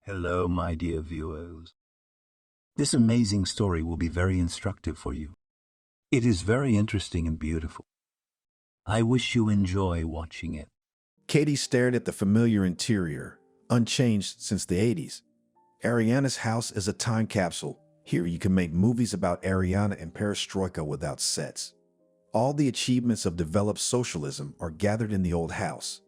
Hello, my dear viewers. This amazing story will be very instructive for you. It is very interesting and beautiful. I wish you enjoy watching it. Katie stared at the familiar interior, unchanged since the 80s. Ariana's house is a time capsule. Here you can make movies about Ariana and perestroika without sets. All the achievements of developed socialism are gathered in the old house.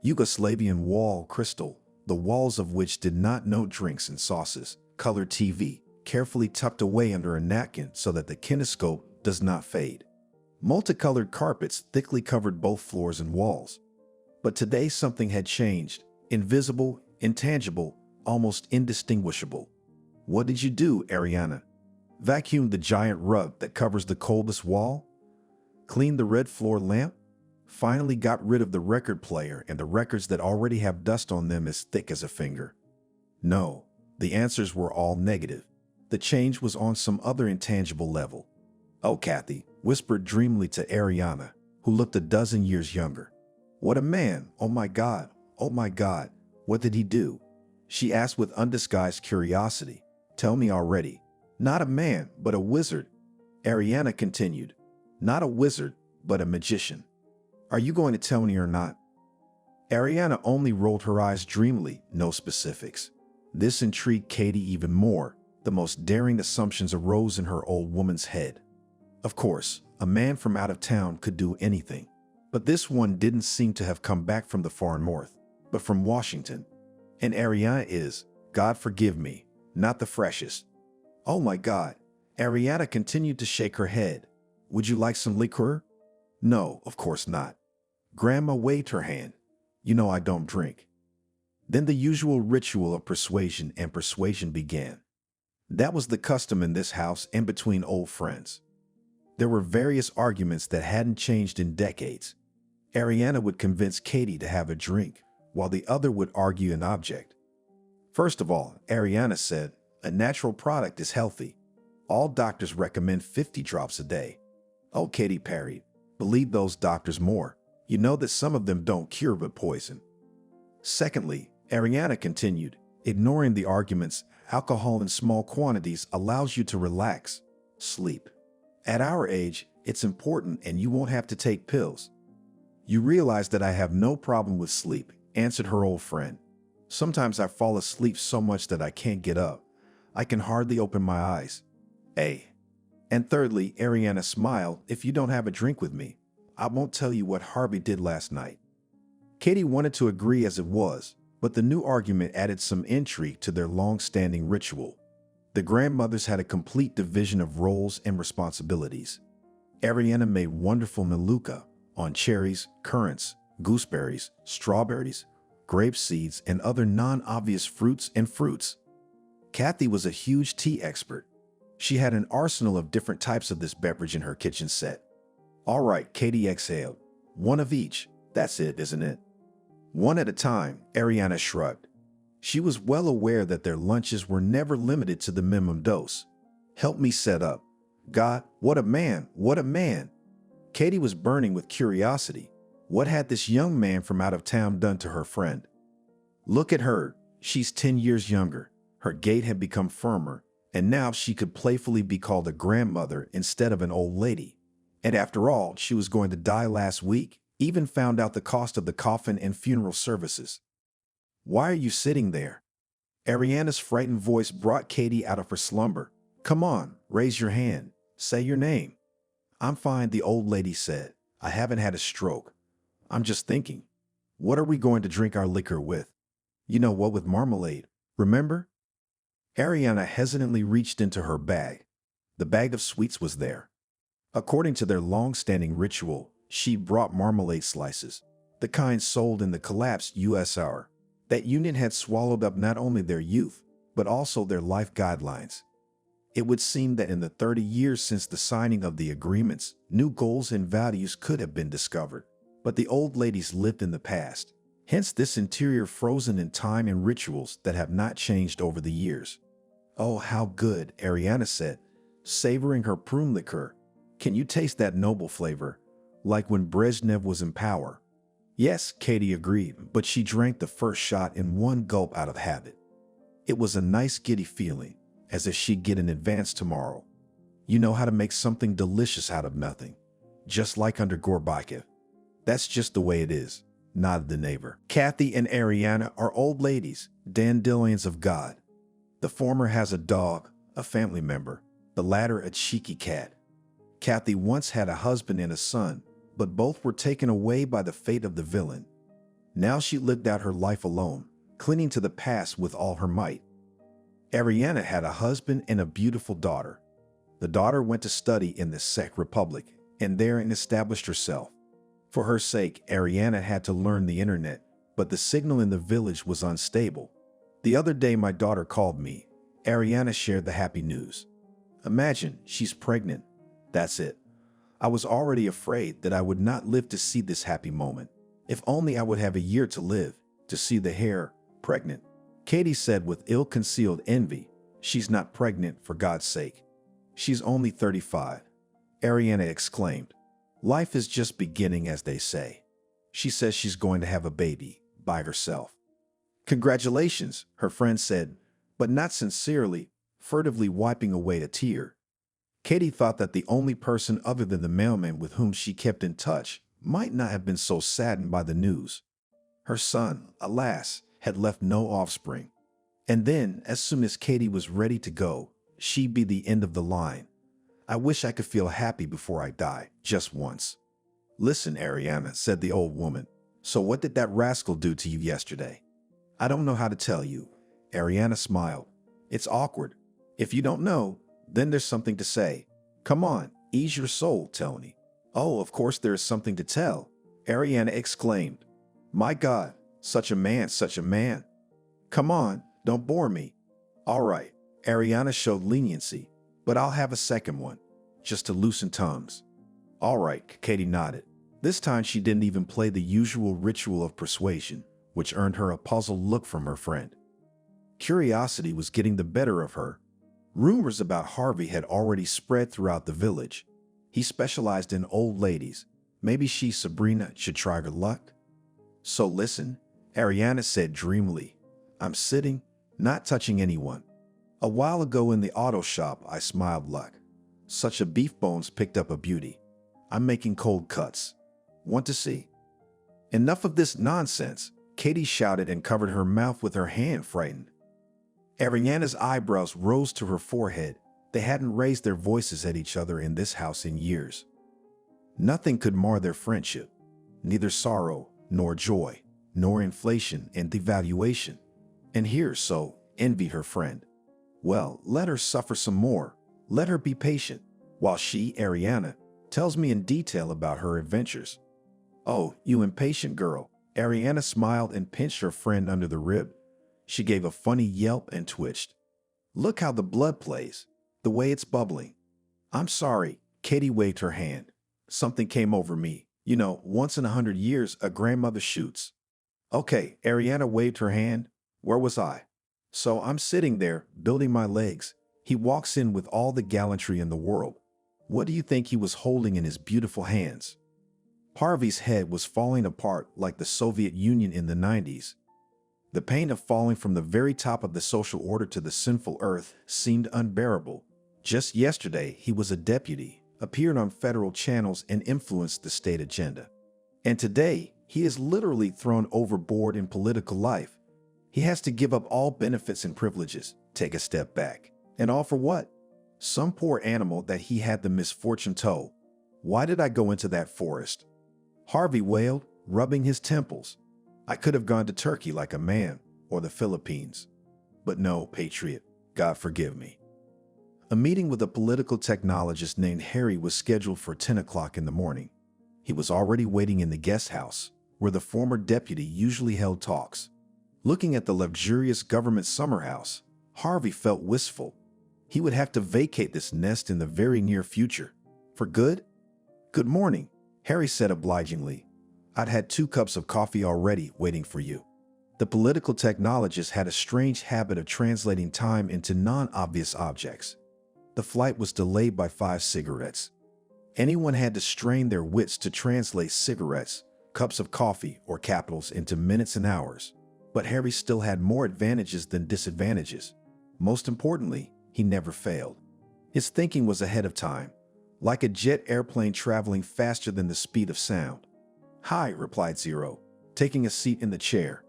Yugoslavian wall crystal, the walls of which did not know drinks and sauces. Color TV, carefully tucked away under a napkin so that the kinescope does not fade. Multicolored carpets thickly covered both floors and walls. But today something had changed. Invisible, intangible, almost indistinguishable. What did you do, Ariana? Vacuumed the giant rug that covers the coldest wall? Cleaned the red floor lamp? Finally got rid of the record player and the records that already have dust on them as thick as a finger? No, the answers were all negative. The change was on some other intangible level. Oh, Kathy, whispered dreamily to Ariana, who looked a dozen years younger. What a man! Oh my God! Oh my God! What did he do? She asked with undisguised curiosity. Tell me already. Not a man, but a wizard. Ariana continued. Not a wizard, but a magician. Are you going to tell me or not? Ariana only rolled her eyes dreamily, no specifics. This intrigued Katie even more. The most daring assumptions arose in her old woman's head. Of course, a man from out of town could do anything. But this one didn't seem to have come back from the far north, but from Washington. And Ariana is, God forgive me, not the freshest. Oh my God. Ariana continued to shake her head. Would you like some liqueur? No, of course not. Grandma waved her hand. You know I don't drink. Then the usual ritual of persuasion and persuasion began. That was the custom in this house and between old friends. There were various arguments that hadn't changed in decades. Ariana would convince Katie to have a drink, while the other would argue an object. First of all, Ariana said, a natural product is healthy. All doctors recommend 50 drops a day. Oh, Katie parried. Believe those doctors more. You know that some of them don't cure but poison. Secondly, Ariana continued, ignoring the arguments, alcohol in small quantities allows you to relax, sleep. At our age, it's important and you won't have to take pills. You realize that I have no problem with sleep, answered her old friend. Sometimes I fall asleep so much that I can't get up. I can hardly open my eyes. And thirdly, Ariana smiled, if you don't have a drink with me, I won't tell you what Harvey did last night. Katie wanted to agree as it was, but the new argument added some intrigue to their long-standing ritual. The grandmothers had a complete division of roles and responsibilities. Ariana made wonderful maluka on cherries, currants, gooseberries, strawberries, grape seeds, and other non-obvious fruits. Kathy was a huge tea expert. She had an arsenal of different types of this beverage in her kitchen set. All right, Katie exhaled. One of each. That's it, isn't it? One at a time, Ariana shrugged. She was well aware that their lunches were never limited to the minimum dose. Help me set up. God, what a man, what a man. Katie was burning with curiosity. What had this young man from out of town done to her friend? Look at her. She's 10 years younger. Her gait had become firmer, and now she could playfully be called a grandmother instead of an old lady. And after all, she was going to die last week, even found out the cost of the coffin and funeral services. Why are you sitting there? Ariana's frightened voice brought Katie out of her slumber. Come on, raise your hand. Say your name. I'm fine, the old lady said. I haven't had a stroke. I'm just thinking. What are we going to drink our liquor with? You know what, with marmalade. Remember? Ariana hesitantly reached into her bag. The bag of sweets was there. According to their long-standing ritual, she brought marmalade slices, the kind sold in the collapsed USSR. That union had swallowed up not only their youth, but also their life guidelines. It would seem that in the 30 years since the signing of the agreements, new goals and values could have been discovered. But the old ladies lived in the past. Hence this interior frozen in time and rituals that have not changed over the years. Oh, how good, Ariana said, savoring her prune liqueur. Can you taste that noble flavor? Like when Brezhnev was in power. Yes, Katie agreed, but she drank the first shot in one gulp out of habit. It was a nice giddy feeling, as if she'd get an advance tomorrow. You know how to make something delicious out of nothing, just like under Gorbachev. That's just the way it is, nodded the neighbor. Kathy and Ariana are old ladies, dandelions of God. The former has a dog, a family member, the latter a cheeky cat. Kathy once had a husband and a son, but both were taken away by the fate of the villain. Now she lived out her life alone, clinging to the past with all her might. Ariana had a husband and a beautiful daughter. The daughter went to study in the Czech Republic and therein established herself. For her sake, Ariana had to learn the internet, but the signal in the village was unstable. The other day my daughter called me. Ariana shared the happy news. Imagine, she's pregnant. That's it. I was already afraid that I would not live to see this happy moment. If only I would have a year to live, to see the hair, pregnant. Katie said with ill-concealed envy, she's not pregnant for God's sake. She's only 35. Ariana exclaimed. Life is just beginning, as they say. She says she's going to have a baby by herself. Congratulations, her friend said, but not sincerely, furtively wiping away a tear. Katie thought that the only person other than the mailman with whom she kept in touch might not have been so saddened by the news. Her son, alas, had left no offspring. And then, as soon as Katie was ready to go, she'd be the end of the line. I wish I could feel happy before I die, just once. Listen, Ariana, said the old woman. So what did that rascal do to you yesterday? I don't know how to tell you. Ariana smiled. It's awkward. If you don't know, then there's something to say. Come on, ease your soul, Tony. Oh, of course there is something to tell, Ariana exclaimed. My God, such a man, such a man. Come on, don't bore me. All right, Ariana showed leniency, but I'll have a second one, just to loosen tongues. All right, Katie nodded. This time she didn't even play the usual ritual of persuasion, which earned her a puzzled look from her friend. Curiosity was getting the better of her. Rumors about Harvey had already spread throughout the village. He specialized in old ladies. Maybe she, Sabrina, should try her luck? So listen, Ariana said dreamily. I'm sitting, not touching anyone. A while ago in the auto shop, I smiled luck. Such a beef bones picked up a beauty. I'm making cold cuts. Want to see? Enough of this nonsense, Katie shouted and covered her mouth with her hand, frightened. Ariana's eyebrows rose to her forehead. They hadn't raised their voices at each other in this house in years. Nothing could mar their friendship, neither sorrow, nor joy, nor inflation and devaluation. And here, so, envied her friend. Well, let her suffer some more. Let her be patient, while she, Ariana, tells me in detail about her adventures. Oh, you impatient girl. Ariana smiled and pinched her friend under the rib. She gave a funny yelp and twitched. Look how the blood plays, the way it's bubbling. I'm sorry, Katie waved her hand. Something came over me. You know, once in 100 years, a grandmother shoots. Okay, Ariana waved her hand. Where was I? So I'm sitting there, building my legs. He walks in with all the gallantry in the world. What do you think he was holding in his beautiful hands? Harvey's head was falling apart like the Soviet Union in the 90s. The pain of falling from the very top of the social order to the sinful earth seemed unbearable. Just yesterday, he was a deputy, appeared on federal channels and influenced the state agenda. And today, he is literally thrown overboard in political life. He has to give up all benefits and privileges, take a step back. And all for what? Some poor animal that he had the misfortune told. Why did I go into that forest? Harvey wailed, rubbing his temples. I could have gone to Turkey like a man, or the Philippines. But no, patriot, God forgive me. A meeting with a political technologist named Harry was scheduled for 10 o'clock in the morning. He was already waiting in the guest house, where the former deputy usually held talks. Looking at the luxurious government summer house, Harvey felt wistful. He would have to vacate this nest in the very near future. For good? Good morning, Harry said obligingly. I'd had 2 cups of coffee already waiting for you. The political technologist had a strange habit of translating time into non-obvious objects. The flight was delayed by 5 cigarettes. Anyone had to strain their wits to translate cigarettes, cups of coffee, or capitals into minutes and hours. But Harry still had more advantages than disadvantages. Most importantly, he never failed. His thinking was ahead of time, like a jet airplane traveling faster than the speed of sound. "Hi," replied Zero, taking a seat in the chair.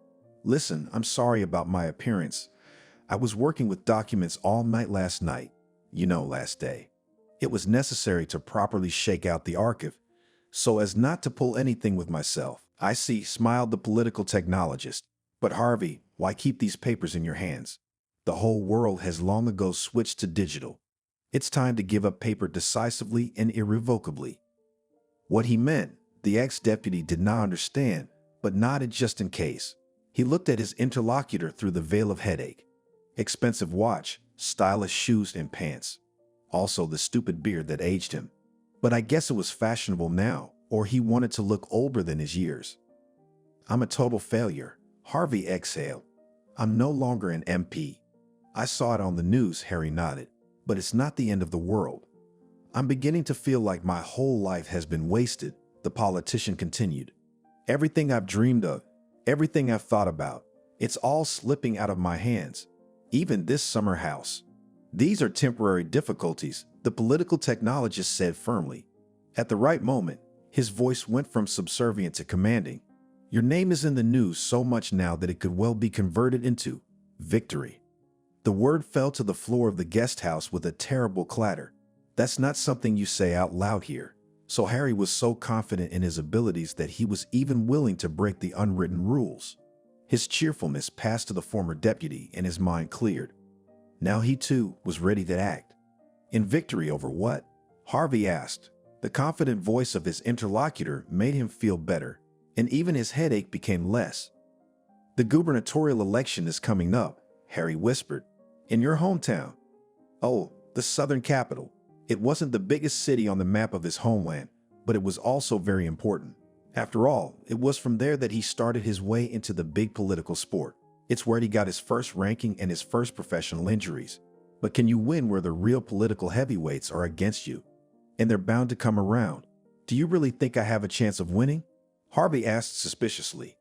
"Listen, I'm sorry about my appearance. I was working with documents all night last night. Last day. It was necessary to properly shake out the archive, so as not to pull anything with myself." "I see," smiled the political technologist. "But Harvey, why keep these papers in your hands? The whole world has long ago switched to digital. It's time to give up paper decisively and irrevocably." What he meant, the ex-deputy did not understand, but nodded just in case. He looked at his interlocutor through the veil of headache. Expensive watch, stylish shoes and pants. Also the stupid beard that aged him. But I guess it was fashionable now, or he wanted to look older than his years. "I'm a total failure," Harvey exhaled. "I'm no longer an MP. I saw it on the news," Harry nodded. "But it's not the end of the world. I'm beginning to feel like my whole life has been wasted," the politician continued. "Everything I've dreamed of, everything I've thought about, it's all slipping out of my hands. Even this summer house. These are temporary difficulties," the political technologist said firmly. At the right moment, his voice went from subservient to commanding. "Your name is in the news so much now that it could well be converted into victory." The word fell to the floor of the guest house with a terrible clatter. That's not something you say out loud here. So Harry was so confident in his abilities that he was even willing to break the unwritten rules. His cheerfulness passed to the former deputy and his mind cleared. Now he too was ready to act. In victory over what? Harvey asked. The confident voice of his interlocutor made him feel better, and even his headache became less. "The gubernatorial election is coming up," Harry whispered. "In your hometown." "Oh, the southern capital." It wasn't the biggest city on the map of his homeland, but it was also very important. After all, it was from there that he started his way into the big political sport. It's where he got his first ranking and his first professional injuries. But can you win where the real political heavyweights are against you? And they're bound to come around. "Do you really think I have a chance of winning?" Harvey asked suspiciously.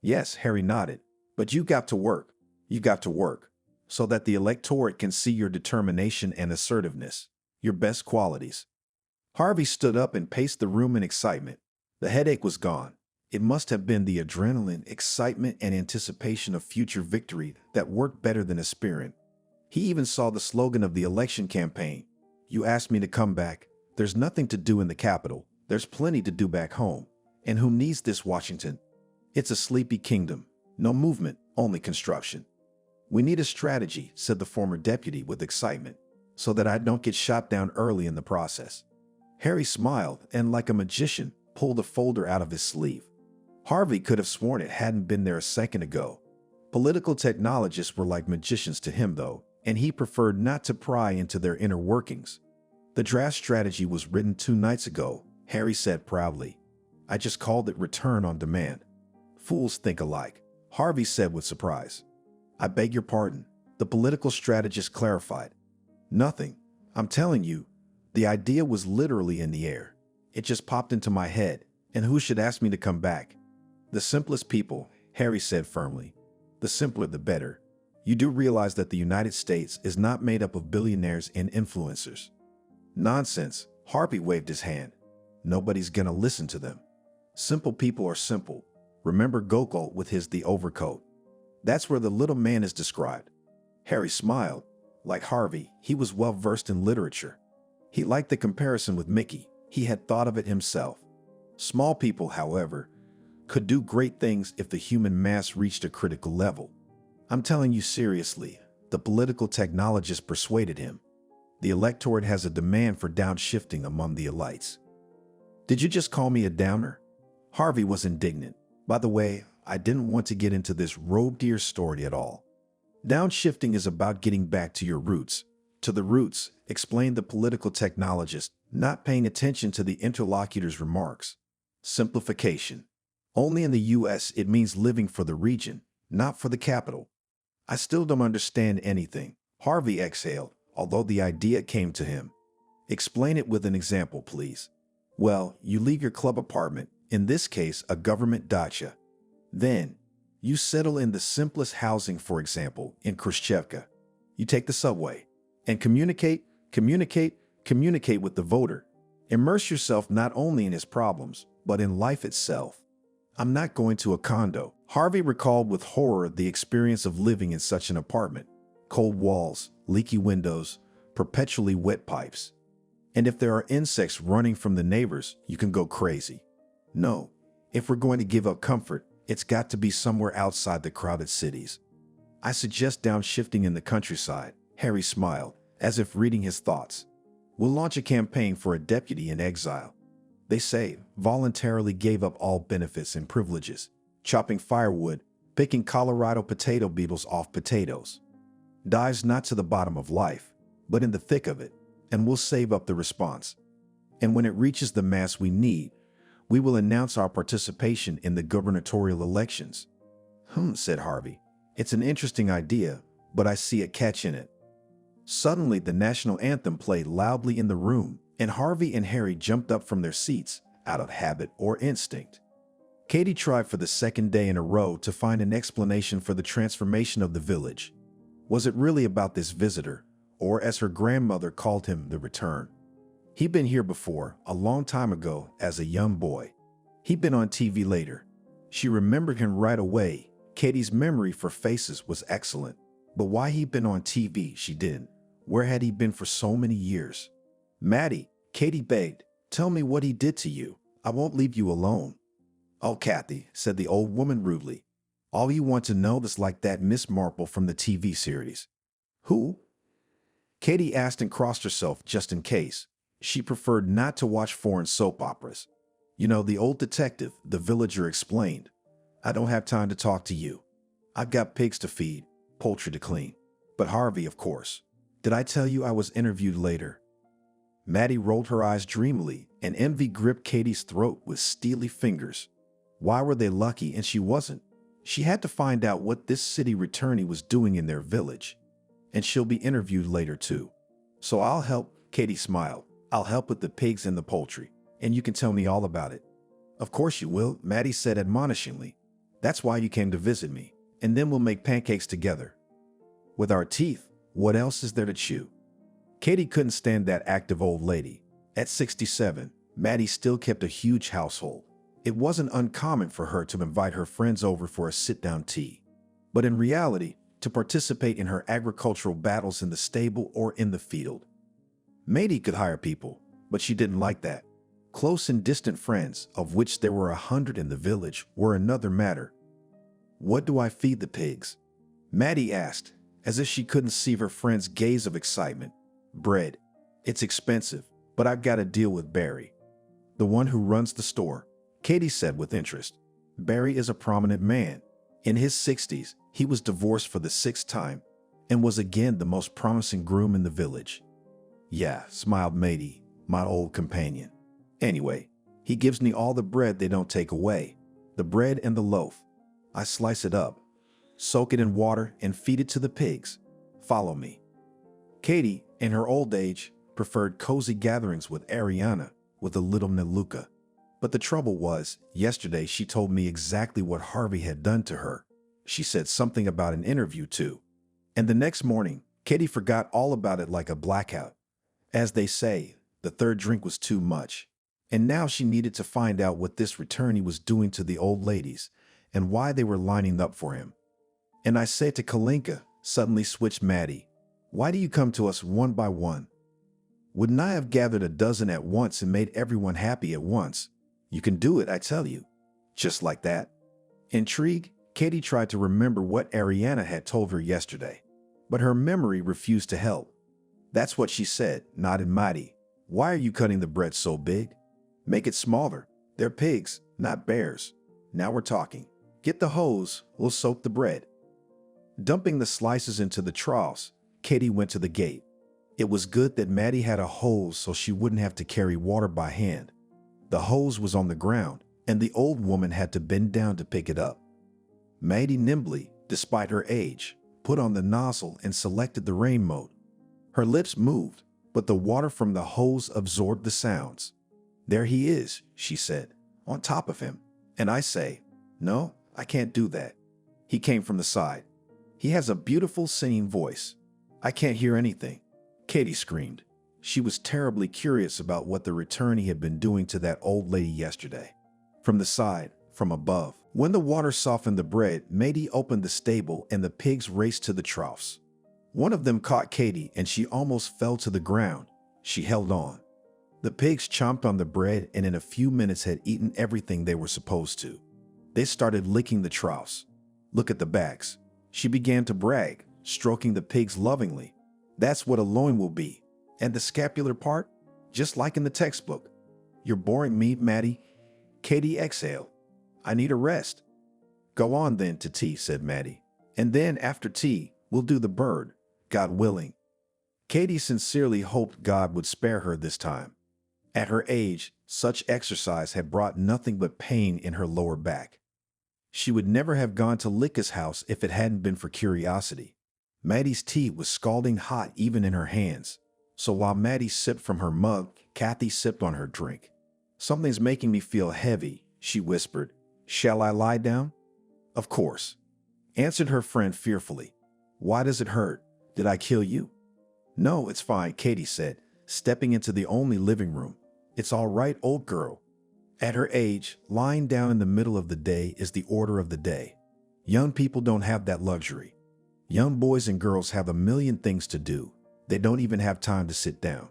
"Yes," Harry nodded. "But you got to work. You got to work. So that the electorate can see your determination and assertiveness. Your best qualities." Harvey stood up and paced the room in excitement. The headache was gone. It must have been the adrenaline, excitement, and anticipation of future victory that worked better than aspirin. He even saw the slogan of the election campaign. "You asked me to come back. There's nothing to do in the capital. There's plenty to do back home. And who needs this Washington? It's a sleepy kingdom. No movement, only construction." "We need a strategy," said the former deputy with excitement, "so that I don't get shot down early in the process." Harry smiled and, like a magician, pulled a folder out of his sleeve. Harvey could have sworn it hadn't been there a second ago. Political technologists were like magicians to him, though, and he preferred not to pry into their inner workings. "The draft strategy was written 2 nights ago," Harry said proudly. "I just called it return on demand." "Fools think alike," Harvey said with surprise. "I beg your pardon," the political strategist clarified. "Nothing. I'm telling you, the idea was literally in the air. It just popped into my head, and who should ask me to come back?" "The simplest people," Harry said firmly. "The simpler the better. You do realize that the United States is not made up of billionaires and influencers." "Nonsense," Harvey waved his hand. "Nobody's gonna listen to them. Simple people are simple. Remember Gokul with his The Overcoat? That's where the little man is described." Harry smiled. Like Harvey, he was well versed in literature. He liked the comparison with Mickey. He had thought of it himself. Small people, however, could do great things if the human mass reached a critical level. "I'm telling you seriously," the political technologist persuaded him. "The electorate has a demand for downshifting among the elites." "Did you just call me a downer?" Harvey was indignant. "By the way, I didn't want to get into this robe deer story at all. Downshifting is about getting back to your roots." "To the roots," explained the political technologist, not paying attention to the interlocutor's remarks. "Simplification. Only in the U.S. it means living for the region, not for the capital." "I still don't understand anything," Harvey exhaled, although the idea came to him. "Explain it with an example, please." "Well, you leave your club apartment, in this case a government dacha. Then, You settle in the simplest housing, for example, in Khrushchevka. You take the subway and communicate with the voter. Immerse yourself not only in his problems, but in life itself. I'm not going to a condo. Harvey recalled with horror the experience of living in such an apartment. Cold walls, leaky windows, perpetually wet pipes. And if there are insects running from the neighbors, you can go crazy. No, if we're going to give up comfort, it's got to be somewhere outside the crowded cities. I suggest downshifting in the countryside. Harry smiled, as if reading his thoughts. We'll launch a campaign for a deputy in exile. They say voluntarily gave up all benefits and privileges, chopping firewood, picking Colorado potato beetles off potatoes. Dives not to the bottom of life, but in the thick of it, and we'll save up the response. And when it reaches the mass we need, we will announce our participation in the gubernatorial elections. Said Harvey. It's an interesting idea, but I see a catch in it. Suddenly, the national anthem played loudly in the room, and Harvey and Harry jumped up from their seats, out of habit or instinct. Katie tried for the second day in a row to find an explanation for the transformation of the village. Was it really about this visitor, or as her grandmother called him, the return? He'd been here before, a long time ago, as a young boy. He'd been on TV later. She remembered him right away. Katie's memory for faces was excellent. But why he'd been on TV, she didn't. Where had he been for so many years? Maddie, Katie begged, tell me what he did to you. I won't leave you alone. Oh, Kathy, said the old woman rudely. All you want to know is like that Miss Marple from the TV series. Who? Katie asked and crossed herself just in case. She preferred not to watch foreign soap operas. You know, the old detective, the villager explained. I don't have time to talk to you. I've got pigs to feed, poultry to clean. But Harvey, of course. Did I tell you I was interviewed later? Maddie rolled her eyes dreamily, and envy gripped Katie's throat with steely fingers. Why were they lucky and she wasn't? She had to find out what this city returnee was doing in their village. And she'll be interviewed later too. So I'll help, Katie smiled. I'll help with the pigs and the poultry, and you can tell me all about it. Of course you will, Maddie said admonishingly. That's why you came to visit me, and then we'll make pancakes together. With our teeth, what else is there to chew? Katie couldn't stand that active old lady. At 67, Maddie still kept a huge household. It wasn't uncommon for her to invite her friends over for a sit-down tea. But in reality, to participate in her agricultural battles in the stable or in the field. Maddie could hire people, but she didn't like that. Close and distant friends, of which there were 100 in the village, were another matter. What do I feed the pigs? Maddie asked, as if she couldn't see her friend's gaze of excitement. Bread. It's expensive, but I've got to deal with Barry. The one who runs the store, Katie said with interest. Barry is a prominent man. In his 60s, he was divorced for the 6th time and was again the most promising groom in the village. Yeah, smiled Maddie, my old companion. Anyway, he gives me all the bread they don't take away. The bread and the loaf. I slice it up, soak it in water, and feed it to the pigs. Follow me. Katie, in her old age, preferred cozy gatherings with Ariana, with a little Naluka. But the trouble was, yesterday she told me exactly what Harvey had done to her. She said something about an interview too. And the next morning, Katie forgot all about it like a blackout. As they say, the third drink was too much. And now she needed to find out what this returnee was doing to the old ladies and why they were lining up for him. And I said to Kalinka, suddenly switched Maddie, why do you come to us one by one? Wouldn't I have gathered a dozen at once and made everyone happy at once? You can do it, I tell you. Just like that. Intrigued, Katie tried to remember what Ariana had told her yesterday, but her memory refused to help. That's what she said, nodded Maddie. Why are you cutting the bread so big? Make it smaller. They're pigs, not bears. Now we're talking. Get the hose, we'll soak the bread. Dumping the slices into the troughs, Katie went to the gate. It was good that Maddie had a hose so she wouldn't have to carry water by hand. The hose was on the ground, and the old woman had to bend down to pick it up. Maddie nimbly, despite her age, put on the nozzle and selected the rain mode. Her lips moved, but the water from the hose absorbed the sounds. There he is, she said, on top of him. And I say, no, I can't do that. He came from the side. He has a beautiful singing voice. I can't hear anything, Katie screamed. She was terribly curious about what the returnee had been doing to that old lady yesterday. From the side, from above, when the water softened the bread, Maddie opened the stable and the pigs raced to the troughs. One of them caught Katie and she almost fell to the ground. She held on. The pigs chomped on the bread and in a few minutes had eaten everything they were supposed to. They started licking the troughs. Look at the backs. She began to brag, stroking the pigs lovingly. That's what a loin will be. And the scapular part? Just like in the textbook. You're boring me, Maddie. Katie exhaled. I need a rest. Go on then to tea, said Maddie. And then after tea, we'll do the bird, God willing. Katie sincerely hoped God would spare her this time. At her age, such exercise had brought nothing but pain in her lower back. She would never have gone to Licka's house if it hadn't been for curiosity. Maddie's tea was scalding hot even in her hands. So while Maddie sipped from her mug, Kathy sipped on her drink. Something's making me feel heavy, she whispered. Shall I lie down? Of course, answered her friend fearfully. Why does it hurt? Did I kill you? No, it's fine, Katie said, stepping into the only living room. It's all right, old girl. At her age, lying down in the middle of the day is the order of the day. Young people don't have that luxury. Young boys and girls have a million things to do. They don't even have time to sit down.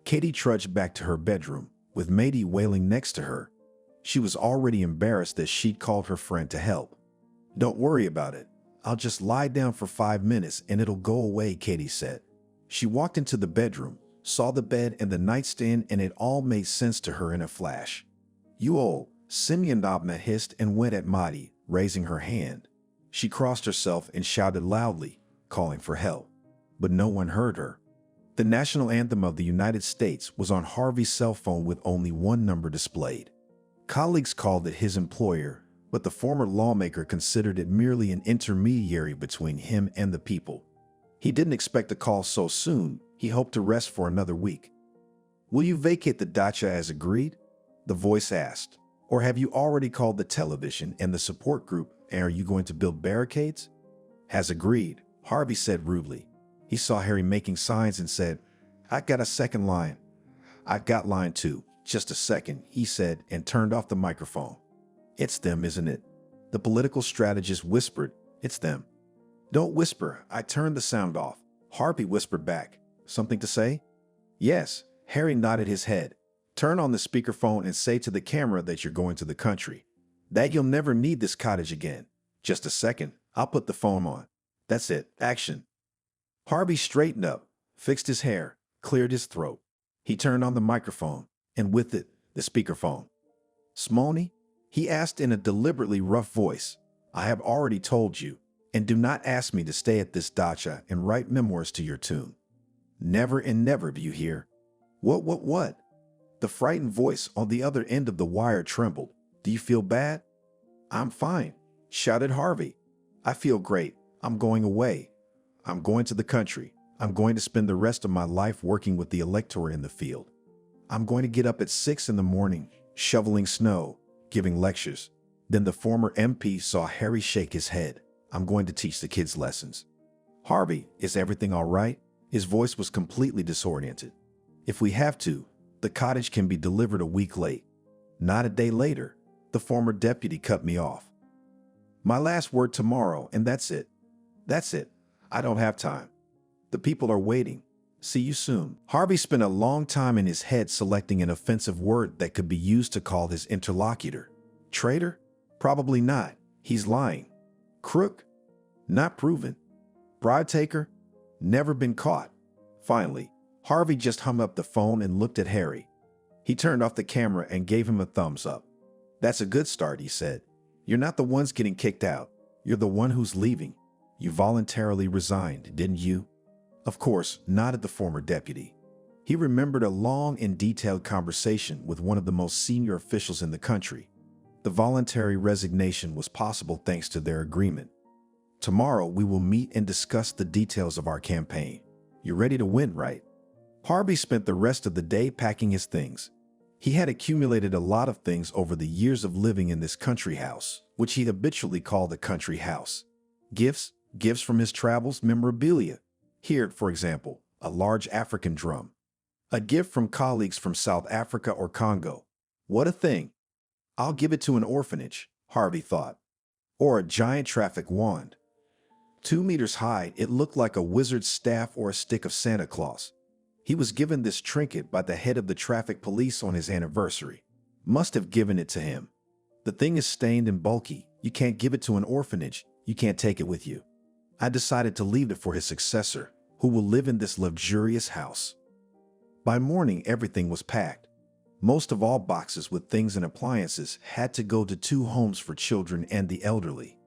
Katie trudged back to her bedroom, with Maddie wailing next to her. She was already embarrassed that she'd called her friend to help. Don't worry about it. I'll just lie down for 5 minutes and it'll go away, Katie said. She walked into the bedroom, saw the bed and the nightstand, and it all made sense to her in a flash. You old, Simeon Dobna hissed and went at Maddie, raising her hand. She crossed herself and shouted loudly, calling for help. But no one heard her. The national anthem of the United States was on Harvey's cell phone with only one number displayed. Colleagues called it his employer, but the former lawmaker considered it merely an intermediary between him and the people. He didn't expect a call so soon. He hoped to rest for another week. Will you vacate the dacha as agreed? The voice asked. Or have you already called the television and the support group, and are you going to build barricades? As agreed, Harvey said rudely. He saw Harry making signs and said, I got a second line. I got line 2. Just a second, he said, and turned off the microphone. It's them, isn't it? The political strategist whispered, It's them. Don't whisper, I turned the sound off. Harvey whispered back. Something to say? Yes, Harry nodded his head. Turn on the speakerphone and say to the camera that you're going to the country. That you'll never need this cottage again. Just a second, I'll put the phone on. That's it, action. Harvey straightened up, fixed his hair, cleared his throat. He turned on the microphone, and with it, the speakerphone. Smolny? He asked in a deliberately rough voice. I have already told you, and do not ask me to stay at this dacha and write memoirs to your tune. Never and never, do you hear? What? The frightened voice on the other end of the wire trembled. Do you feel bad? I'm fine, shouted Harvey. I feel great. I'm going away. I'm going to the country. I'm going to spend the rest of my life working with the electorate in the field. I'm going to get up at 6 in the morning, shoveling snow, giving lectures. Then the former MP saw Harry shake his head. I'm going to teach the kids lessons. Harvey, is everything all right? His voice was completely disoriented. If we have to, the cottage can be delivered a week late. Not a day later. The former deputy cut me off. My last word tomorrow, and that's it. That's it. I don't have time. The people are waiting. See you soon. Harvey spent a long time in his head selecting an offensive word that could be used to call his interlocutor. Traitor? Probably not. He's lying. Crook? Not proven. Bribe taker? Never been caught. Finally, Harvey just hung up the phone and looked at Harry. He turned off the camera and gave him a thumbs up. That's a good start, he said. You're not the ones getting kicked out. You're the one who's leaving. You voluntarily resigned, didn't you? Of course, nodded the former deputy. He remembered a long and detailed conversation with one of the most senior officials in the country. The voluntary resignation was possible thanks to their agreement. Tomorrow we will meet and discuss the details of our campaign. You're ready to win, right? Harvey spent the rest of the day packing his things. He had accumulated a lot of things over the years of living in this country house, which he habitually called the country house. Gifts from his travels, memorabilia. Here, for example, a large African drum. A gift from colleagues from South Africa or Congo. What a thing. I'll give it to an orphanage, Harvey thought. Or a giant traffic wand. 2 meters high, it looked like a wizard's staff or a stick of Santa Claus. He was given this trinket by the head of the traffic police on his anniversary. Must have given it to him. The thing is stained and bulky. You can't give it to an orphanage. You can't take it with you. I decided to leave it for his successor, who will live in this luxurious house. By morning, everything was packed. Most of all boxes with things and appliances had to go to 2 homes for children and the elderly.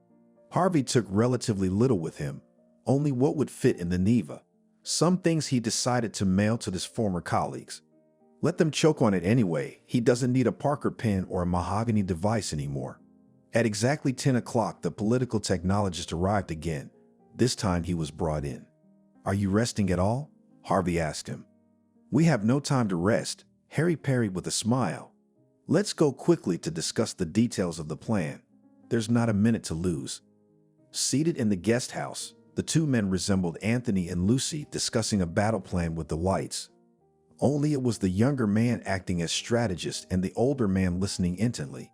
Harvey took relatively little with him, only what would fit in the Neva. Some things he decided to mail to his former colleagues. Let them choke on it anyway. He doesn't need a Parker pen or a mahogany device anymore. At exactly 10 o'clock, the political technologist arrived again. This time he was brought in. "Are you resting at all?" Harvey asked him. "We have no time to rest," Harry parried with a smile. "Let's go quickly to discuss the details of the plan. There's not a minute to lose." Seated in the guest house, the 2 men resembled Anthony and Lucy discussing a battle plan with the Whites. Only it was the younger man acting as strategist and the older man listening intently.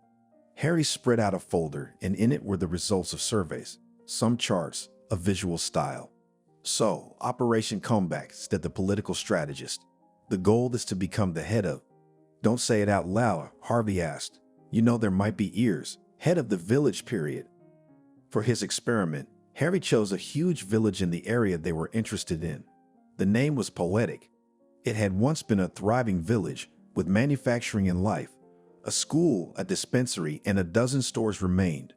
Harry spread out a folder, and in it were the results of surveys, some charts, a visual style. "So, Operation Comeback," said the political strategist. "The goal is to become the head of—" "Don't say it out loud," Harvey asked. "You know there might be ears. Head of the village, period." For his experiment, Harry chose a huge village in the area they were interested in. The name was poetic. It had once been a thriving village with manufacturing and life. A school, a dispensary, and a dozen stores remained.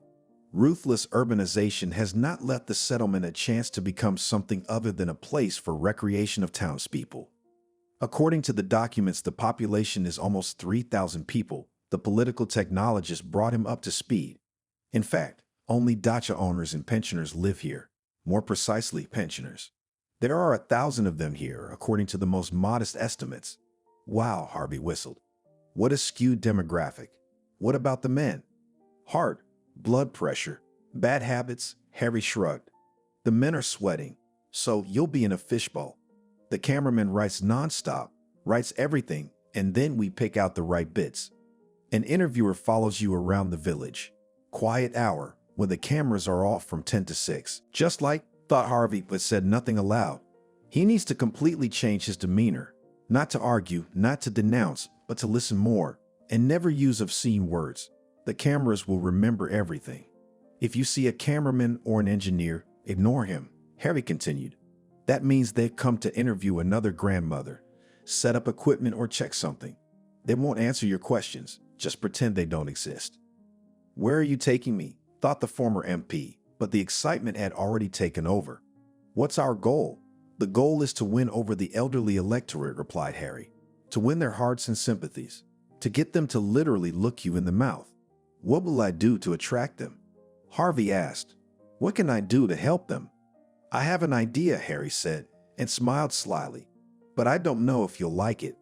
Ruthless urbanization has not left the settlement a chance to become something other than a place for recreation of townspeople. According to the documents, the population is almost 3,000 people. The political technologist brought him up to speed. In fact, only dacha owners and pensioners live here. More precisely, pensioners. There are 1,000 of them here, according to the most modest estimates. "Wow," Harvey whistled. "What a skewed demographic. What about the men?" "Heart, blood pressure, bad habits," Harry shrugged. "The men are sweating, so you'll be in a fishbowl. The cameraman writes nonstop, writes everything, and then we pick out the right bits. An interviewer follows you around the village. Quiet hour, when the cameras are off from 10 to 6. Just like," thought Harvey, but said nothing aloud. He needs to completely change his demeanor. Not to argue, not to denounce, but to listen more, and never use obscene words. The cameras will remember everything. "If you see a cameraman or an engineer, ignore him," Harry continued. "That means they've come to interview another grandmother, set up equipment or check something. They won't answer your questions, just pretend they don't exist." "Where are you taking me?" thought the former MP, but the excitement had already taken over. "What's our goal?" "The goal is to win over the elderly electorate," replied Harry. "To win their hearts and sympathies. To get them to literally look you in the mouth." "What will I do to attract them?" Harvey asked. "What can I do to help them?" "I have an idea," Harry said, and smiled slyly. "But I don't know if you'll like it."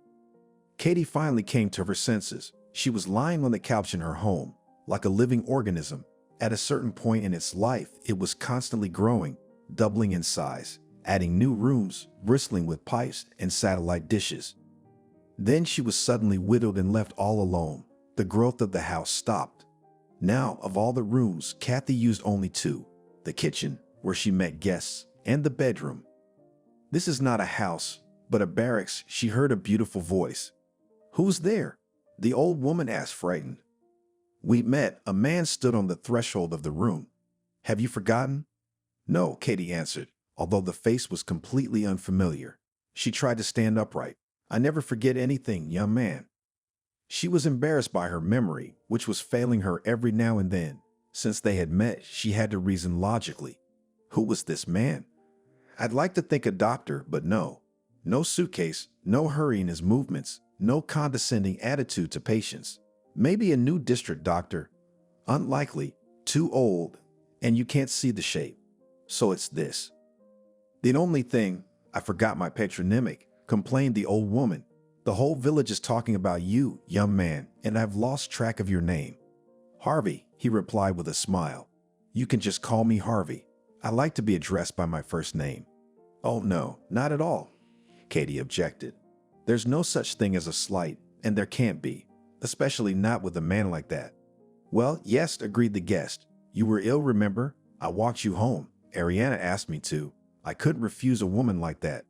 Katie finally came to her senses. She was lying on the couch in her home, like a living organism. At a certain point in its life, it was constantly growing, doubling in size, adding new rooms, bristling with pipes and satellite dishes. Then she was suddenly widowed and left all alone. The growth of the house stopped. Now, of all the rooms, Kathy used only 2, the kitchen, where she met guests, and the bedroom. "This is not a house, but a barracks," she heard a beautiful voice. "Who's there?" the old woman asked, frightened. "We met." A man stood on the threshold of the room. "Have you forgotten?" "No," Katie answered, although the face was completely unfamiliar. She tried to stand upright. "I never forget anything, young man." She was embarrassed by her memory, which was failing her every now and then. Since they had met, she had to reason logically. Who was this man? I'd like to think a doctor, but no. No suitcase, no hurry in his movements, no condescending attitude to patients. Maybe a new district doctor. Unlikely, too old, and you can't see the shape. So it's this. "The only thing, I forgot my patronymic," complained the old woman. "The whole village is talking about you, young man, and I've lost track of your name." "Harvey, He replied with a smile. You can just call me Harvey. I like to be addressed by my first name. Oh no, not at all, Katie objected. There's no such thing as a slight, and there can't be, especially not with a man like that. Well, yes, agreed the guest. You were ill, remember? I walked you home. Ariana asked me to. I couldn't refuse a woman like that.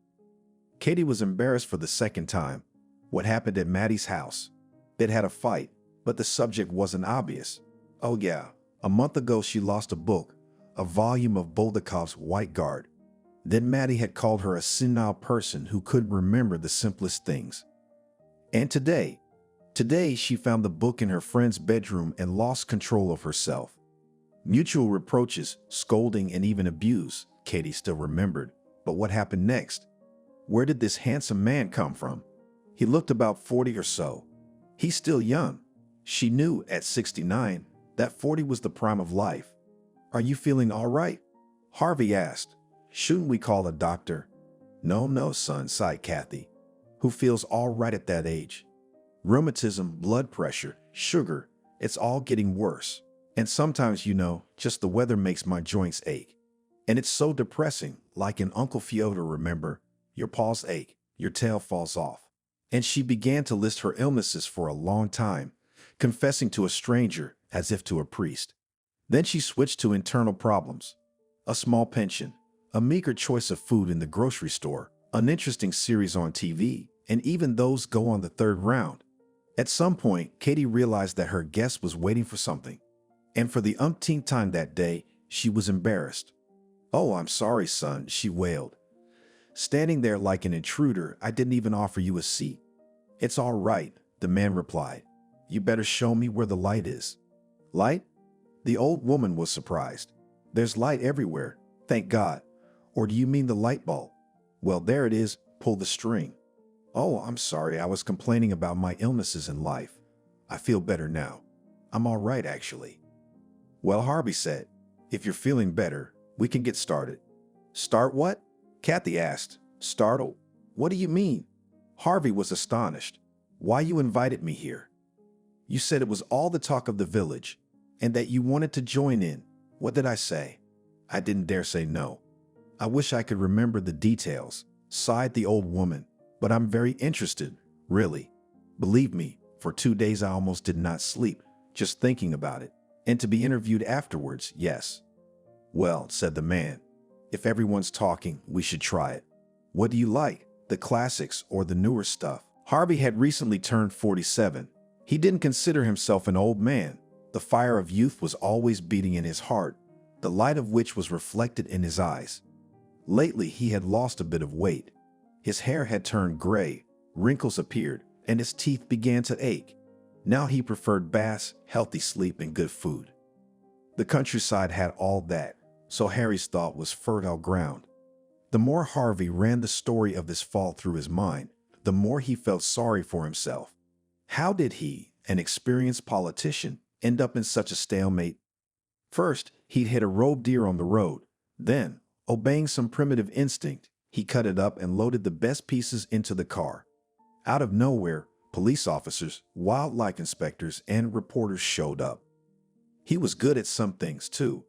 Katie was embarrassed for the second time. What happened at Maddie's house? They'd had a fight, but the subject wasn't obvious. Oh yeah, a month ago she lost a book, a volume of Bulgakov's White Guard. Then Maddie had called her a senile person who couldn't remember the simplest things. And today she found the book in her friend's bedroom and lost control of herself. Mutual reproaches, scolding, and even abuse, Katie still remembered. But what happened next? Where did this handsome man come from? He looked about 40 or so. He's still young. She knew at 69 that 40 was the prime of life. Are you feeling all right? Harvey asked. Shouldn't we call a doctor? No, son, sighed Kathy. Who feels all right at that age? Rheumatism, blood pressure, sugar, it's all getting worse. And sometimes, just the weather makes my joints ache. And it's so depressing, like in Uncle Fyodor, remember? Your paws ache, your tail falls off. And she began to list her illnesses for a long time, confessing to a stranger as if to a priest. Then she switched to internal problems. A small pension, a meager choice of food in the grocery store, an interesting series on TV, and even those go on the third round. At some point, Katie realized that her guest was waiting for something. And for the umpteenth time that day, she was embarrassed. Oh, I'm sorry, son, she wailed. Standing there like an intruder, I didn't even offer you a seat. It's all right, the man replied. You better show me where the light is. Light? The old woman was surprised. There's light everywhere, thank God. Or do you mean the light bulb? Well, there it is, pull the string. Oh, I'm sorry, I was complaining about my illnesses in life. I feel better now. I'm all right, actually. Well, Harvey said, if you're feeling better, we can get started. Start what? Kathy asked, startled. What do you mean? Harvey was astonished. Why you invited me here? You said it was all the talk of the village, and that you wanted to join in. What did I say? I didn't dare say no. I wish I could remember the details, sighed the old woman, but I'm very interested, really. Believe me, for 2 days I almost did not sleep, just thinking about it. And to be interviewed afterwards, yes. Well, said the man, if everyone's talking, we should try it. What do you like, the classics or the newer stuff? Harvey had recently turned 47. He didn't consider himself an old man. The fire of youth was always beating in his heart, the light of which was reflected in his eyes. Lately, he had lost a bit of weight. His hair had turned gray, wrinkles appeared, and his teeth began to ache. Now he preferred baths, healthy sleep, and good food. The countryside had all that, so Harry's thought was fertile ground. The more Harvey ran the story of his fall through his mind, the more he felt sorry for himself. How did he, an experienced politician, end up in such a stalemate? First, he'd hit a roe deer on the road. Then, obeying some primitive instinct, he cut it up and loaded the best pieces into the car. Out of nowhere, police officers, wildlife inspectors, and reporters showed up. He was good at some things, too.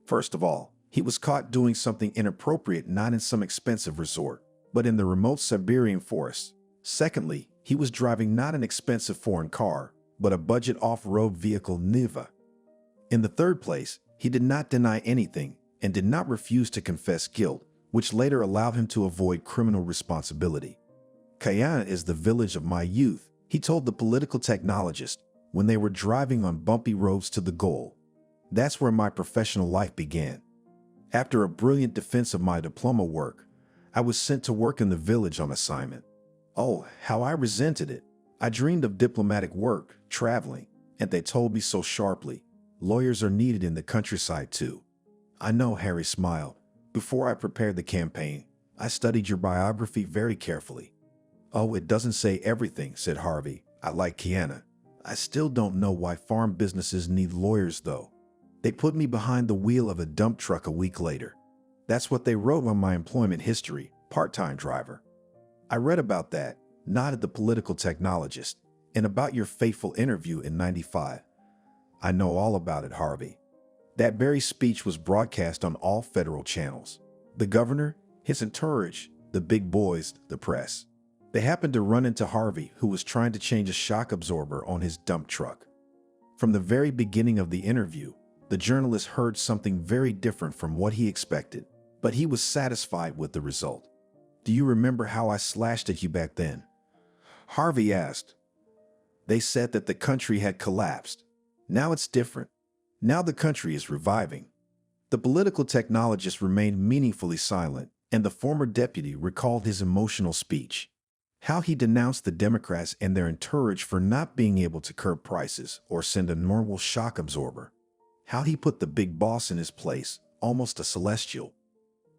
First of all, he was caught doing something inappropriate not in some expensive resort, but in the remote Siberian forest. Secondly, he was driving not an expensive foreign car, but a budget off-road vehicle Niva. In the third place, he did not deny anything and did not refuse to confess guilt, which later allowed him to avoid criminal responsibility. Kayana is the village of my youth, he told the political technologist when they were driving on bumpy roads to the goal. That's where my professional life began. After a brilliant defense of my diploma work, I was sent to work in the village on assignment. Oh, how I resented it. I dreamed of diplomatic work, traveling, and they told me so sharply, lawyers are needed in the countryside too. I know, Harry smiled. Before I prepared the campaign, I studied your biography very carefully. Oh, it doesn't say everything, said Harvey. I like Kiana. I still don't know why farm businesses need lawyers, though. They put me behind the wheel of a dump truck a week later. That's what they wrote on my employment history, part-time driver. I read about that, nodded the political technologist, and about your fateful interview in '95. I know all about it, Harvey. That very speech was broadcast on all federal channels. The governor, his entourage, the big boys, the press. They happened to run into Harvey, who was trying to change a shock absorber on his dump truck. From the very beginning of the interview, the journalist heard something very different from what he expected, but he was satisfied with the result. Do you remember how I slashed at you back then? Harvey asked. They said that the country had collapsed. Now it's different. Now the country is reviving. The political technologist remained meaningfully silent, and the former deputy recalled his emotional speech. How he denounced the Democrats and their entourage for not being able to curb prices or send a normal shock absorber. How he put the big boss in his place, almost a celestial.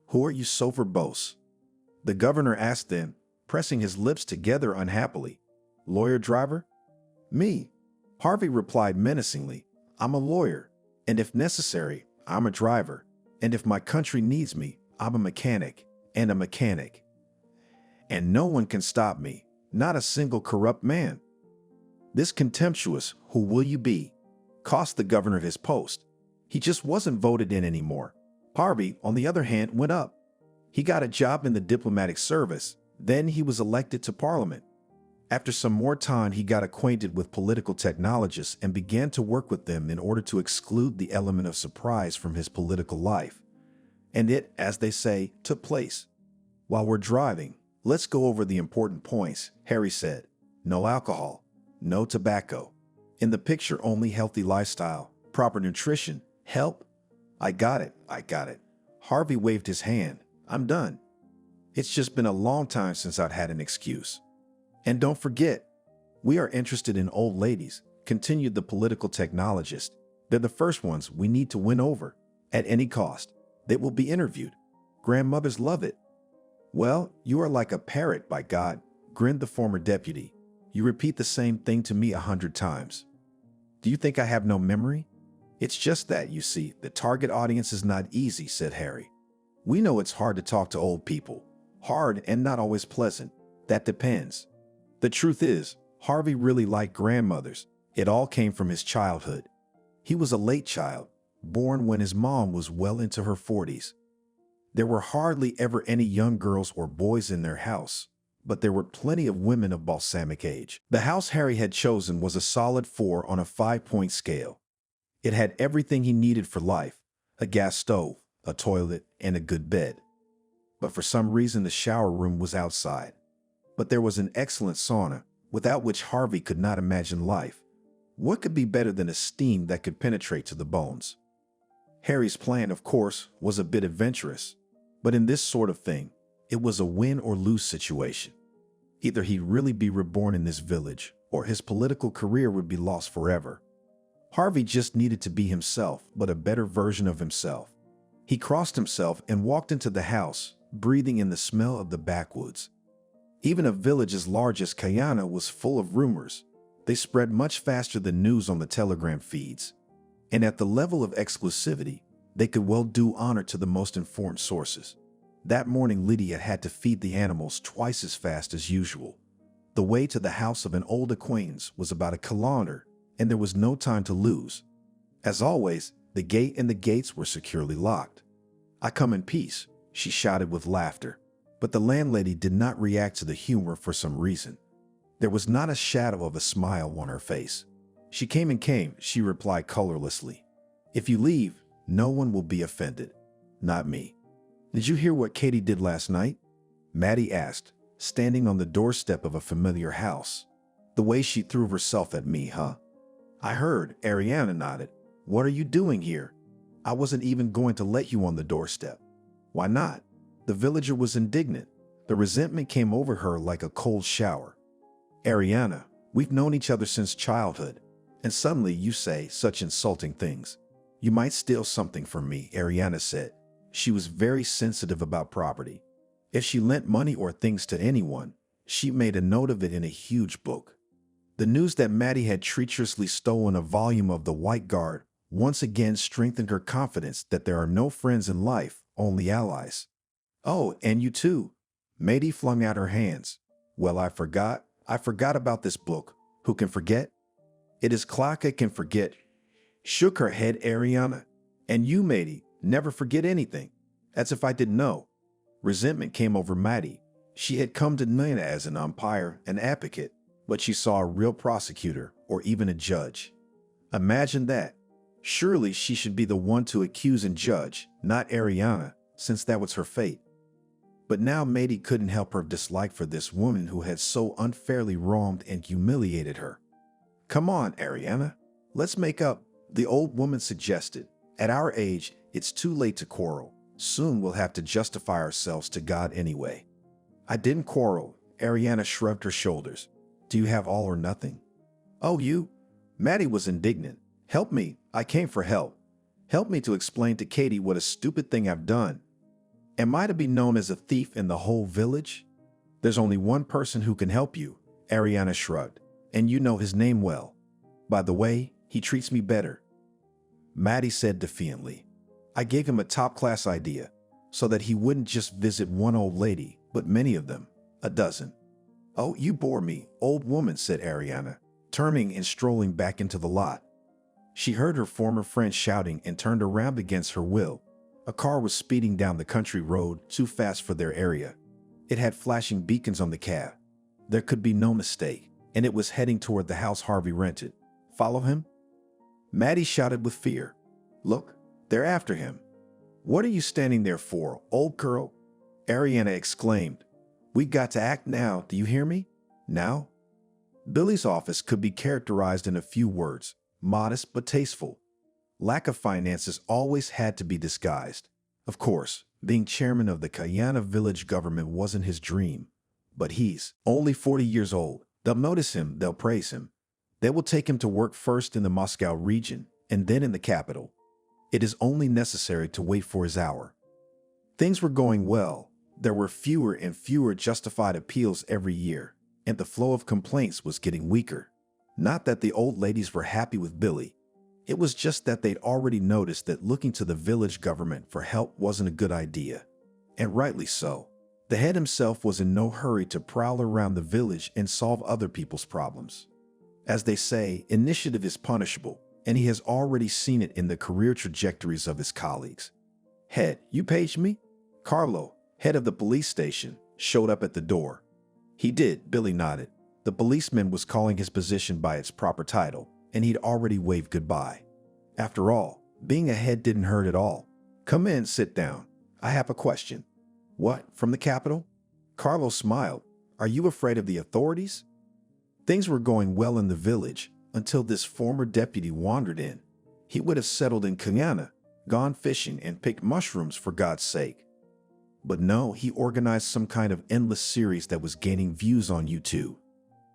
Who are you so verbose? The governor asked then, pressing his lips together unhappily. Lawyer driver? Me. Harvey replied menacingly. I'm a lawyer, and if necessary, I'm a driver, and if my country needs me, I'm a mechanic, and a mechanic. And no one can stop me, not a single corrupt man. This contemptuous, who will you be, cost the governor his post. He just wasn't voted in anymore. Harvey, on the other hand, went up. He got a job in the diplomatic service, then he was elected to parliament. After some more time, he got acquainted with political technologists and began to work with them in order to exclude the element of surprise from his political life. And it, as they say, took place. While we're driving, let's go over the important points, Harry said. No alcohol, no tobacco. In the picture, only healthy lifestyle, proper nutrition, help. I got it. Harvey waved his hand. I'm done. It's just been a long time since I've had an excuse. And don't forget, we are interested in old ladies, continued the political technologist. They're the first ones we need to win over, at any cost. They will be interviewed. Grandmothers love it. Well, you are like a parrot, by God, grinned the former deputy. You repeat the same thing to me 100 times. Do you think I have no memory? It's just that, you see, the target audience is not easy, said Harry. We know it's hard to talk to old people. Hard and not always pleasant. That depends. The truth is, Harvey really liked grandmothers. It all came from his childhood. He was a late child, born when his mom was well into her 40s. There were hardly ever any young girls or boys in their house, but there were plenty of women of balsamic age. The house Harry had chosen was a solid 4 on a 5-point scale. It had everything he needed for life, a gas stove, a toilet, and a good bed. But for some reason the shower room was outside. But there was an excellent sauna, without which Harvey could not imagine life. What could be better than a steam that could penetrate to the bones? Harry's plan, of course, was a bit adventurous, but in this sort of thing, it was a win or lose situation. Either he'd really be reborn in this village, or his political career would be lost forever. Harvey just needed to be himself, but a better version of himself. He crossed himself and walked into the house, breathing in the smell of the backwoods. Even a village as large as Kayana was full of rumors. They spread much faster than news on the telegram feeds. And at the level of exclusivity, they could well do honor to the most informed sources. That morning, Lydia had to feed the animals twice as fast as usual. The way to the house of an old acquaintance was about 1 kilometer, and there was no time to lose. As always, the gate and the gates were securely locked. I come in peace, she shouted with laughter. But the landlady did not react to the humor for some reason. There was not a shadow of a smile on her face. She came, she replied colorlessly. If you leave, no one will be offended. Not me. Did you hear what Katie did last night? Maddie asked, standing on the doorstep of a familiar house. The way she threw herself at me, huh? I heard, Ariana nodded. What are you doing here? I wasn't even going to let you on the doorstep. Why not? The villager was indignant. The resentment came over her like a cold shower. Ariana, we've known each other since childhood, and suddenly you say such insulting things. You might steal something from me, Ariana said. She was very sensitive about property. If she lent money or things to anyone, she made a note of it in a huge book. The news that Maddie had treacherously stolen a volume of The White Guard once again strengthened her confidence that there are no friends in life, only allies. Oh, and you too. Maddie flung out her hands. Well, I forgot about this book. Who can forget? It is clock I can forget. Shook her head Ariana. And you, Maddie, never forget anything. As if I didn't know. Resentment came over Maddie. She had come to Nina as an umpire, an advocate, but she saw a real prosecutor or even a judge. Imagine that. Surely she should be the one to accuse and judge, not Ariana, since that was her fate. But now Maddie couldn't help her dislike for this woman who had so unfairly wronged and humiliated her. Come on, Ariana, let's make up, the old woman suggested. At our age, it's too late to quarrel. Soon we'll have to justify ourselves to God anyway. I didn't quarrel. Ariana shrugged her shoulders. Do you have all or nothing? Oh, you? Maddie was indignant. Help me. I came for help. Help me to explain to Katie what a stupid thing I've done. Am I to be known as a thief in the whole village? There's only one person who can help you, Ariana shrugged, and you know his name well. By the way, he treats me better. Maddie said defiantly. I gave him a top-class idea, so that he wouldn't just visit one old lady, but many of them, a dozen. Oh, you bore me, old woman, said Ariana, turning and strolling back into the lot. She heard her former friend shouting and turned around against her will. A car was speeding down the country road too fast for their area. It had flashing beacons on the cab. There could be no mistake, and it was heading toward the house Harvey rented. Follow him? Maddie shouted with fear. Look, they're after him. What are you standing there for, old girl? Ariana exclaimed. We got to act now, do you hear me? Now? Billy's office could be characterized in a few words, modest but tasteful. Lack of finances always had to be disguised. Of course, being chairman of the Kayana village government wasn't his dream. But he's only 40 years old. They'll notice him, they'll praise him. They will take him to work first in the Moscow region and then in the capital. It is only necessary to wait for his hour. Things were going well. There were fewer and fewer justified appeals every year, and the flow of complaints was getting weaker. Not that the old ladies were happy with Billy. It was just that they'd already noticed that looking to the village government for help wasn't a good idea. And rightly so. The head himself was in no hurry to prowl around the village and solve other people's problems. As they say, initiative is punishable, and he has already seen it in the career trajectories of his colleagues. Head, you paged me? Carlo, head of the police station, showed up at the door. He did, Billy nodded. The policeman was calling his position by its proper title, and he'd already waved goodbye. After all, being a head didn't hurt at all. Come in, sit down. I have a question. What, from the capital? Carlo smiled. Are you afraid of the authorities? Things were going well in the village until this former deputy wandered in. He would have settled in Kayana, gone fishing and picked mushrooms for God's sake. But no, he organized some kind of endless series that was gaining views on YouTube.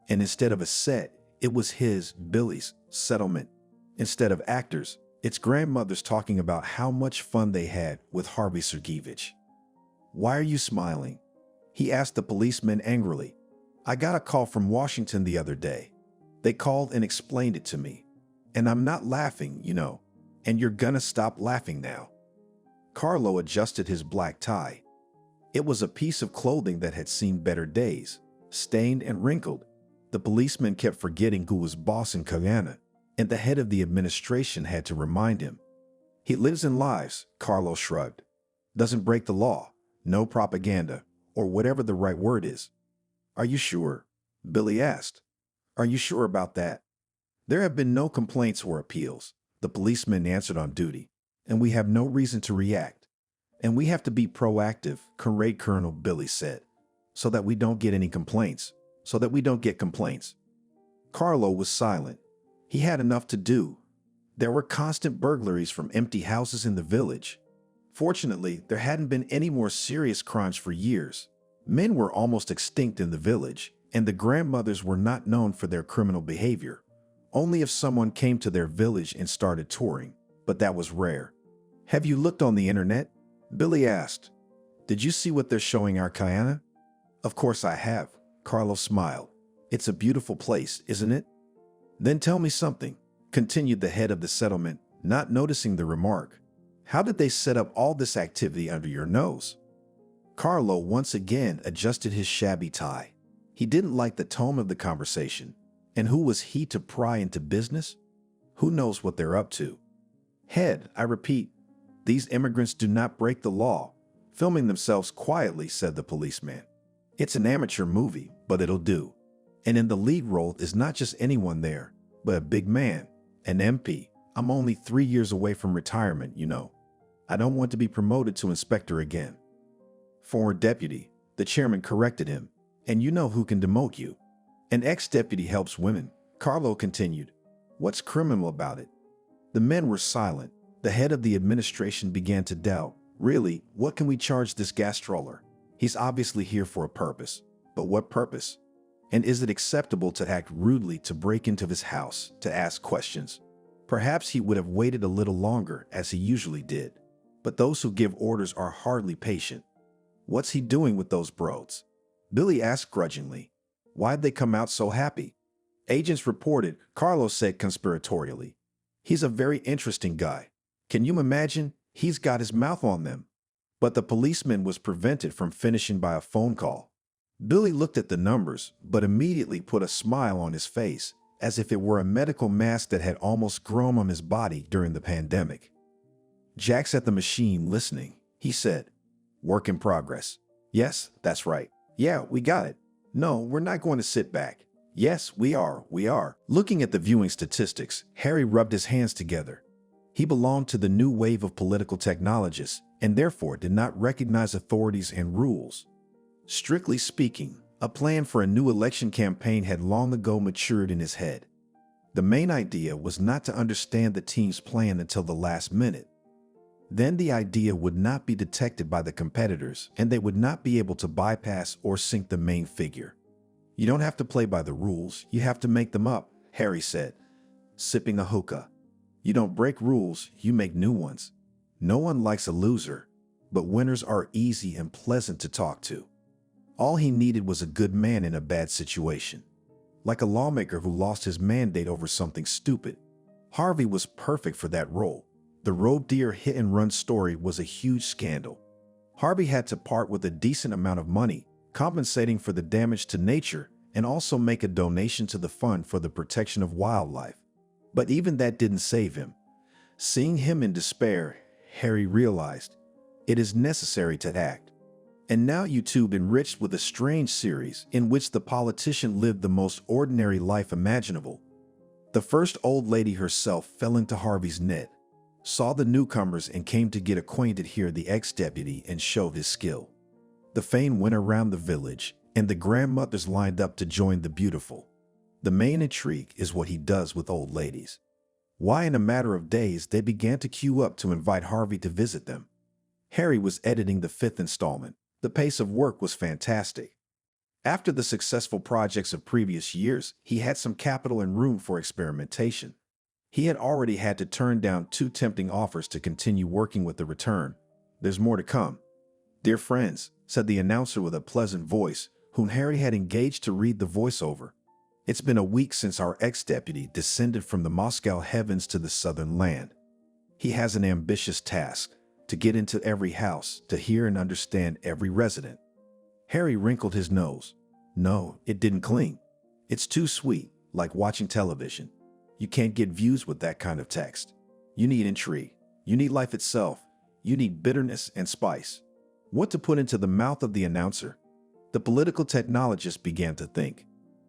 And instead of a set, it was his, Billy's, settlement. Instead of actors, it's grandmothers talking about how much fun they had with Harvey Sergeyevich. Why are you smiling? He asked the policeman angrily. I got a call from Washington the other day. They called and explained it to me. And I'm not laughing, you know. And you're gonna stop laughing now. Carlo adjusted his black tie. It was a piece of clothing that had seen better days, stained and wrinkled. The policeman kept forgetting who was boss in Kayana, and the head of the administration had to remind him. He lives and lives, Carlo shrugged. Doesn't break the law, no propaganda, or whatever the right word is. Are you sure? Billy asked. Are you sure about that? There have been no complaints or appeals, the policeman answered on duty, and we have no reason to react. And we have to be proactive, Comrade Colonel Billy said, so that we don't get any complaints, so that we don't get complaints. Carlo was silent. He had enough to do. There were constant burglaries from empty houses in the village. Fortunately, there hadn't been any more serious crimes for years. Men were almost extinct in the village, and the grandmothers were not known for their criminal behavior. Only if someone came to their village and started touring, but that was rare. Have you looked on the internet? Billy asked. Did you see what they're showing our Kayana? Of course I have, Carlo smiled. It's a beautiful place, isn't it? Then tell me something, continued the head of the settlement, not noticing the remark. How did they set up all this activity under your nose? Carlo once again adjusted his shabby tie. He didn't like the tone of the conversation. And who was he to pry into business? Who knows what they're up to? Head, I repeat, these immigrants do not break the law. Filming themselves quietly, said the policeman. It's an amateur movie, but it'll do. And in the lead role is not just anyone there, but a big man, an MP. I'm only 3 years away from retirement, you know. I don't want to be promoted to inspector again. Former deputy, the chairman corrected him. And you know who can demote you. An ex-deputy helps women, Carlo continued. What's criminal about it? The men were silent. The head of the administration began to doubt. Really, what can we charge this gastroller? He's obviously here for a purpose. But what purpose? And is it acceptable to act rudely, to break into his house, to ask questions? Perhaps he would have waited a little longer, as he usually did. But those who give orders are hardly patient. What's he doing with those broads? Billy asked grudgingly. Why'd they come out so happy? Agents reported, Carlos said conspiratorially. He's a very interesting guy. Can you imagine? He's got his mouth on them. But the policeman was prevented from finishing by a phone call. Billy looked at the numbers, but immediately put a smile on his face, as if it were a medical mask that had almost grown on his body during the pandemic. Jack's at the machine listening. He said, Work in progress. Yes, that's right. Yeah, we got it. No, we're not going to sit back. Yes, we are. Looking at the viewing statistics, Harry rubbed his hands together. He belonged to the new wave of political technologists and therefore did not recognize authorities and rules. Strictly speaking, a plan for a new election campaign had long ago matured in his head. The main idea was not to understand the team's plan until the last minute. Then the idea would not be detected by the competitors, and they would not be able to bypass or sink the main figure. You don't have to play by the rules, you have to make them up, Harry said, sipping a hookah. You don't break rules, you make new ones. No one likes a loser, but winners are easy and pleasant to talk to. All he needed was a good man in a bad situation. Like a lawmaker who lost his mandate over something stupid. Harvey was perfect for that role. The Roe Deer hit-and-run story was a huge scandal. Harvey had to part with a decent amount of money, compensating for the damage to nature, and also make a donation to the fund for the protection of wildlife. But even that didn't save him. Seeing him in despair, Harry realized it is necessary to act. And now YouTube enriched with a strange series in which the politician lived the most ordinary life imaginable. The first old lady herself fell into Harvey's net, saw the newcomers and came to get acquainted here the ex-deputy and showed his skill. The fame went around the village, and the grandmothers lined up to join the beautiful. The main intrigue is what he does with old ladies. Why in a matter of days they began to queue up to invite Harvey to visit them. Harry was editing the 5th installment. The pace of work was fantastic. After the successful projects of previous years, he had some capital and room for experimentation. He had already had to turn down 2 tempting offers to continue working with the return. There's more to come. Dear friends, said the announcer with a pleasant voice, whom Harry had engaged to read the voiceover. It's been a week since our ex-deputy descended from the Moscow heavens to the southern land. He has an ambitious task, to get into every house, to hear and understand every resident. Harry wrinkled his nose. No, it didn't cling. It's too sweet, like watching television. You can't get views with that kind of text. You need intrigue. You need life itself. You need bitterness and spice. What to put into the mouth of the announcer? The political technologist began to think.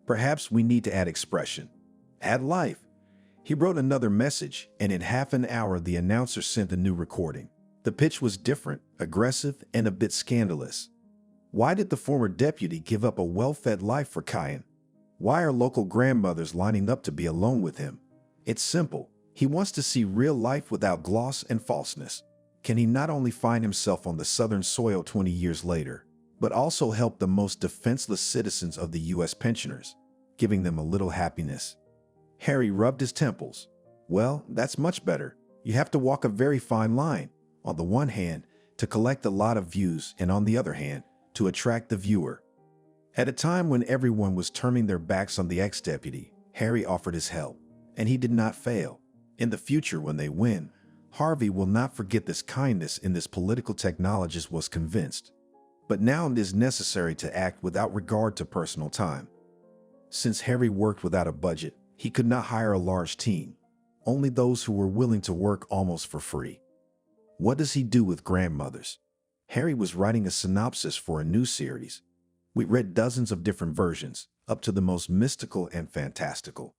Perhaps we need to add expression. Add life. He wrote another message, and in half an hour the announcer sent a new recording. The pitch was different, aggressive, and a bit scandalous. Why did the former deputy give up a well-fed life for Uion? Why are local grandmothers lining up to be alone with him? It's simple. He wants to see real life without gloss and falseness. Can he not only find himself on the southern soil 20 years later, but also help the most defenseless citizens of the U.S. pensioners, giving them a little happiness? Harry rubbed his temples. Well, that's much better. You have to walk a very fine line. On the one hand, to collect a lot of views, and on the other hand, to attract the viewer. At a time when everyone was turning their backs on the ex-deputy, Harry offered his help, and he did not fail. In the future, when they win, Harvey will not forget this kindness, and this political technologist was convinced. But now it is necessary to act without regard to personal time. Since Harry worked without a budget, he could not hire a large team. only those who were willing to work almost for free. What does he do with grandmothers? Harry was writing a synopsis for a new series. We read dozens of different versions, up to the most mystical and fantastical.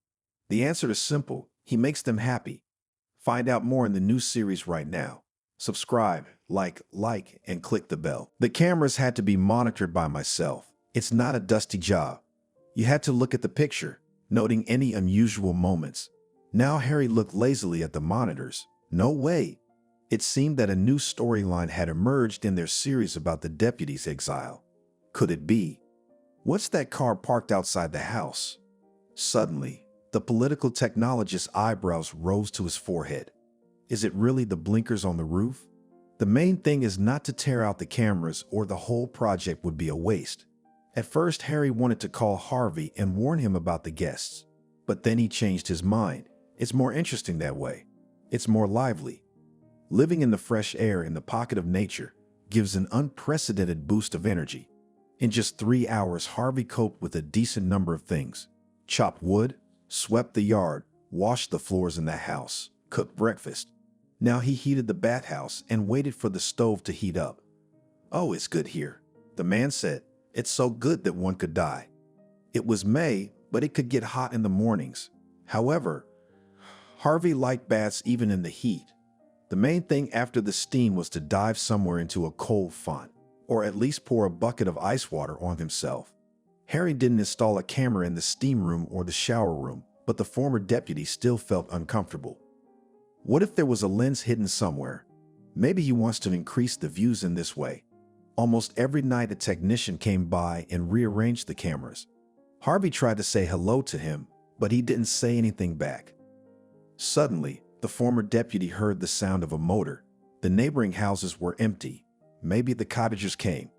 The answer is simple: he makes them happy. Find out more in the new series right now. Subscribe, like, and click the bell. The cameras had to be monitored by myself. It's not a dusty job. You had to look at the picture, noting any unusual moments. Now Harry looked lazily at the monitors. No way. It seemed that a new storyline had emerged in their series about the deputy's exile. Could it be? What's that car parked outside the house? Suddenly, the political technologist's eyebrows rose to his forehead. Is it really the blinkers on the roof? The main thing is not to tear out the cameras or the whole project would be a waste. At first, Harry wanted to call Harvey and warn him about the guests. But then he changed his mind. It's more interesting that way. It's more lively. Living in the fresh air in the pocket of nature gives an unprecedented boost of energy. In just 3 hours, Harvey coped with a decent number of things. Chopped wood, swept the yard, washed the floors in the house, cooked breakfast. Now he heated the bathhouse and waited for the stove to heat up. "Oh, it's good here," the man said. "It's so good that one could die." It was May, but it could get hot in the mornings. However, Harvey liked baths even in the heat. The main thing after the steam was to dive somewhere into a cold font, or at least pour a bucket of ice water on himself. Harry didn't install a camera in the steam room or the shower room, but the former deputy still felt uncomfortable. What if there was a lens hidden somewhere? Maybe he wants to increase the views in this way. Almost every night a technician came by and rearranged the cameras. Harvey tried to say hello to him, but he didn't say anything back. Suddenly, the former deputy heard the sound of a motor. The neighboring houses were empty. Maybe the cottagers came,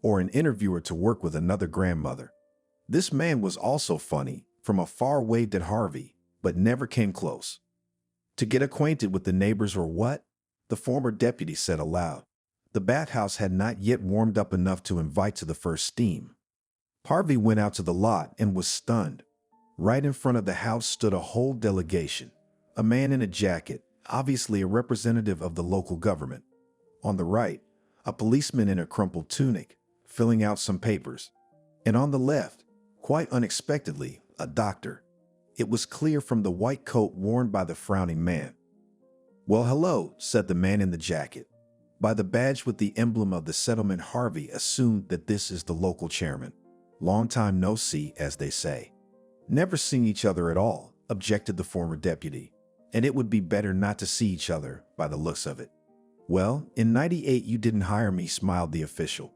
or an interviewer to work with another grandmother. This man was also funny. From afar waved at Harvey, but never came close. To get acquainted with the neighbors or what? The former deputy said aloud. The bathhouse had not yet warmed up enough to invite to the first steam. Harvey went out to the lot and was stunned. Right in front of the house stood a whole delegation. A man in a jacket, obviously a representative of the local government. On the right, a policeman in a crumpled tunic, filling out some papers. And on the left, quite unexpectedly, a doctor. It was clear from the white coat worn by the frowning man. "Well, hello," said the man in the jacket. By the badge with the emblem of the settlement, Harvey assumed that this is the local chairman. "Long time no see, as they say." "Never seen each other at all," objected the former deputy. "And it would be better not to see each other, by the looks of it." "Well, in '98 you didn't hire me," smiled the official.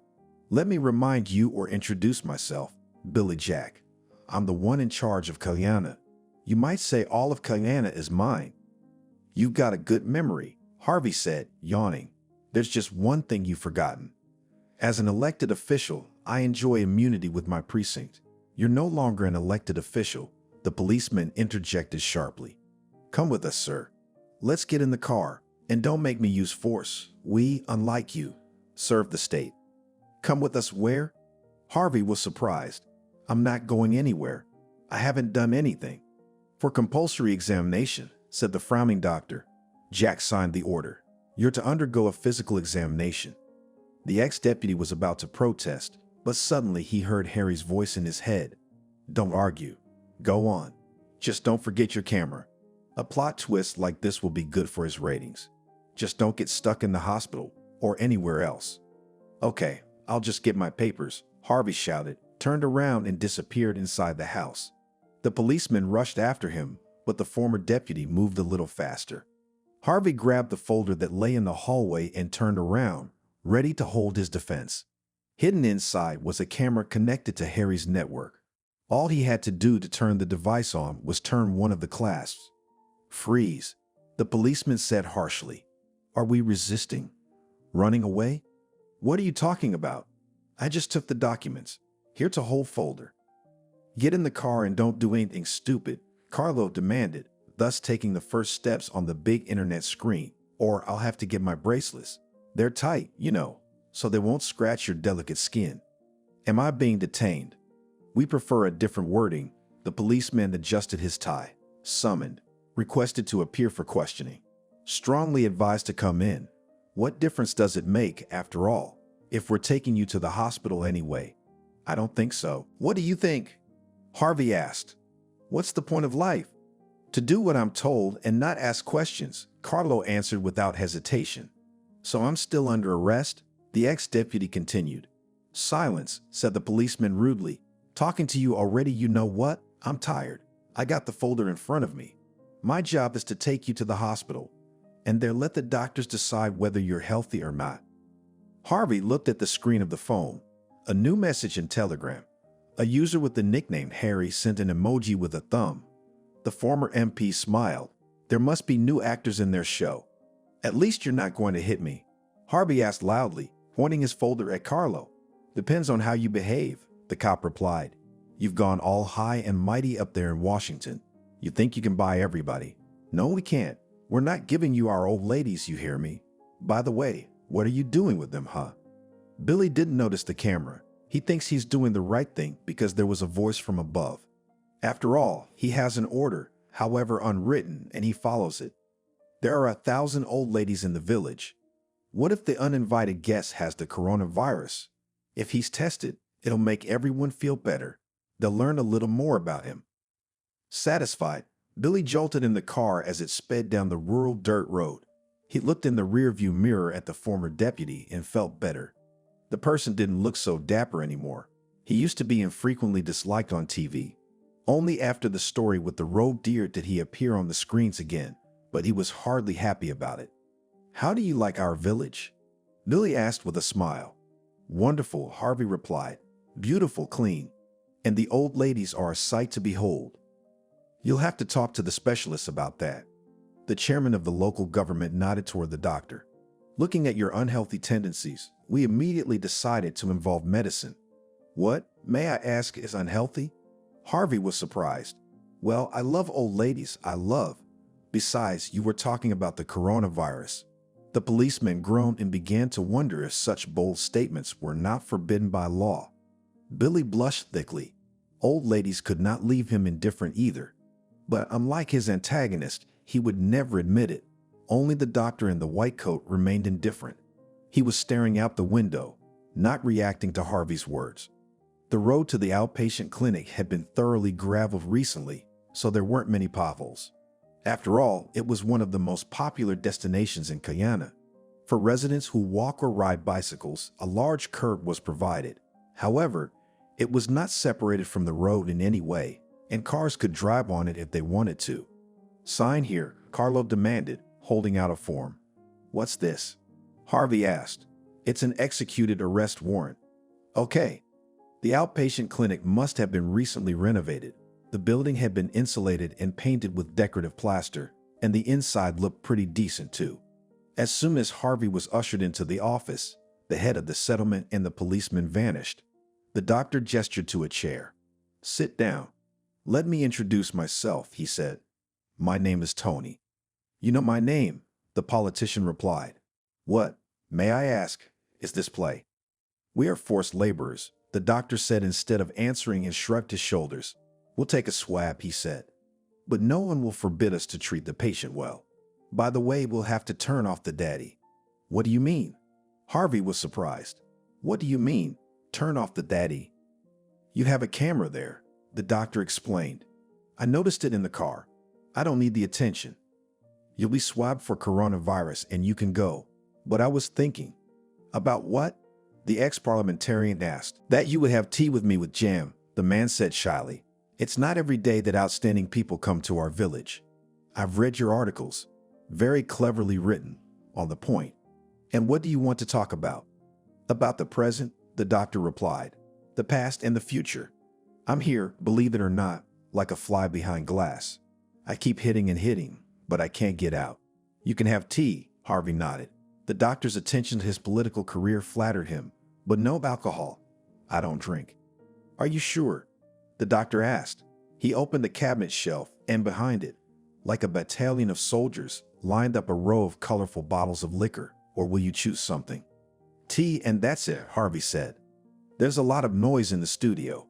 "Let me remind you or introduce myself. Billy Jack. I'm the one in charge of Ariana. You might say all of Ariana is mine." "You've got a good memory," Harvey said, yawning. "There's just one thing you've forgotten. As an elected official, I enjoy immunity with my precinct." "You're no longer an elected official," the policeman interjected sharply. "Come with us, sir. Let's get in the car, and don't make me use force. We, unlike you, serve the state." "Come with us where?" Harvey was surprised. "I'm not going anywhere. I haven't done anything." "For compulsory examination," said the frowning doctor. Jack signed the order. "You're to undergo a physical examination." The ex-deputy was about to protest, but suddenly he heard Harry's voice in his head. "Don't argue. Go on. Just don't forget your camera." A plot twist like this will be good for his ratings. Just don't get stuck in the hospital or anywhere else. "Okay, I'll just get my papers," Harvey shouted, turned around and disappeared inside the house. The policeman rushed after him, but the former deputy moved a little faster. Harvey grabbed the folder that lay in the hallway and turned around, ready to hold his defense. Hidden inside was a camera connected to Harry's network. All he had to do to turn the device on was turn one of the clasps. "Freeze," the policeman said harshly. "Are we resisting? Running away? What are you talking about? I just took the documents. Here's a whole folder." "Get in the car and don't do anything stupid," Carlo demanded, thus taking the first steps on the big internet screen, "or I'll have to get my bracelets. They're tight, you know, so they won't scratch your delicate skin." "Am I being detained?" "We prefer a different wording." The policeman adjusted his tie. "Summoned." Requested to appear for questioning. Strongly advised to come in. What difference does it make, after all, if we're taking you to the hospital anyway? I don't think so. What do you think? Harvey asked. What's the point of life? To do what I'm told and not ask questions, Carlo answered without hesitation. So I'm still under arrest? The ex-deputy continued. Silence, said the policeman rudely. Talking to you already, you know what? I'm tired. I got the folder in front of me. My job is to take you to the hospital, and there let the doctors decide whether you're healthy or not. Harvey looked at the screen of the phone. A new message in Telegram. A user with the nickname Harry sent an emoji with a thumb. The former MP smiled. There must be new actors in their show. At least you're not going to hit me. Harvey asked loudly, pointing his folder at Carlo. Depends on how you behave, the cop replied. You've gone all high and mighty up there in Washington. You think you can buy everybody. No, we can't. We're not giving you our old ladies, you hear me? By the way, what are you doing with them, huh? Billy didn't notice the camera. He thinks he's doing the right thing because there was a voice from above. After all, he has an order, however unwritten, and he follows it. There are 1,000 old ladies in the village. What if the uninvited guest has the coronavirus? If he's tested, it'll make everyone feel better. They'll learn a little more about him. Satisfied, Billy jolted in the car as it sped down the rural dirt road. He looked in the rearview mirror at the former deputy and felt better. The person didn't look so dapper anymore. He used to be infrequently disliked on TV. Only after the story with the robed deer did he appear on the screens again, but he was hardly happy about it. How do you like our village? Billy asked with a smile. Wonderful, Harvey replied. Beautiful, clean. And the old ladies are a sight to behold. You'll have to talk to the specialists about that. The chairman of the local government nodded toward the doctor. Looking at your unhealthy tendencies, we immediately decided to involve medicine. What, may I ask, is unhealthy? Harvey was surprised. Well, I love old ladies, I love. Besides, you were talking about the coronavirus. The policeman groaned and began to wonder if such bold statements were not forbidden by law. Billy blushed thickly. Old ladies could not leave him indifferent either. But unlike his antagonist, he would never admit it. Only the doctor in the white coat remained indifferent. He was staring out the window, not reacting to Harvey's words. The road to the outpatient clinic had been thoroughly graveled recently, so there weren't many potholes. After all, it was one of the most popular destinations in Guyana. For residents who walk or ride bicycles, a large curb was provided. However, it was not separated from the road in any way, and cars could drive on it if they wanted to. Sign here, Carlo demanded, holding out a form. What's this? Harvey asked. It's an executed arrest warrant. Okay. The outpatient clinic must have been recently renovated. The building had been insulated and painted with decorative plaster, and the inside looked pretty decent too. As soon as Harvey was ushered into the office, the head of the settlement and the policeman vanished. The doctor gestured to a chair. Sit down. Let me introduce myself, he said. My name is Tony. You know my name, the politician replied. What, may I ask, is this play? We are forced laborers, the doctor said instead of answering and shrugged his shoulders. We'll take a swab, he said. But no one will forbid us to treat the patient well. By the way, we'll have to turn off the daddy. What do you mean? Harvey was surprised. What do you mean, turn off the daddy? You have a camera there, the doctor explained. I noticed it in the car. I don't need the attention. You'll be swabbed for coronavirus and you can go. But I was thinking. About what? The ex-parliamentarian asked. That you would have tea with me with jam, the man said shyly. It's not every day that outstanding people come to our village. I've read your articles. Very cleverly written, on the point. And what do you want to talk about? About the present, the doctor replied. The past and the future. I'm here, believe it or not, like a fly behind glass. I keep hitting and hitting, but I can't get out. You can have tea, Harvey nodded. The doctor's attention to his political career flattered him, but no alcohol. I don't drink. Are you sure? The doctor asked. He opened the cabinet shelf, and behind it, like a battalion of soldiers, lined up a row of colorful bottles of liquor. Or will you choose something? Tea and that's it, Harvey said. There's a lot of noise in the studio.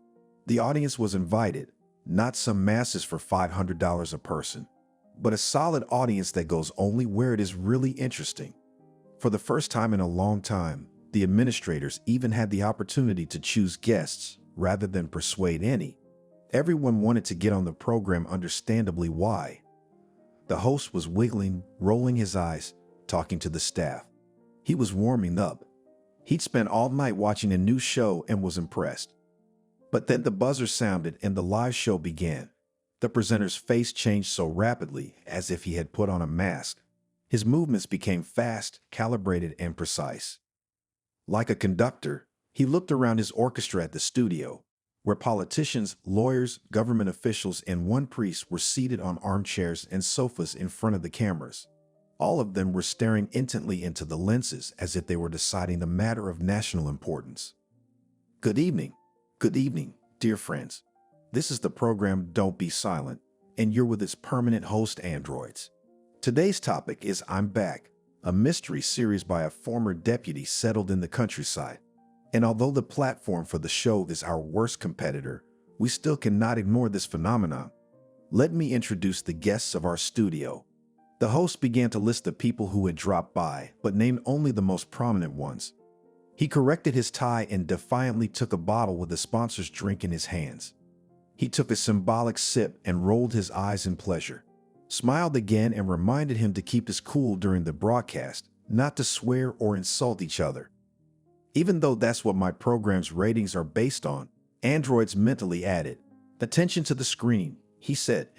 The audience was invited, not some masses for $500 a person. but a solid audience that goes only where it is really interesting. For the first time in a long time, the administrators even had the opportunity to choose guests rather than persuade any. Everyone wanted to get on the program, understandably why. The host was wiggling, rolling his eyes, talking to the staff. He was warming up. He'd spent all night watching a new show and was impressed. But then the buzzer sounded and the live show began. The presenter's face changed so rapidly, as if he had put on a mask. His movements became fast, calibrated, and precise. Like a conductor, he looked around his orchestra at the studio, where politicians, lawyers, government officials, and one priest were seated on armchairs and sofas in front of the cameras. All of them were staring intently into the lenses as if they were deciding a matter of national importance. Good evening, dear friends. This is the program Don't Be Silent, and you're with its permanent host androids. Today's topic is I'm Back, a mystery series by a former deputy settled in the countryside. And although the platform for the show is our worst competitor, we still cannot ignore this phenomenon. Let me introduce the guests of our studio. The host began to list the people who had dropped by, but named only the most prominent ones. He corrected his tie and defiantly took a bottle with the sponsor's drink in his hands. He took a symbolic sip and rolled his eyes in pleasure, smiled again and reminded him to keep his cool during the broadcast, not to swear or insult each other. Even though that's what my program's ratings are based on, androids mentally added, "Attention to the screen," he said,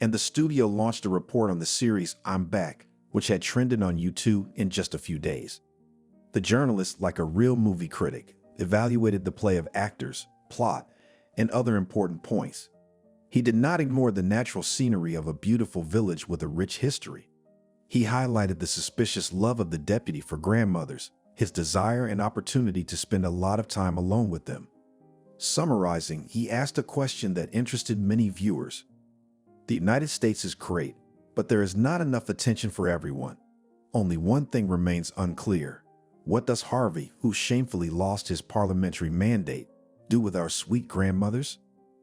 and the studio launched a report on the series I'm Back, which had trended on YouTube in just a few days. The journalist, like a real movie critic, evaluated the play of actors, plot, and other important points. He did not ignore the natural scenery of a beautiful village with a rich history. He highlighted the suspicious love of the deputy for grandmothers, his desire and opportunity to spend a lot of time alone with them. Summarizing, he asked a question that interested many viewers. The United States is great, but there is not enough attention for everyone. Only one thing remains unclear. What does Harvey, who shamefully lost his parliamentary mandate, do with our sweet grandmothers?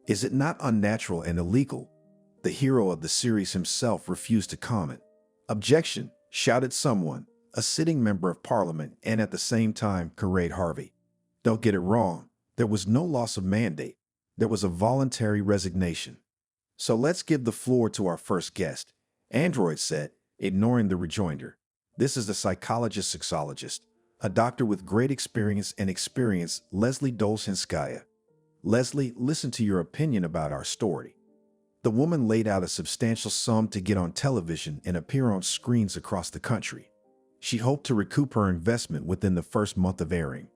Is it not unnatural and illegal? The hero of the series himself refused to comment. "Objection!" shouted someone, a sitting member of parliament, and at the same time queried Harvey. Don't get it wrong, there was no loss of mandate. There was a voluntary resignation. So let's give the floor to our first guest, Android said, ignoring the rejoinder. This is the psychologist-sexologist, a doctor with great experience, Leslie Dolshinskaya. Leslie, listen to your opinion about our story. The woman laid out a substantial sum to get on television and appear on screens across the country. She hoped to recoup her investment within the first month of airing.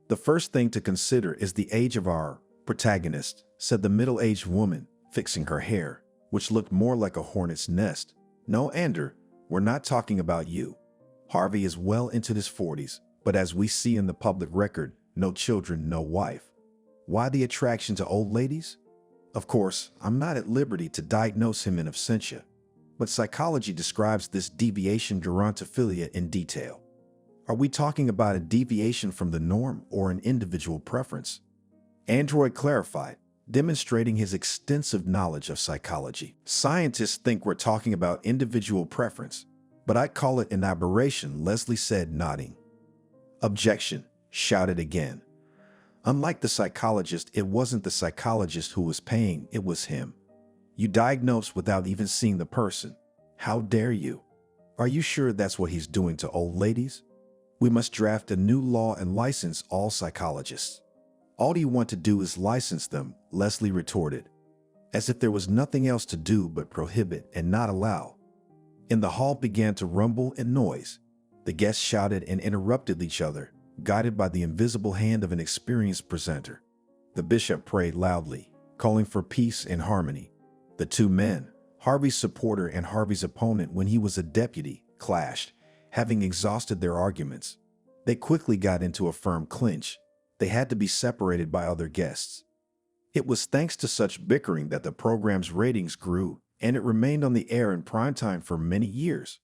The first thing to consider is the age of our protagonist, said the middle-aged woman, fixing her hair, which looked more like a hornet's nest. No, Ander, we're not talking about you. Harvey is well into his 40s, but as we see in the public record, no children, no wife. Why the attraction to old ladies? Of course, I'm not at liberty to diagnose him in absentia, but psychology describes this deviation gerontophilia in detail. Are we talking about a deviation from the norm or an individual preference? Android clarified, demonstrating his extensive knowledge of psychology. Scientists think we're talking about individual preference, but I call it an aberration, Leslie said, nodding. Objection, shouted again. Unlike the psychologist, it wasn't the psychologist who was paying, it was him. You diagnosed without even seeing the person. How dare you? Are you sure that's what he's doing to old ladies? We must draft a new law and license all psychologists. All you want to do is license them, Leslie retorted, as if there was nothing else to do but prohibit and not allow. In the hall began to rumble and noise. The guests shouted and interrupted each other, guided by the invisible hand of an experienced presenter. The bishop prayed loudly, calling for peace and harmony. The two men, Harvey's supporter and Harvey's opponent when he was a deputy, clashed, having exhausted their arguments. They quickly got into a firm clinch. They had to be separated by other guests. It was thanks to such bickering that the program's ratings grew, and it remained on the air in primetime for many years.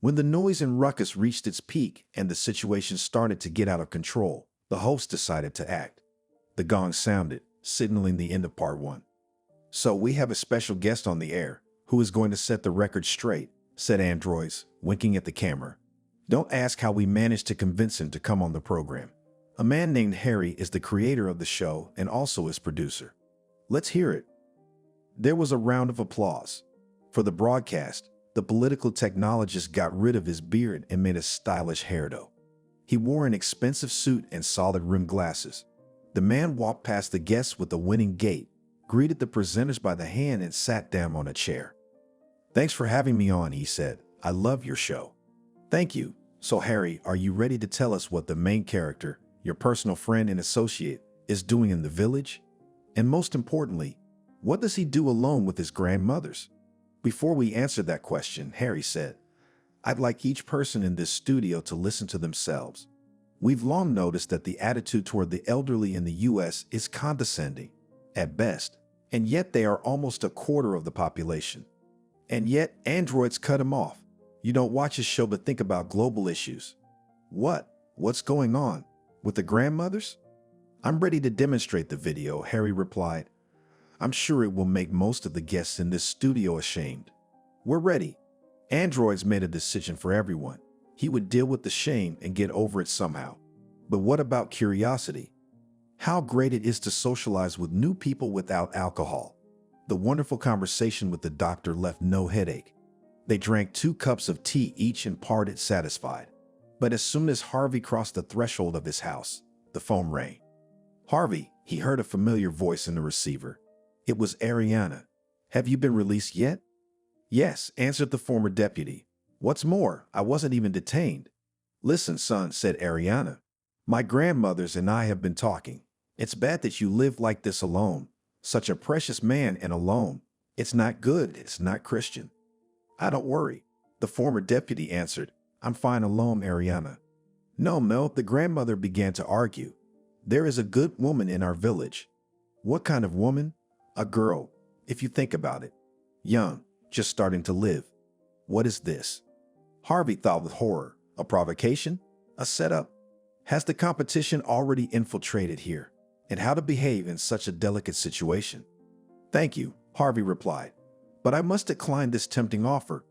When the noise and ruckus reached its peak and the situation started to get out of control, the host decided to act. The gong sounded, signaling the end of part one. So we have a special guest on the air. Who is going to set the record straight? Said androids, winking at the camera. Don't ask how we managed to convince him to come on the program. A man named Harry is the creator of the show and also its producer. Let's hear it. There was a round of applause. For the broadcast, the political technologist got rid of his beard and made a stylish hairdo. He wore an expensive suit and solid-rimmed glasses. The man walked past the guests with a winning gait, greeted the presenters by the hand, and sat down on a chair. Thanks for having me on, he said. I love your show. Thank you. So Harry, are you ready to tell us what the main character, your personal friend and associate, is doing in the village? And most importantly, what does he do alone with his grandmothers? Before we answer that question, Harry said, I'd like each person in this studio to listen to themselves. We've long noticed that the attitude toward the elderly in the U.S. is condescending, at best, and yet they are almost a quarter of the population. And yet, androids cut him off. You don't watch his show but think about global issues. What's going on? With the grandmothers? I'm ready to demonstrate the video, Harry replied. I'm sure it will make most of the guests in this studio ashamed. We're ready. Androids made a decision for everyone. He would deal with the shame and get over it somehow. But what about curiosity? How great it is to socialize with new people without alcohol. The wonderful conversation with the doctor left no headache. They drank 2 cups of tea each and parted satisfied. But as soon as Harvey crossed the threshold of his house, the phone rang. Harvey, he heard a familiar voice in the receiver. It was Ariana. Have you been released yet? Yes, answered the former deputy. What's more, I wasn't even detained. Listen, son, said Ariana. My grandmothers and I have been talking. It's bad that you live like this alone. Such a precious man and alone. It's not good. It's not Christian. I don't worry. The former deputy answered. I'm fine alone, Ariana. No, Mel, the grandmother began to argue. There is a good woman in our village. What kind of woman? A girl, if you think about it. Young, just starting to live. What is this? Harvey thought with horror. A provocation? A setup? Has the competition already infiltrated here? And how to behave in such a delicate situation? Thank you, Harvey replied. But I must decline this tempting offer.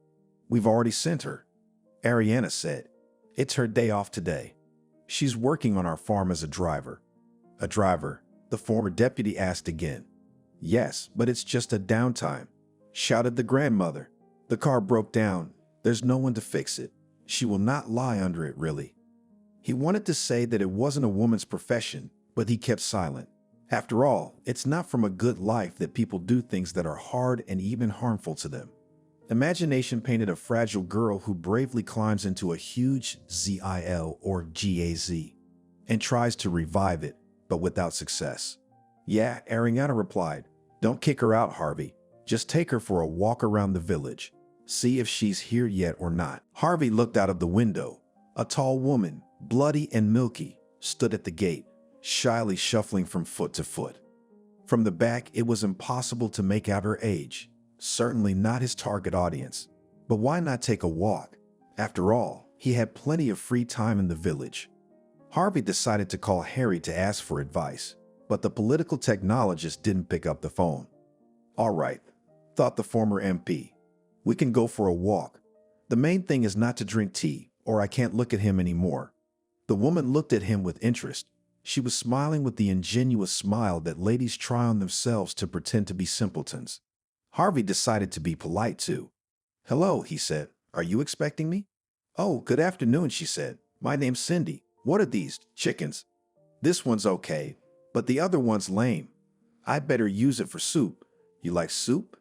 We've already sent her. Ariana said. It's her day off today. She's working on our farm as a driver. A driver? The former deputy asked again. Yes, but it's just a downtime, shouted the grandmother. The car broke down. There's no one to fix it. She will not lie under it, really. He wanted to say that it wasn't a woman's profession, but he kept silent. After all, it's not from a good life that people do things that are hard and even harmful to them. Imagination painted a fragile girl who bravely climbs into a huge ZIL or GAZ and tries to revive it, but without success. Yeah, Ariana replied. Don't kick her out, Harvey. Just take her for a walk around the village. See if she's here yet or not. Harvey looked out of the window. A tall woman, bloody and milky, stood at the gate, shyly shuffling from foot to foot. From the back, it was impossible to make out her age. Certainly not his target audience. But why not take a walk? After all, he had plenty of free time in the village. Harvey decided to call Harry to ask for advice, but the political technologist didn't pick up the phone. All right, thought the former MP. We can go for a walk. The main thing is not to drink tea, or I can't look at him anymore. The woman looked at him with interest. She was smiling with the ingenuous smile that ladies try on themselves to pretend to be simpletons. Harvey decided to be polite too. Hello, he said. Are you expecting me? Oh, good afternoon, she said. My name's Cindy. What are these, chickens? This one's okay, but the other one's lame. I better use it for soup. You like soup?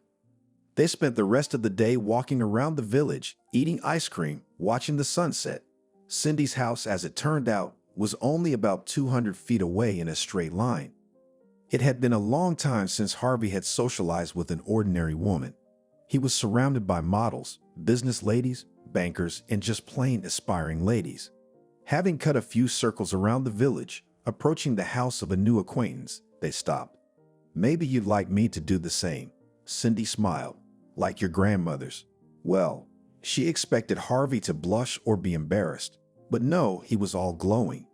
They spent the rest of the day walking around the village, eating ice cream, watching the sunset. Cindy's house, as it turned out, was only about 200 feet away in a straight line. It had been a long time since Harvey had socialized with an ordinary woman. He was surrounded by models, business ladies, bankers, and just plain aspiring ladies. Having cut a few circles around the village, approaching the house of a new acquaintance, they stopped. Maybe you'd like me to do the same. Cindy smiled. Like your grandmother's. Well, she expected Harvey to blush or be embarrassed. But no, he was all glowing.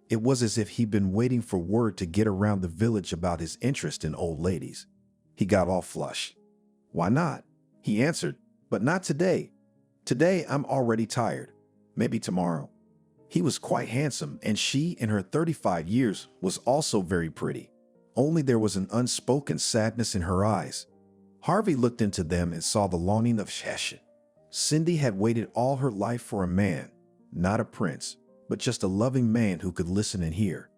It was as if he'd been waiting for word to get around the village about his interest in old ladies. He got all flush. Why not? He answered, "But not today. Today I'm already tired. Maybe tomorrow." He was quite handsome, and she, in her 35 years, was also very pretty. Only there was an unspoken sadness in her eyes. Harvey looked into them and saw the longing of Shesha. Cindy had waited all her life for a man, not a prince, but just a loving man who could listen and hear.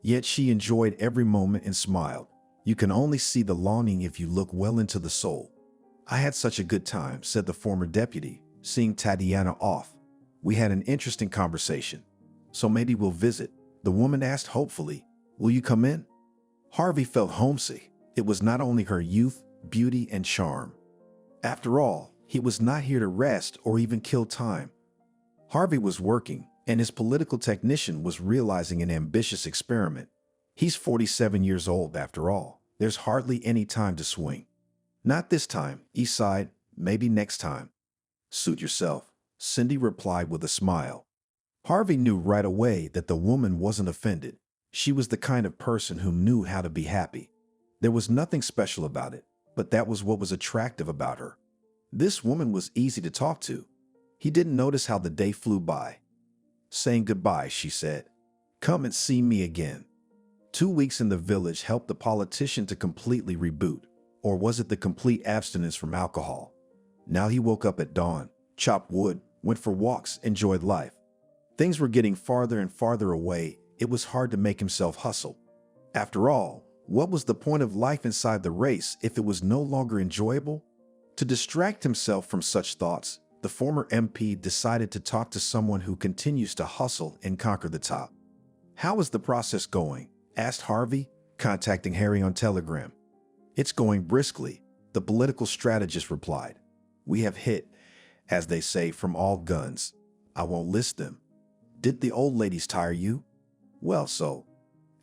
Yet she enjoyed every moment and smiled. You can only see the longing if you look well into the soul. "I had such a good time," said the former deputy, seeing Tatiana off. "We had an interesting conversation. So maybe we'll visit." The woman asked hopefully, "Will you come in?" Harvey felt homesick. It was not only her youth, beauty, and charm. After all, he was not here to rest or even kill time. Harvey was working, and his political technician was realizing an ambitious experiment. He's 47 years old after all. There's hardly any time to swing. "Not this time," he sighed. "Maybe next time." "Suit yourself," Cindy replied with a smile. Harvey knew right away that the woman wasn't offended. She was the kind of person who knew how to be happy. There was nothing special about it, but that was what was attractive about her. This woman was easy to talk to. He didn't notice how the day flew by. Saying goodbye, she said, "Come and see me again." 2 weeks in the village helped the politician to completely reboot. Or was it the complete abstinence from alcohol? Now he woke up at dawn, chopped wood, went for walks, enjoyed life. Things were getting farther and farther away. It was hard to make himself hustle. After all, what was the point of life inside the race if it was no longer enjoyable? To distract himself from such thoughts, the former MP decided to talk to someone who continues to hustle and conquer the top. "How is the process going?" asked Harvey, contacting Harry on Telegram. "It's going briskly," the political strategist replied. "We have hit, as they say, from all guns. I won't list them. Did the old ladies tire you?" "Well, so."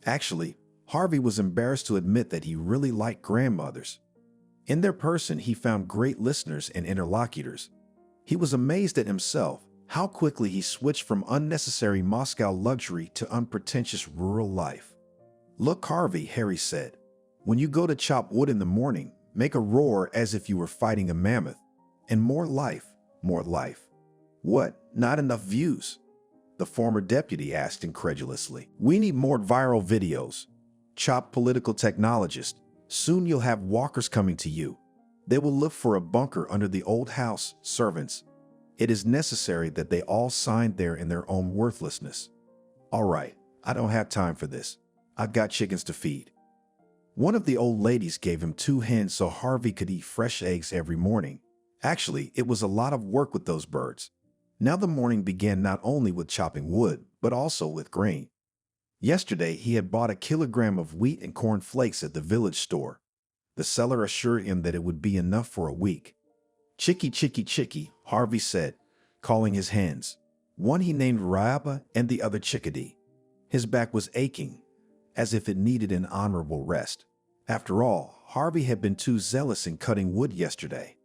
Actually, Harvey was embarrassed to admit that he really liked grandmothers. In their person, he found great listeners and interlocutors. He was amazed at himself, how quickly he switched from unnecessary Moscow luxury to unpretentious rural life. "Look, Harvey," Harry said, "when you go to chop wood in the morning, make a roar as if you were fighting a mammoth. And more life, more life." "What, not enough views?" the former deputy asked incredulously. "We need more viral videos. Chop political technologist. Soon you'll have walkers coming to you. They will look for a bunker under the old house, servants. It is necessary that they all sign there in their own worthlessness." "All right, I don't have time for this. I've got chickens to feed." One of the old ladies gave him 2 hens so Harvey could eat fresh eggs every morning. Actually, it was a lot of work with those birds. Now the morning began not only with chopping wood, but also with grain. Yesterday, he had bought a kilogram of wheat and corn flakes at the village store. The seller assured him that it would be enough for a week. "Chicky, chicky, chicky," Harvey said, calling his hens. One he named Ryaba and the other Chickadee. His back was aching, as if it needed an honorable rest. After all, Harvey had been too zealous in cutting wood yesterday.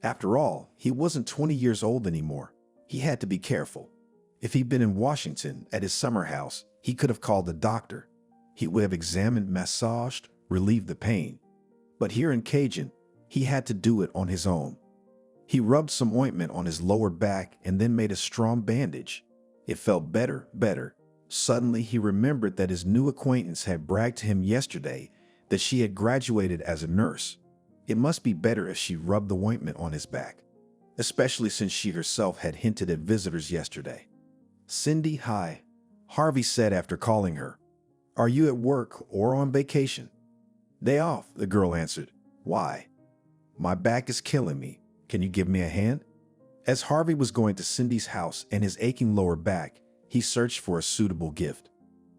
After all, he wasn't 20 years old anymore. He had to be careful. If he'd been in Washington at his summer house, he could have called a doctor. He would have examined, massaged, relieved the pain. But here in Cajun, he had to do it on his own. He rubbed some ointment on his lower back and then made a strong bandage. It felt better. Suddenly, he remembered that his new acquaintance had bragged to him yesterday that she had graduated as a nurse. It must be better if she rubbed the ointment on his back, especially since she herself had hinted at visitors yesterday. "Cindy, hi," Harvey said after calling her. "Are you at work or on vacation?" "Day off," the girl answered. "Why?" "My back is killing me. Can you give me a hand?" As Harvey was going to Cindy's house and his aching lower back, he searched for a suitable gift.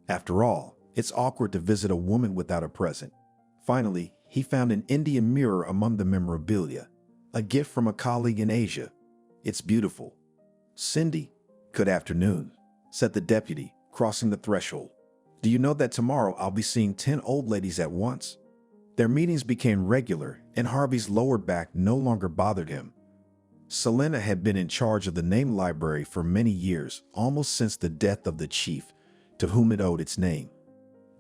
After all, it's awkward to visit a woman without a present. Finally, he found an Indian mirror among the memorabilia, a gift from a colleague in Asia. "It's beautiful." "Cindy, good afternoon," said the deputy, crossing the threshold. "Do you know that tomorrow I'll be seeing 10 old ladies at once?" Their meetings became regular, and Harvey's lower back no longer bothered him. Selena had been in charge of the name library for many years, almost since the death of the chief, to whom it owed its name.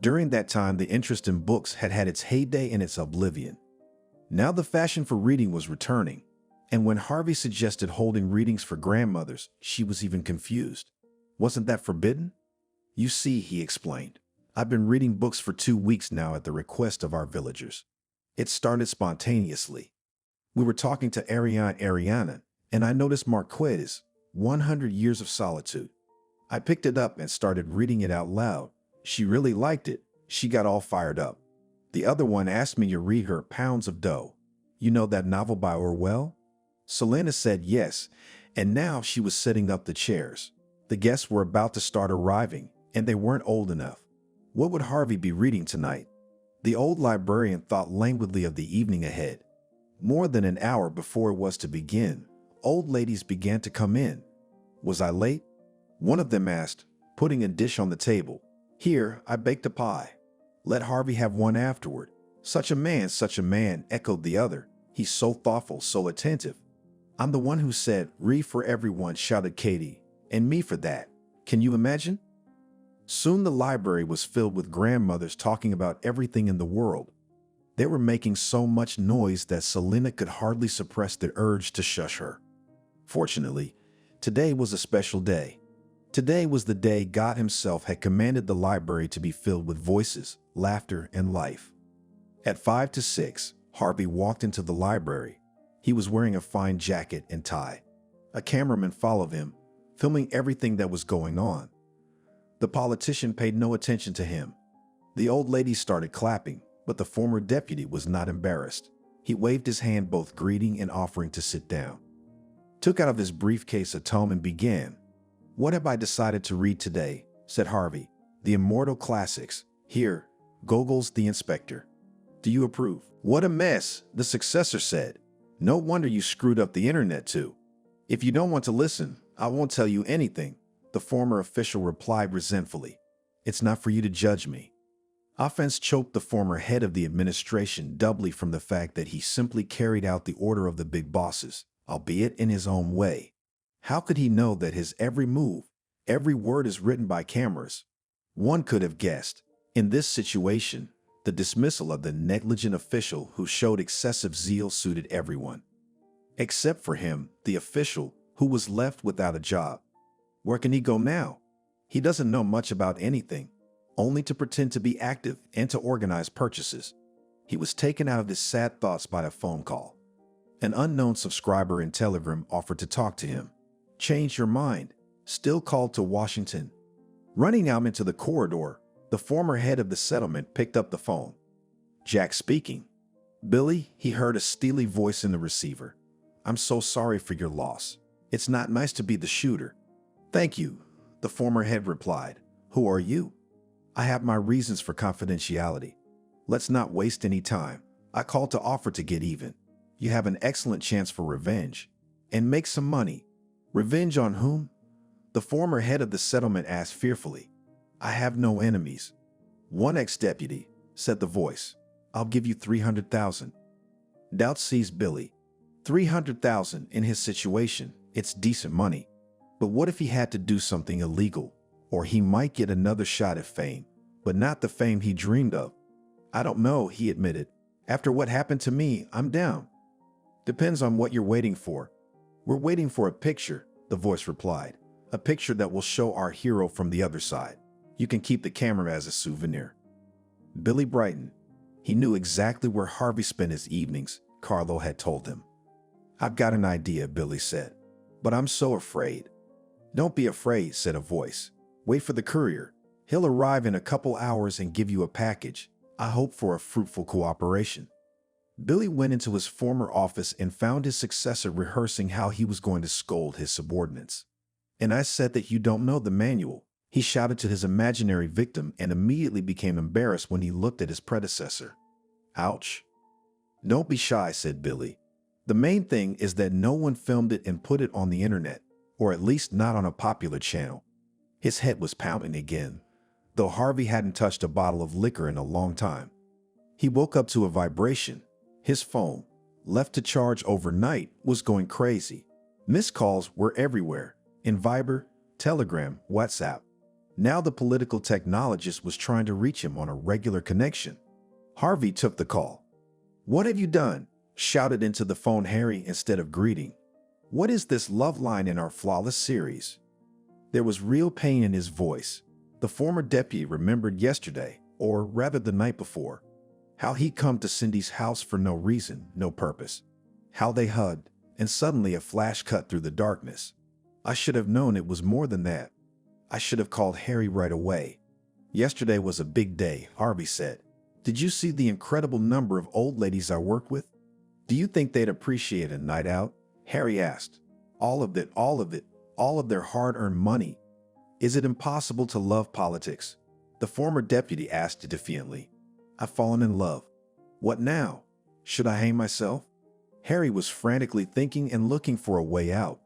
During that time, the interest in books had had its heyday and its oblivion. Now the fashion for reading was returning. And when Harvey suggested holding readings for grandmothers, she was even confused. Wasn't that forbidden? You see, he explained, I've been reading books for 2 weeks now at the request of our villagers. It started spontaneously. We were talking to Ariana, and I noticed Marquette's 100 Years of Solitude. I picked it up and started reading it out loud. She really liked it. She got all fired up. The other one asked me to read her Pounds of Dough. You know that novel by Orwell? Selena said yes, and now she was setting up the chairs. The guests were about to start arriving, and they weren't old enough. What would Harvey be reading tonight? The old librarian thought languidly of the evening ahead. More than an hour before it was to begin, old ladies began to come in. Was I late? One of them asked, putting a dish on the table. Here, I baked a pie. Let Harvey have one afterward. Such a man, echoed the other. He's so thoughtful, so attentive. I'm the one who said, read for everyone, shouted Katie, and me for that. Can you imagine? Soon the library was filled with grandmothers talking about everything in the world. They were making so much noise that Selena could hardly suppress the urge to shush her. Fortunately, today was a special day. Today was the day God himself had commanded the library to be filled with voices, laughter, and life. At 5 to 6, Harvey walked into the library. He was wearing a fine jacket and tie. A cameraman followed him, filming everything that was going on. The politician paid no attention to him. The old lady started clapping, but the former deputy was not embarrassed. He waved his hand, both greeting and offering to sit down. Took out of his briefcase a tome and began. What have I decided to read today? Said Harvey. The immortal classics. Here, Gogol's The Inspector. Do you approve? What a mess, the successor said. No wonder you screwed up the internet too. If you don't want to listen, I won't tell you anything, the former official replied resentfully. It's not for you to judge me. Offense choked the former head of the administration doubly from the fact that he simply carried out the order of the big bosses, albeit in his own way. How could he know that his every move, every word is written by cameras? One could have guessed. In this situation, the dismissal of the negligent official who showed excessive zeal suited everyone. Except for him, the official, who was left without a job. Where can he go now? He doesn't know much about anything, only to pretend to be active and to organize purchases. He was taken out of his sad thoughts by a phone call. An unknown subscriber in Telegram offered to talk to him. Change your mind. Still called to Washington. Running out into the corridor, the former head of the settlement picked up the phone. Jack speaking. Billy, he heard a steely voice in the receiver. I'm so sorry for your loss. It's not nice to be the shooter. Thank you, the former head replied. Who are you? I have my reasons for confidentiality. Let's not waste any time. I called to offer to get even. You have an excellent chance for revenge. And make some money. Revenge on whom? The former head of the settlement asked fearfully. I have no enemies. One ex-deputy, said the voice. I'll give you 300,000. Doubt seized Billy. 300,000 in his situation, it's decent money. But what if he had to do something illegal? Or he might get another shot at fame, but not the fame he dreamed of. I don't know, he admitted. After what happened to me, I'm down. Depends on what you're waiting for. We're waiting for a picture, the voice replied. A picture that will show our hero from the other side. You can keep the camera as a souvenir. Billy brightened. He knew exactly where Harvey spent his evenings, Carlo had told him. I've got an idea, Billy said. But I'm so afraid. Don't be afraid, said a voice. Wait for the courier. He'll arrive in a couple hours and give you a package. I hope for a fruitful cooperation. Billy went into his former office and found his successor rehearsing how he was going to scold his subordinates. And I said that you don't know the manual, he shouted to his imaginary victim and immediately became embarrassed when he looked at his predecessor. Ouch. Don't be shy, said Billy. The main thing is that no one filmed it and put it on the internet, or at least not on a popular channel. His head was pounding again, though Harvey hadn't touched a bottle of liquor in a long time. He woke up to a vibration. His phone, left to charge overnight, was going crazy. Missed calls were everywhere, in Viber, Telegram, WhatsApp. Now the political technologist was trying to reach him on a regular connection. Harvey took the call. What have you done? shouted into the phone Harry instead of greeting. What is this love line in our flawless series? There was real pain in his voice. The former deputy remembered yesterday, or rather the night before, how he'd come to Cindy's house for no reason, no purpose. How they hugged, and suddenly a flash cut through the darkness. I should have known it was more than that. I should have called Harry right away. Yesterday was a big day, Harvey said. Did you see the incredible number of old ladies I worked with? Do you think they'd appreciate a night out? Harry asked. All of it, all of their hard-earned money. Is it impossible to love politics? The former deputy asked defiantly. I've fallen in love. What now? Should I hang myself? Harry was frantically thinking and looking for a way out.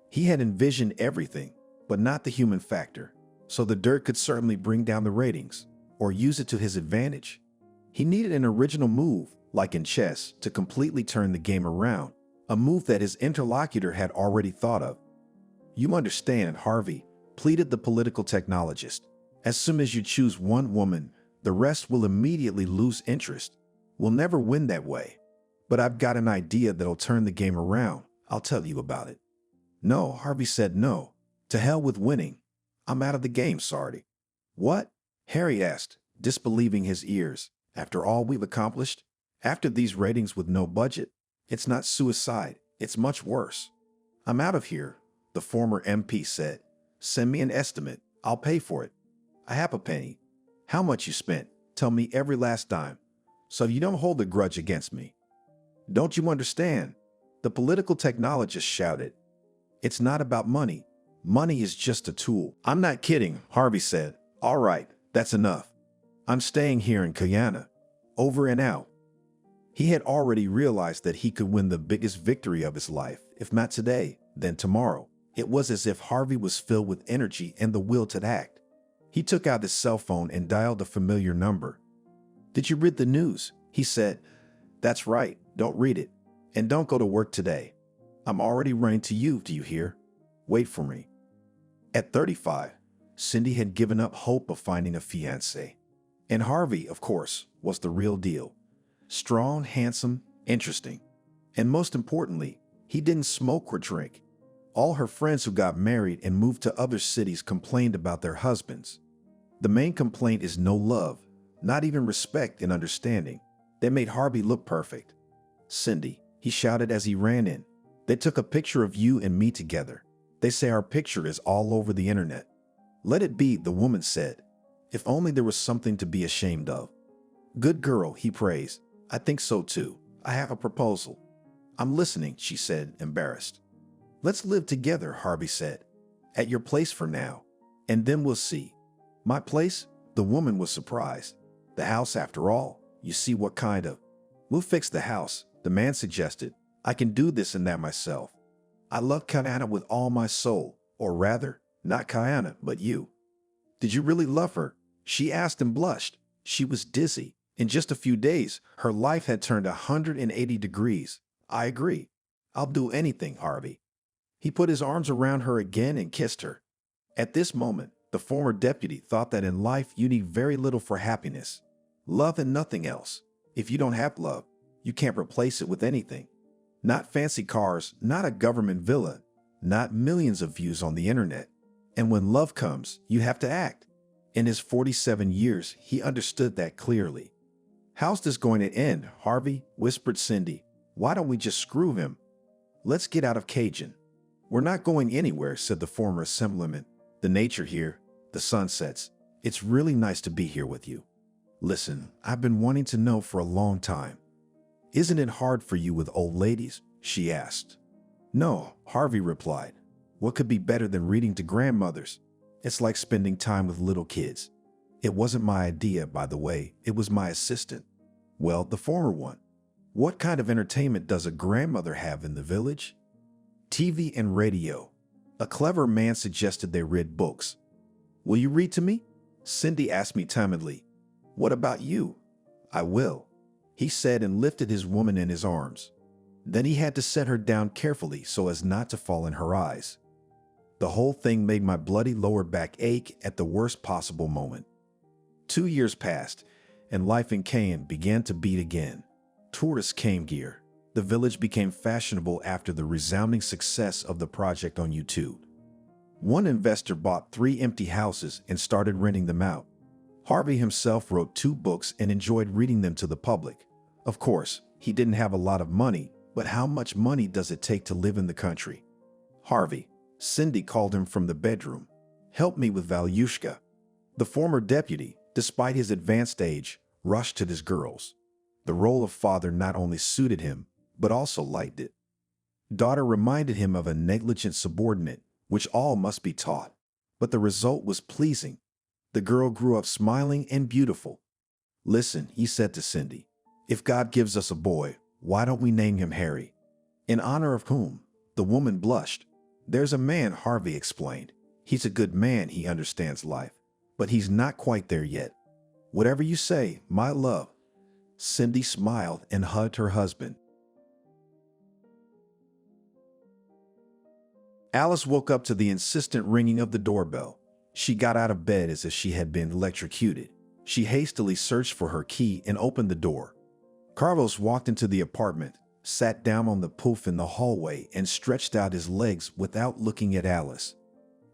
He had envisioned everything, but not the human factor, so the dirt could certainly bring down the ratings, or use it to his advantage. He needed an original move, like in chess, to completely turn the game around, a move that his interlocutor had already thought of. You understand, Harvey, pleaded the political technologist. As soon as you choose one woman, the rest will immediately lose interest. We'll never win that way. But I've got an idea that'll turn the game around. I'll tell you about it. No, Harvey said no. To hell with winning. I'm out of the game, Sardi. What? Harry asked, disbelieving his ears. After all we've accomplished? After these ratings with no budget? It's not suicide. It's much worse. I'm out of here, the former MP said. Send me an estimate. I'll pay for it. I have a penny. How much you spent? Tell me every last dime, so you don't hold a grudge against me. Don't you understand? The political technologist shouted. It's not about money. Money is just a tool. I'm not kidding, Harvey said. All right, that's enough. I'm staying here in Guyana. Over and out. He had already realized that he could win the biggest victory of his life, if not today, then tomorrow. It was as if Harvey was filled with energy and the will to act. He took out his cell phone and dialed a familiar number. Did you read the news? He said. That's right, don't read it. And don't go to work today. I'm already running to you, do you hear? Wait for me. At 35, Cindy had given up hope of finding a fiancé. And Harvey, of course, was the real deal. Strong, handsome, interesting. And most importantly, he didn't smoke or drink. All her friends who got married and moved to other cities complained about their husbands. The main complaint is no love, not even respect and understanding. They made Harvey look perfect. Cindy, he shouted as he ran in. They took a picture of you and me together. They say our picture is all over the internet. Let it be, the woman said. If only there was something to be ashamed of. Good girl, he praised. I think so too. I have a proposal. I'm listening, she said, embarrassed. Let's live together, Harvey said. At your place for now. And then we'll see. My place? The woman was surprised. The house, after all. You see what kind of... We'll fix the house, the man suggested. I can do this and that myself. I love Guyana with all my soul. Or rather, not Guyana, but you. Did you really love her? She asked and blushed. She was dizzy. In just a few days, her life had turned 180 degrees. I agree. I'll do anything, Harvey. He put his arms around her again and kissed her. At this moment, the former deputy thought that in life you need very little for happiness. Love and nothing else. If you don't have love, you can't replace it with anything. Not fancy cars, not a government villa, not millions of views on the internet. And when love comes, you have to act. In his 47 years, he understood that clearly. How's this going to end, Harvey? Whispered Cindy. Why don't we just screw him? Let's get out of Cajun. We're not going anywhere, said the former assemblyman. The nature here, the sunsets. It's really nice to be here with you. Listen, I've been wanting to know for a long time. Isn't it hard for you with old ladies? She asked. No, Harvey replied. What could be better than reading to grandmothers? It's like spending time with little kids. It wasn't my idea, by the way. It was my assistant. Well, the former one. What kind of entertainment does a grandmother have in the village? TV and radio. A clever man suggested they read books. Will you read to me? Cindy asked me timidly. What about you? I will, he said and lifted his woman in his arms. Then he had to set her down carefully so as not to fall in her eyes. The whole thing made my bloody lower back ache at the worst possible moment. 2 years passed, and life in Cayenne began to beat again. Tourists came here. The village became fashionable after the resounding success of the project on YouTube. One investor bought 3 empty houses and started renting them out. Harvey himself wrote 2 books and enjoyed reading them to the public. Of course, he didn't have a lot of money, but how much money does it take to live in the country? Harvey, Cindy called him from the bedroom. Help me with Valushka. The former deputy, despite his advanced age, rushed to his girls. The role of father not only suited him, but also liked it. Daughter reminded him of a negligent subordinate, which all must be taught. But the result was pleasing. The girl grew up smiling and beautiful. Listen, he said to Cindy, if God gives us a boy, why don't we name him Harry? In honor of whom? The woman blushed. There's a man, Harvey explained. He's a good man, he understands life, but he's not quite there yet. Whatever you say, my love. Cindy smiled and hugged her husband. Alice woke up to the insistent ringing of the doorbell. She got out of bed as if she had been electrocuted. She hastily searched for her key and opened the door. Carlos walked into the apartment, sat down on the poof in the hallway, and stretched out his legs without looking at Alice.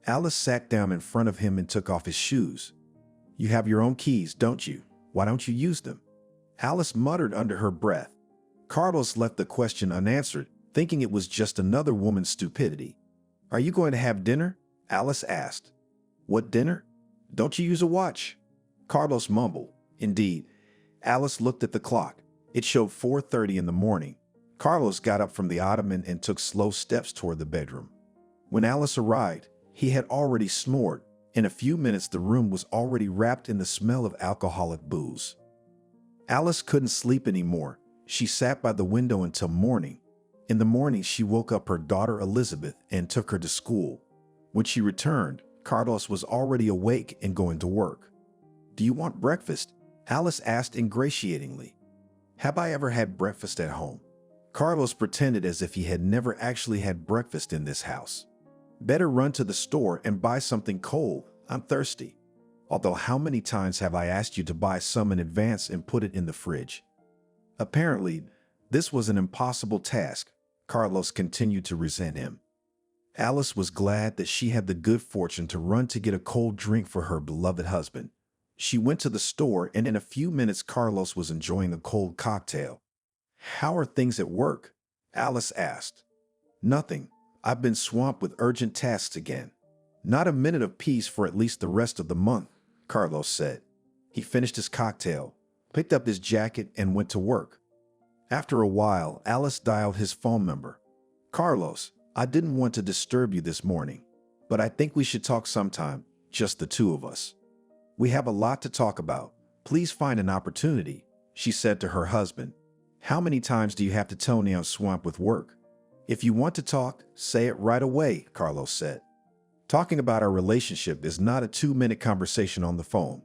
Alice sat down in front of him and took off his shoes. You have your own keys, don't you? Why don't you use them? Alice muttered under her breath. Carlos left the question unanswered, thinking it was just another woman's stupidity. Are you going to have dinner? Alice asked. What dinner? Don't you use a watch? Carlos mumbled. Indeed. Alice looked at the clock. It showed 4:30 in the morning. Carlos got up from the ottoman and took slow steps toward the bedroom. When Alice arrived, he had already snored. In a few minutes, the room was already wrapped in the smell of alcoholic booze. Alice couldn't sleep anymore. She sat by the window until morning. In the morning, she woke up her daughter Elizabeth and took her to school. When she returned, Carlos was already awake and going to work. Do you want breakfast? Alice asked ingratiatingly. Have I ever had breakfast at home? Carlos pretended as if he had never actually had breakfast in this house. Better run to the store and buy something cold. I'm thirsty. Although how many times have I asked you to buy some in advance and put it in the fridge? Apparently, this was an impossible task. Carlos continued to resent him. Alice was glad that she had the good fortune to run to get a cold drink for her beloved husband. She went to the store, and in a few minutes Carlos was enjoying a cold cocktail. How are things at work? Alice asked. Nothing. I've been swamped with urgent tasks again. Not a minute of peace for at least the rest of the month, Carlos said. He finished his cocktail, picked up his jacket, and went to work. After a while, Alice dialed his phone number. Carlos, I didn't want to disturb you this morning, but I think we should talk sometime, just the two of us. We have a lot to talk about. Please find an opportunity, she said to her husband. How many times do you have to tell me I'm swamped with work? If you want to talk, say it right away, Carlos said. Talking about our relationship is not a 2-minute conversation on the phone.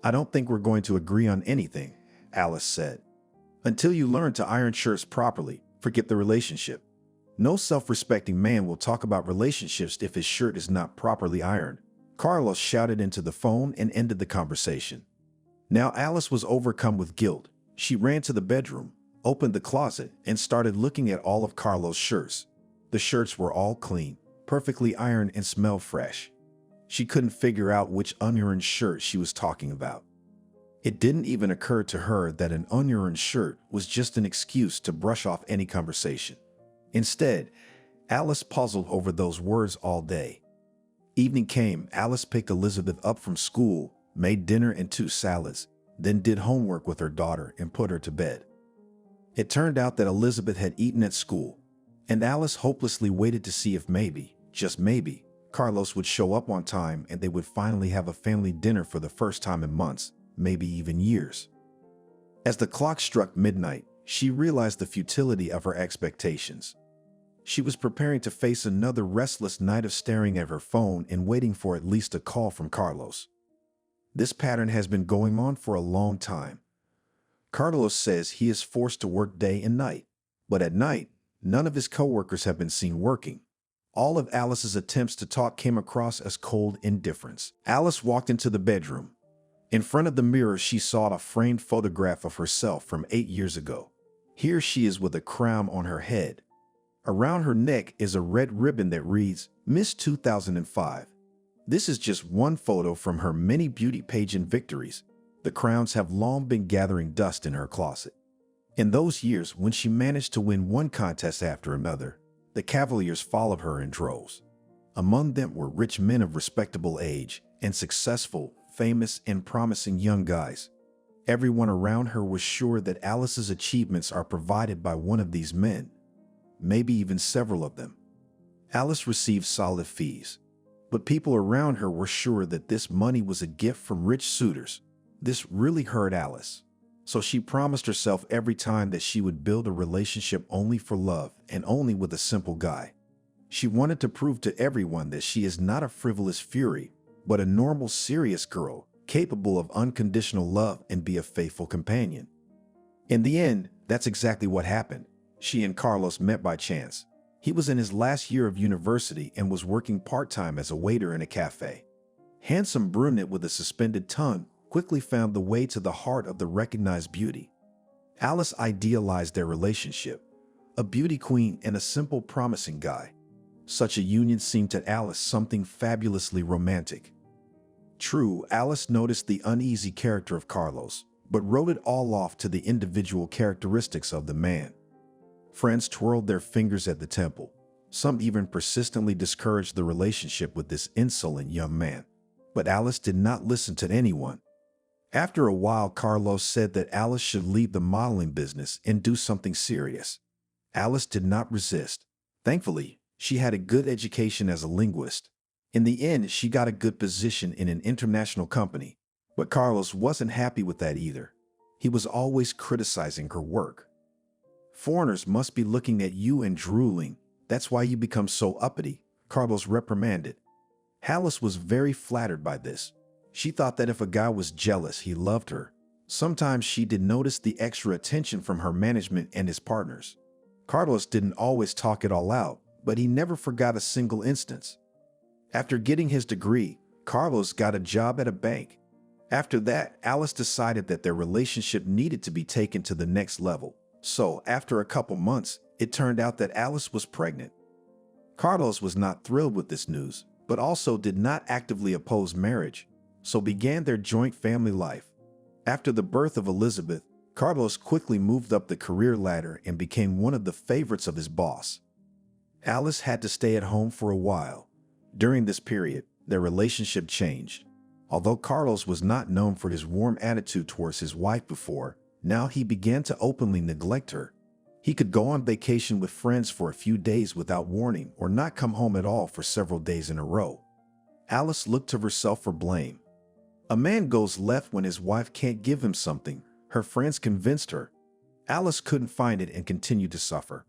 I don't think we're going to agree on anything, Alice said. Until you learn to iron shirts properly, forget the relationship. No self-respecting man will talk about relationships if his shirt is not properly ironed. Carlos shouted into the phone and ended the conversation. Now Alice was overcome with guilt. She ran to the bedroom, opened the closet, and started looking at all of Carlos' shirts. The shirts were all clean, perfectly ironed, and smelled fresh. She couldn't figure out which unironed shirt she was talking about. It didn't even occur to her that an unironed shirt was just an excuse to brush off any conversation. Instead, Alice puzzled over those words all day. Evening came. Alice picked Elizabeth up from school, made dinner and 2 salads, then did homework with her daughter and put her to bed. It turned out that Elizabeth had eaten at school, and Alice hopelessly waited to see if maybe, just maybe, Carlos would show up on time and they would finally have a family dinner for the first time in months, maybe even years. As the clock struck midnight, she realized the futility of her expectations. She was preparing to face another restless night of staring at her phone and waiting for at least a call from Carlos. This pattern has been going on for a long time. Carlos says he is forced to work day and night, but at night, none of his coworkers have been seen working. All of Alice's attempts to talk came across as cold indifference. Alice walked into the bedroom. In front of the mirror, she saw a framed photograph of herself from 8 years ago. Here she is with a crown on her head. Around her neck is a red ribbon that reads, Miss 2005. This is just one photo from her many beauty pageant victories. The crowns have long been gathering dust in her closet. In those years, when she managed to win one contest after another, the cavaliers followed her in droves. Among them were rich men of respectable age and successful, famous, and promising young guys. Everyone around her was sure that Alice's achievements are provided by one of these men, maybe even several of them. Alice received solid fees, but people around her were sure that this money was a gift from rich suitors. This really hurt Alice, so she promised herself every time that she would build a relationship only for love and only with a simple guy. She wanted to prove to everyone that she is not a frivolous fury, but a normal, serious girl, capable of unconditional love and be a faithful companion. In the end, that's exactly what happened. She and Carlos met by chance. He was in his last year of university and was working part-time as a waiter in a cafe. Handsome brunette with a suspended tongue quickly found the way to the heart of the recognized beauty. Alice idealized their relationship, a beauty queen and a simple, promising guy. Such a union seemed to Alice something fabulously romantic. True, Alice noticed the uneasy character of Carlos, but wrote it all off to the individual characteristics of the man. Friends twirled their fingers at the temple. Some even persistently discouraged the relationship with this insolent young man. But Alice did not listen to anyone. After a while, Carlos said that Alice should leave the modeling business and do something serious. Alice did not resist. Thankfully, she had a good education as a linguist. In the end, she got a good position in an international company. But Carlos wasn't happy with that either. He was always criticizing her work. Foreigners must be looking at you and drooling. That's why you become so uppity, Carlos reprimanded. Alice was very flattered by this. She thought that if a guy was jealous, he loved her. Sometimes she did notice the extra attention from her management and his partners. Carlos didn't always talk it all out, but he never forgot a single instance. After getting his degree, Carlos got a job at a bank. After that, Alice decided that their relationship needed to be taken to the next level. So, after a couple months, it turned out that Alice was pregnant. Carlos was not thrilled with this news, but also did not actively oppose marriage, so began their joint family life. After the birth of Elizabeth, Carlos quickly moved up the career ladder and became one of the favorites of his boss. Alice had to stay at home for a while. During this period, their relationship changed. Although Carlos was not known for his warm attitude towards his wife before, now he began to openly neglect her. He could go on vacation with friends for a few days without warning or not come home at all for several days in a row. Alice looked to herself for blame. A man goes left when his wife can't give him something, her friends convinced her. Alice couldn't find it and continued to suffer.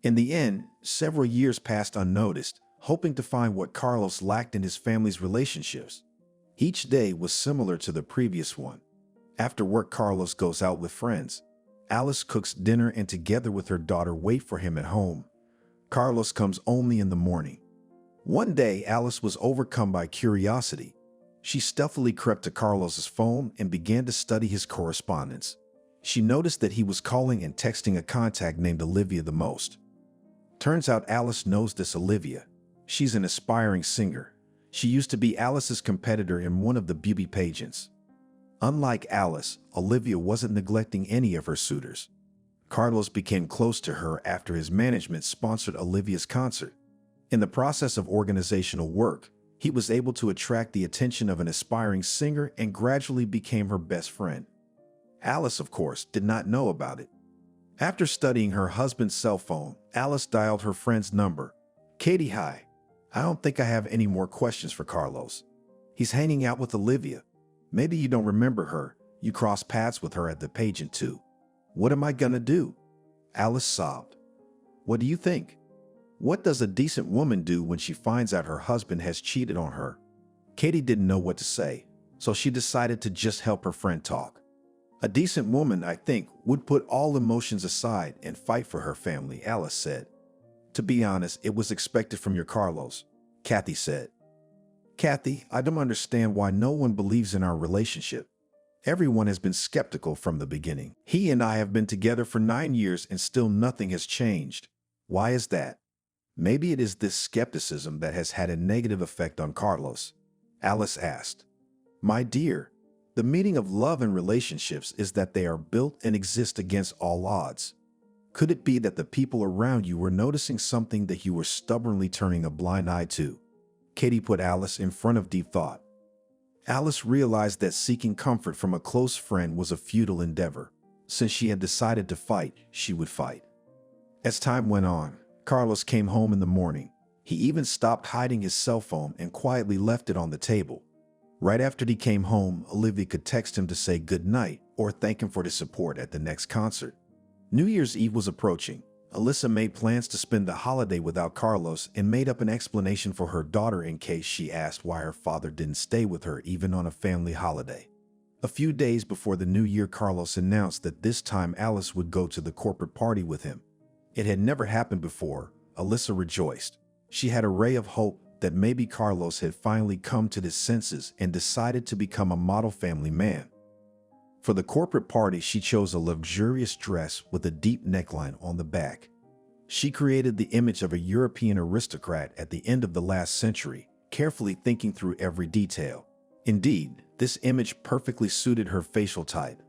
In the end, several years passed unnoticed, hoping to find what Carlos lacked in his family's relationships. Each day was similar to the previous one. After work, Carlos goes out with friends. Alice cooks dinner and together with her daughter wait for him at home. Carlos comes only in the morning. One day, Alice was overcome by curiosity. She stealthily crept to Carlos's phone and began to study his correspondence. She noticed that he was calling and texting a contact named Olivia the most. Turns out Alice knows this Olivia. She's an aspiring singer. She used to be Alice's competitor in one of the beauty pageants. Unlike Alice, Olivia wasn't neglecting any of her suitors. Carlos became close to her after his management sponsored Olivia's concert. In the process of organizational work, he was able to attract the attention of an aspiring singer and gradually became her best friend. Alice, of course, did not know about it. After studying her husband's cell phone, Alice dialed her friend's number. "Katie, hi. I don't think I have any more questions for Carlos. He's hanging out with Olivia. Maybe you don't remember her. You crossed paths with her at the pageant too. What am I gonna do?" Alice sobbed. "What do you think? What does a decent woman do when she finds out her husband has cheated on her?" Katie didn't know what to say, so she decided to just help her friend talk. "A decent woman, I think, would put all emotions aside and fight for her family," Alice said. "To be honest, it was expected from your Carlos," Kathy said. "Kathy, I don't understand why no one believes in our relationship. Everyone has been skeptical from the beginning. He and I have been together for 9 years and still nothing has changed. Why is that? Maybe it is this skepticism that has had a negative effect on Carlos. Alice asked. My dear, the meaning of love and relationships is that they are built and exist against all odds. Could it be that the people around you were noticing something that you were stubbornly turning a blind eye to? Katie put Alice in front of deep thought. Alice realized that seeking comfort from a close friend was a futile endeavor. Since she had decided to fight, she would fight. As time went on, Carlos came home in the morning. He even stopped hiding his cell phone and quietly left it on the table. Right after he came home, Olivia could text him to say good night or thank him for his support at the next concert. New Year's Eve was approaching. Alyssa made plans to spend the holiday without Carlos and made up an explanation for her daughter in case she asked why her father didn't stay with her even on a family holiday. A few days before the new year, Carlos announced that this time Alice would go to the corporate party with him. It had never happened before. Alyssa rejoiced. She had a ray of hope that maybe Carlos had finally come to his senses and decided to become a model family man. For the corporate party, she chose a luxurious dress with a deep neckline on the back. She created the image of a European aristocrat at the end of the last century, carefully thinking through every detail. Indeed, this image perfectly suited her facial type.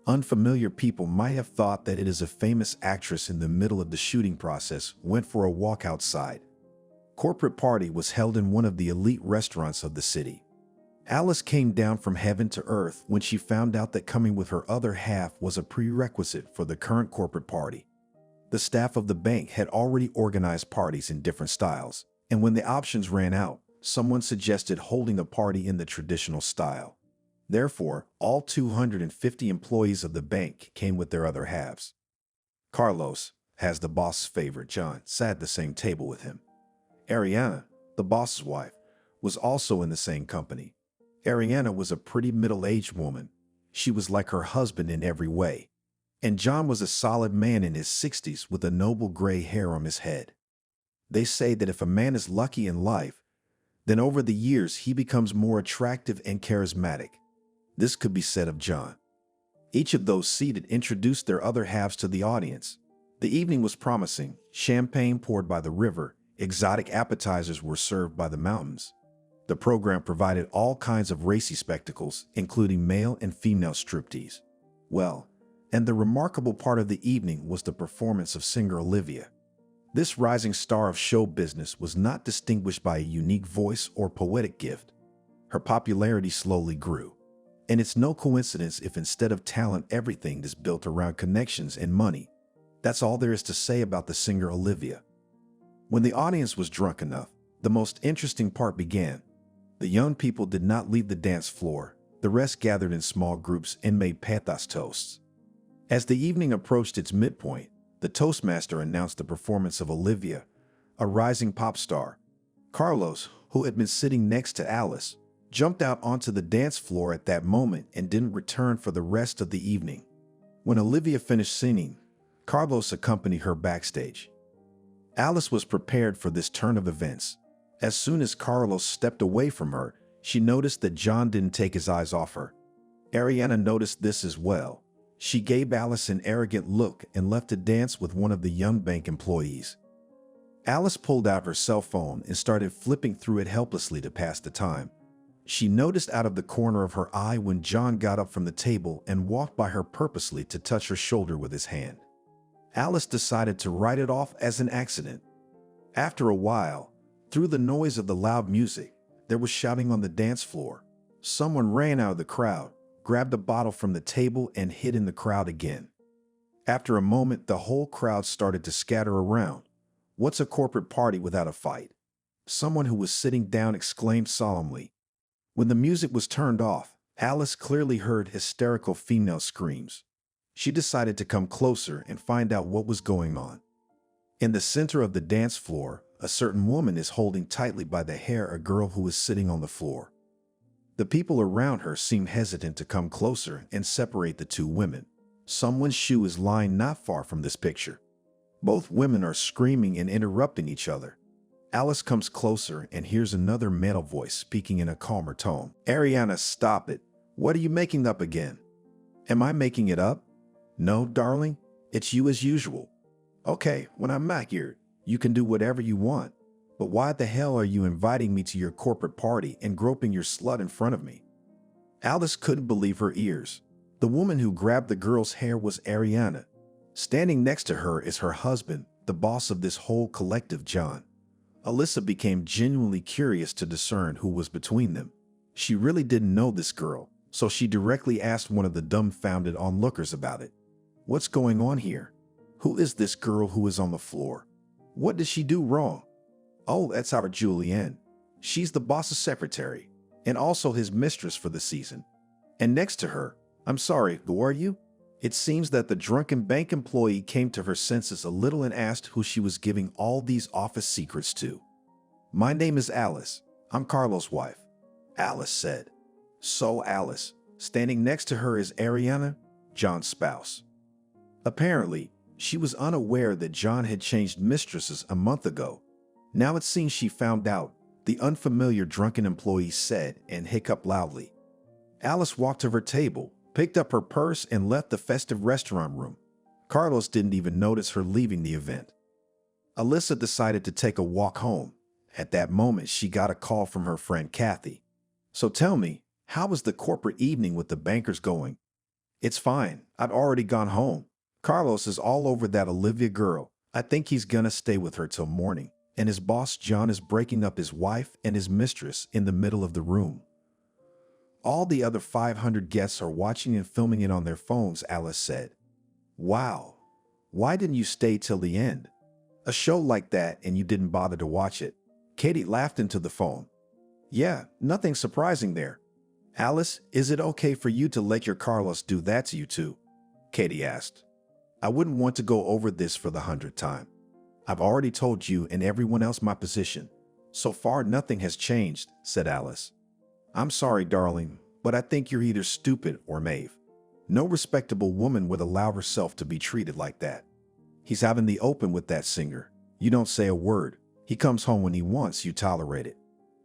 Unfamiliar people might have thought that it is a famous actress in the middle of the shooting process went for a walk outside. Corporate party was held in one of the elite restaurants of the city. Alice came down from heaven to earth when she found out that coming with her other half was a prerequisite for the current corporate party. The staff of the bank had already organized parties in different styles, and when the options ran out, someone suggested holding a party in the traditional style. Therefore, all 250 employees of the bank came with their other halves. Carlos, as the boss's favorite John, sat at the same table with him. Ariana, the boss's wife, was also in the same company. Ariana was a pretty middle-aged woman. She was like her husband in every way. And John was a solid man in his 60s with a noble gray hair on his head. They say that if a man is lucky in life, then over the years he becomes more attractive and charismatic. This could be said of John. Each of those seated introduced their other halves to the audience. The evening was promising. Champagne poured by the river. Exotic appetizers were served by the mountains. The program provided all kinds of racy spectacles, including male and female striptease. Well, and the remarkable part of the evening was the performance of singer Olivia. This rising star of show business was not distinguished by a unique voice or poetic gift. Her popularity slowly grew. And it's no coincidence if instead of talent, everything is built around connections and money. That's all there is to say about the singer Olivia. When the audience was drunk enough, the most interesting part began. The young people did not leave the dance floor. The rest gathered in small groups and made pathos toasts. As the evening approached its midpoint, the Toastmaster announced the performance of Olivia, a rising pop star. Carlos, who had been sitting next to Alice, jumped out onto the dance floor at that moment and didn't return for the rest of the evening. When Olivia finished singing, Carlos accompanied her backstage. Alice was prepared for this turn of events. As soon as Carlos stepped away from her, she noticed that John didn't take his eyes off her. Ariana noticed this as well. She gave Alice an arrogant look and left to dance with one of the young bank employees. Alice pulled out her cell phone and started flipping through it helplessly to pass the time. She noticed out of the corner of her eye when John got up from the table and walked by her purposely to touch her shoulder with his hand. Alice decided to write it off as an accident. After a while, through the noise of the loud music, there was shouting on the dance floor. Someone ran out of the crowd, grabbed a bottle from the table, and hid in the crowd again. After a moment, the whole crowd started to scatter around. What's a corporate party without a fight? Someone who was sitting down exclaimed solemnly. When the music was turned off, Alice clearly heard hysterical female screams. She decided to come closer and find out what was going on. In the center of the dance floor, a certain woman is holding tightly by the hair a girl who is sitting on the floor. The people around her seem hesitant to come closer and separate the two women. Someone's shoe is lying not far from this picture. Both women are screaming and interrupting each other. Alice comes closer and hears another male voice speaking in a calmer tone. Ariana, stop it. What are you making up again? Am I making it up? No, darling, it's you as usual. Okay, when I'm not here, you can do whatever you want. But why the hell are you inviting me to your corporate party and groping your slut in front of me? Alice couldn't believe her ears. The woman who grabbed the girl's hair was Ariana. Standing next to her is her husband, the boss of this whole collective, John. Alyssa became genuinely curious to discern who was between them. She really didn't know this girl, so she directly asked one of the dumbfounded onlookers about it. What's going on here? Who is this girl who is on the floor? What did she do wrong? Oh, that's our Julianne. She's the boss's secretary, and also his mistress for the season. And next to her, I'm sorry, who are you? It seems that the drunken bank employee came to her senses a little and asked who she was giving all these office secrets to. My name is Alice. I'm Carlos' wife, Alice said. So Alice, standing next to her is Ariana, John's spouse. Apparently, she was unaware that John had changed mistresses a month ago. Now it seems she found out, the unfamiliar drunken employee said and hiccuped loudly. Alice walked to her table, picked up her purse, and left the festive restaurant room. Carlos didn't even notice her leaving the event. Alyssa decided to take a walk home. At that moment, she got a call from her friend Kathy. So tell me, how was the corporate evening with the bankers going? It's fine. I've already gone home. Carlos is all over that Olivia girl. I think he's gonna stay with her till morning. And his boss John is breaking up his wife and his mistress in the middle of the room. All the other 500 guests are watching and filming it on their phones, Alice said. Wow. Why didn't you stay till the end? A show like that and you didn't bother to watch it. Katie laughed into the phone. Yeah, nothing surprising there. Alice, is it okay for you to let your Carlos do that to you too? Katie asked. I wouldn't want to go over this for the 100th time. I've already told you and everyone else my position. So far, nothing has changed, said Alice. I'm sorry, darling, but I think you're either stupid or Maeve. No respectable woman would allow herself to be treated like that. He's out in the open with that singer. You don't say a word. He comes home when he wants, you tolerate it.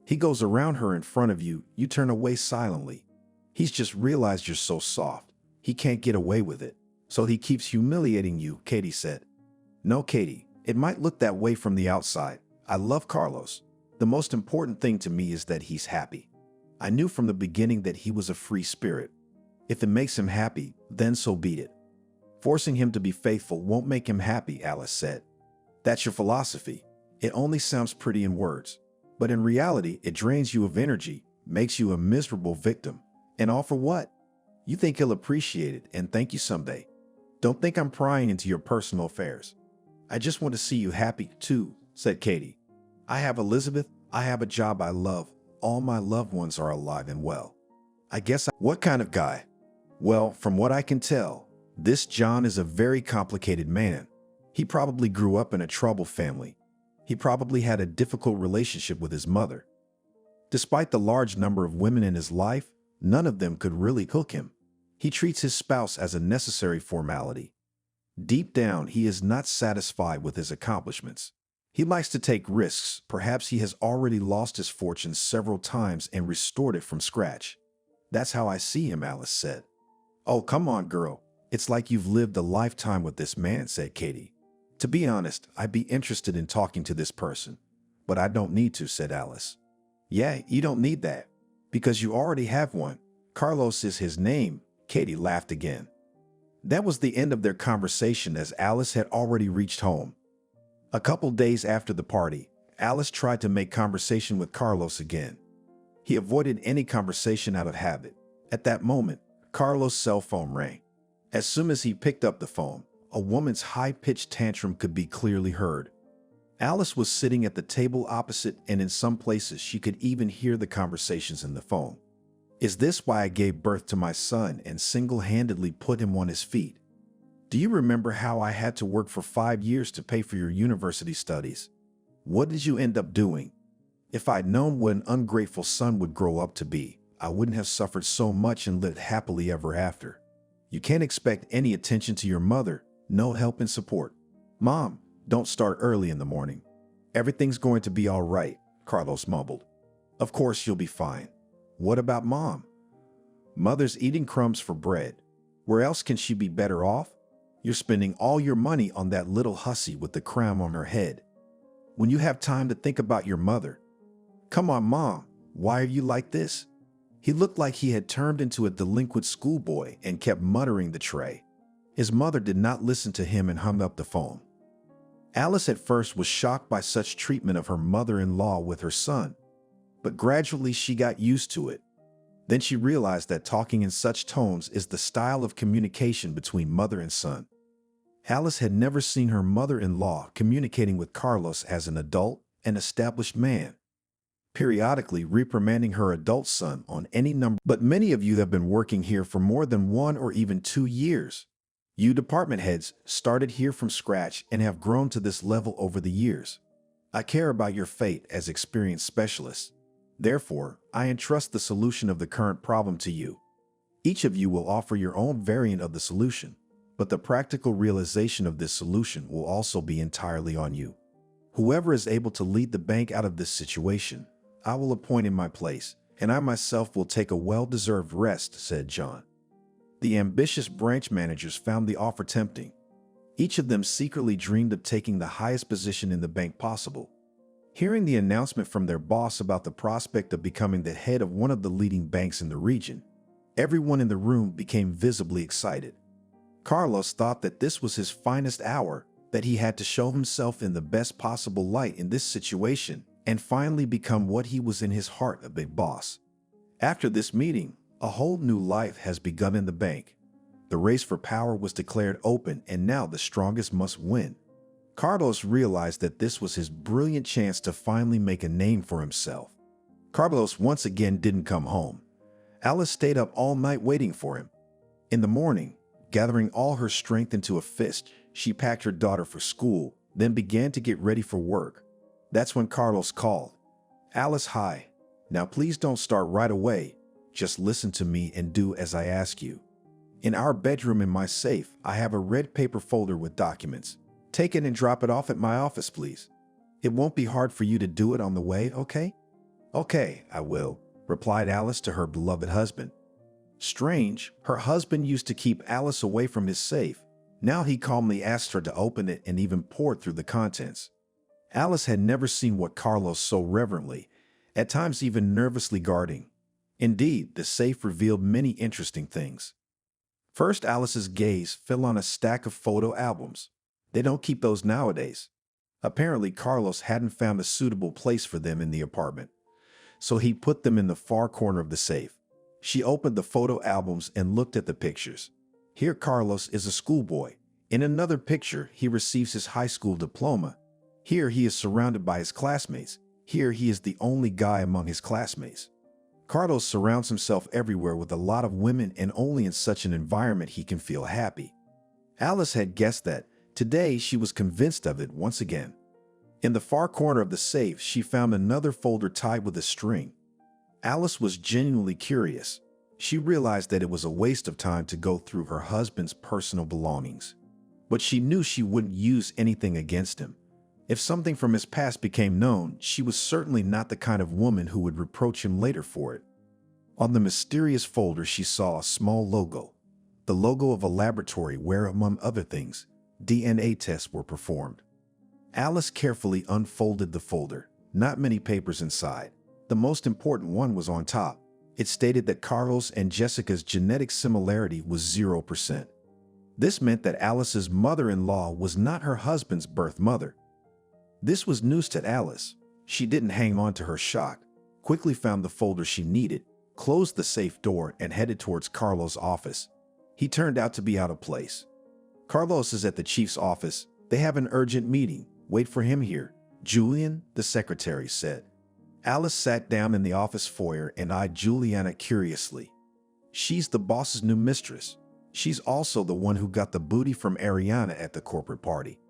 He goes around her in front of you, you turn away silently. He's just realized you're so soft. He can't get away with it. So he keeps humiliating you, Katie said. No, Katie, it might look that way from the outside. I love Carlos. The most important thing to me is that he's happy. I knew from the beginning that he was a free spirit. If it makes him happy, then so be it. Forcing him to be faithful won't make him happy, Alice said. That's your philosophy. It only sounds pretty in words, but in reality, it drains you of energy, makes you a miserable victim. And all for what? You think he'll appreciate it and thank you someday. Don't think I'm prying into your personal affairs. I just want to see you happy too, said Katie. I have Elizabeth. I have a job I love. All my loved ones are alive and well. What kind of guy? Well, from what I can tell, this John is a very complicated man. He probably grew up in a troubled family. He probably had a difficult relationship with his mother. Despite the large number of women in his life, none of them could really hook him. He treats his spouse as a necessary formality. Deep down, he is not satisfied with his accomplishments. He likes to take risks. Perhaps he has already lost his fortune several times and restored it from scratch. That's how I see him, Alice said. Oh, come on, girl. It's like you've lived a lifetime with this man, said Katie. To be honest, I'd be interested in talking to this person, but I don't need to, said Alice. Yeah, you don't need that, because you already have one. Carlos is his name. Katie laughed again. That was the end of their conversation as Alice had already reached home. A couple days after the party, Alice tried to make conversation with Carlos again. He avoided any conversation out of habit. At that moment, Carlos' cell phone rang. As soon as he picked up the phone, a woman's high-pitched tantrum could be clearly heard. Alice was sitting at the table opposite, and in some places she could even hear the conversations in the phone. Is this why I gave birth to my son and single-handedly put him on his feet? Do you remember how I had to work for 5 years to pay for your university studies? What did you end up doing? If I'd known what an ungrateful son would grow up to be, I wouldn't have suffered so much and lived happily ever after. You can't expect any attention to your mother, no help and support. Mom, don't start early in the morning. Everything's going to be all right, Carlos mumbled. Of course you'll be fine. What about Mom? Mother's eating crumbs for bread. Where else can she be better off? You're spending all your money on that little hussy with the crown on her head. When you have time to think about your mother. Come on, Mom, why are you like this? He looked like he had turned into a delinquent schoolboy and kept muttering the tray. His mother did not listen to him and hung up the phone. Alice at first was shocked by such treatment of her mother-in-law with her son, but gradually she got used to it. Then she realized that talking in such tones is the style of communication between mother and son. Alice had never seen her mother-in-law communicating with Carlos as an adult and established man, periodically reprimanding her adult son on any number. But many of you have been working here for more than 1 or even 2 years. You department heads started here from scratch and have grown to this level over the years. I care about your fate as experienced specialists. Therefore, I entrust the solution of the current problem to you. Each of you will offer your own variant of the solution, but the practical realization of this solution will also be entirely on you. Whoever is able to lead the bank out of this situation, I will appoint in my place, and I myself will take a well-deserved rest, said John. The ambitious branch managers found the offer tempting. Each of them secretly dreamed of taking the highest position in the bank possible. Hearing the announcement from their boss about the prospect of becoming the head of one of the leading banks in the region, everyone in the room became visibly excited. Carlos thought that this was his finest hour, that he had to show himself in the best possible light in this situation and finally become what he was in his heart, a big boss. After this meeting, a whole new life has begun in the bank. The race for power was declared open, and now the strongest must win. Carlos realized that this was his brilliant chance to finally make a name for himself. Carlos once again didn't come home. Alice stayed up all night waiting for him. In the morning, gathering all her strength into a fist, she packed her daughter for school, then began to get ready for work. That's when Carlos called. Alice, hi. Now please don't start right away. Just listen to me and do as I ask you. In our bedroom in my safe, I have a red paper folder with documents. Take it and drop it off at my office, please. It won't be hard for you to do it on the way, okay? Okay, I will, replied Alice to her beloved husband. Strange, her husband used to keep Alice away from his safe. Now he calmly asked her to open it and even poured through the contents. Alice had never seen what Carlos so reverently, at times even nervously guarding. Indeed, the safe revealed many interesting things. First, Alice's gaze fell on a stack of photo albums. They don't keep those nowadays. Apparently, Carlos hadn't found a suitable place for them in the apartment, so he put them in the far corner of the safe. She opened the photo albums and looked at the pictures. Here Carlos is a schoolboy. In another picture, he receives his high school diploma. Here he is surrounded by his classmates. Here he is the only guy among his classmates. Carlos surrounds himself everywhere with a lot of women, and only in such an environment he can feel happy. Alice had guessed that. Today she was convinced of it once again. In the far corner of the safe, she found another folder tied with a string. Alice was genuinely curious. She realized that it was a waste of time to go through her husband's personal belongings. But she knew she wouldn't use anything against him. If something from his past became known, she was certainly not the kind of woman who would reproach him later for it. On the mysterious folder, she saw a small logo. The logo of a laboratory where, among other things, DNA tests were performed. Alice carefully unfolded the folder. Not many papers inside. The most important one was on top. It stated that Carlos and Jessica's genetic similarity was 0%. This meant that Alice's mother-in-law was not her husband's birth mother. This was news to Alice. She didn't hang on to her shock, quickly found the folder she needed, closed the safe door, and headed towards Carlos' office. He turned out to be out of place. Carlos is at the chief's office. They have an urgent meeting. Wait for him here. Julian, the secretary said. Alice sat down in the office foyer and eyed Juliana curiously. She's the boss's new mistress. She's also the one who got the booty from Ariana at the corporate party.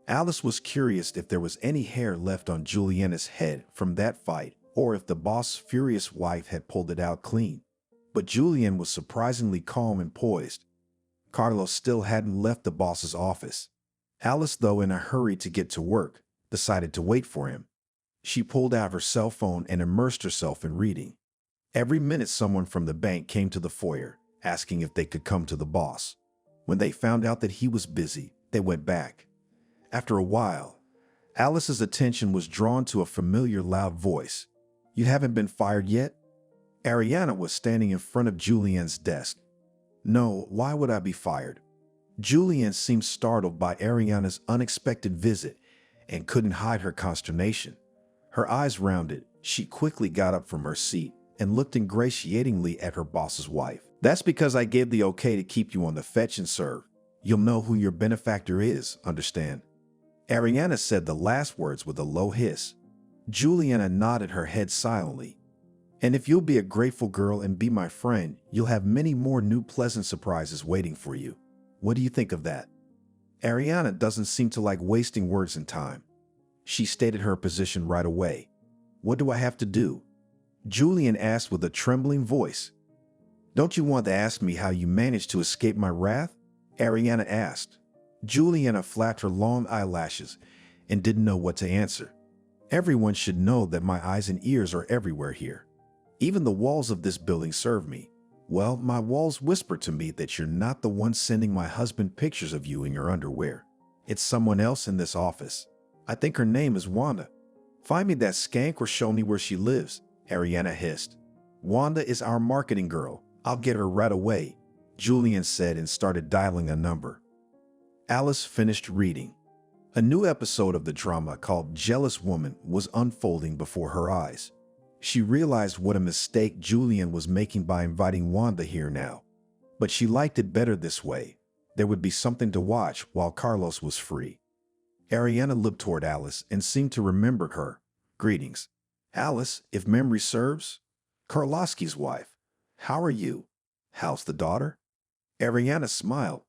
Alice was curious if there was any hair left on Juliana's head from that fight, or if the boss's furious wife had pulled it out clean. But Julian was surprisingly calm and poised. Carlos still hadn't left the boss's office. Alice, though in a hurry to get to work, decided to wait for him. She pulled out her cell phone and immersed herself in reading. Every minute someone from the bank came to the foyer, asking if they could come to the boss. When they found out that he was busy, they went back. After a while, Alice's attention was drawn to a familiar loud voice. "You haven't been fired yet?" Ariana was standing in front of Julian's desk. "No, why would I be fired?" Julian seemed startled by Ariana's unexpected visit and couldn't hide her consternation. Her eyes rounded. She quickly got up from her seat and looked ingratiatingly at her boss's wife. "That's because I gave the okay to keep you on the fetch and serve. You'll know who your benefactor is, understand?" Ariana said the last words with a low hiss. Juliana nodded her head silently. "And if you'll be a grateful girl and be my friend, you'll have many more new pleasant surprises waiting for you. What do you think of that?" Ariana doesn't seem to like wasting words and time. She stated her position right away. "What do I have to do?" Julian asked with a trembling voice. "Don't you want to ask me how you managed to escape my wrath?" Ariana asked. Juliana flapped her long eyelashes and didn't know what to answer. "Everyone should know that my eyes and ears are everywhere here. Even the walls of this building serve me. Well, my walls whisper to me that you're not the one sending my husband pictures of you in your underwear. It's someone else in this office. I think her name is Wanda. Find me that skank or show me where she lives," Ariana hissed. "Wanda is our marketing girl. I'll get her right away," Julian said and started dialing a number. Alice finished reading. A new episode of the drama called Jealous Woman was unfolding before her eyes. She realized what a mistake Julian was making by inviting Wanda here now. But she liked it better this way. There would be something to watch while Carlos was free. Ariana looked toward Alice and seemed to remember her. "Greetings. Alice, if memory serves. Karlowski's wife. How are you? How's the daughter?" Ariana smiled.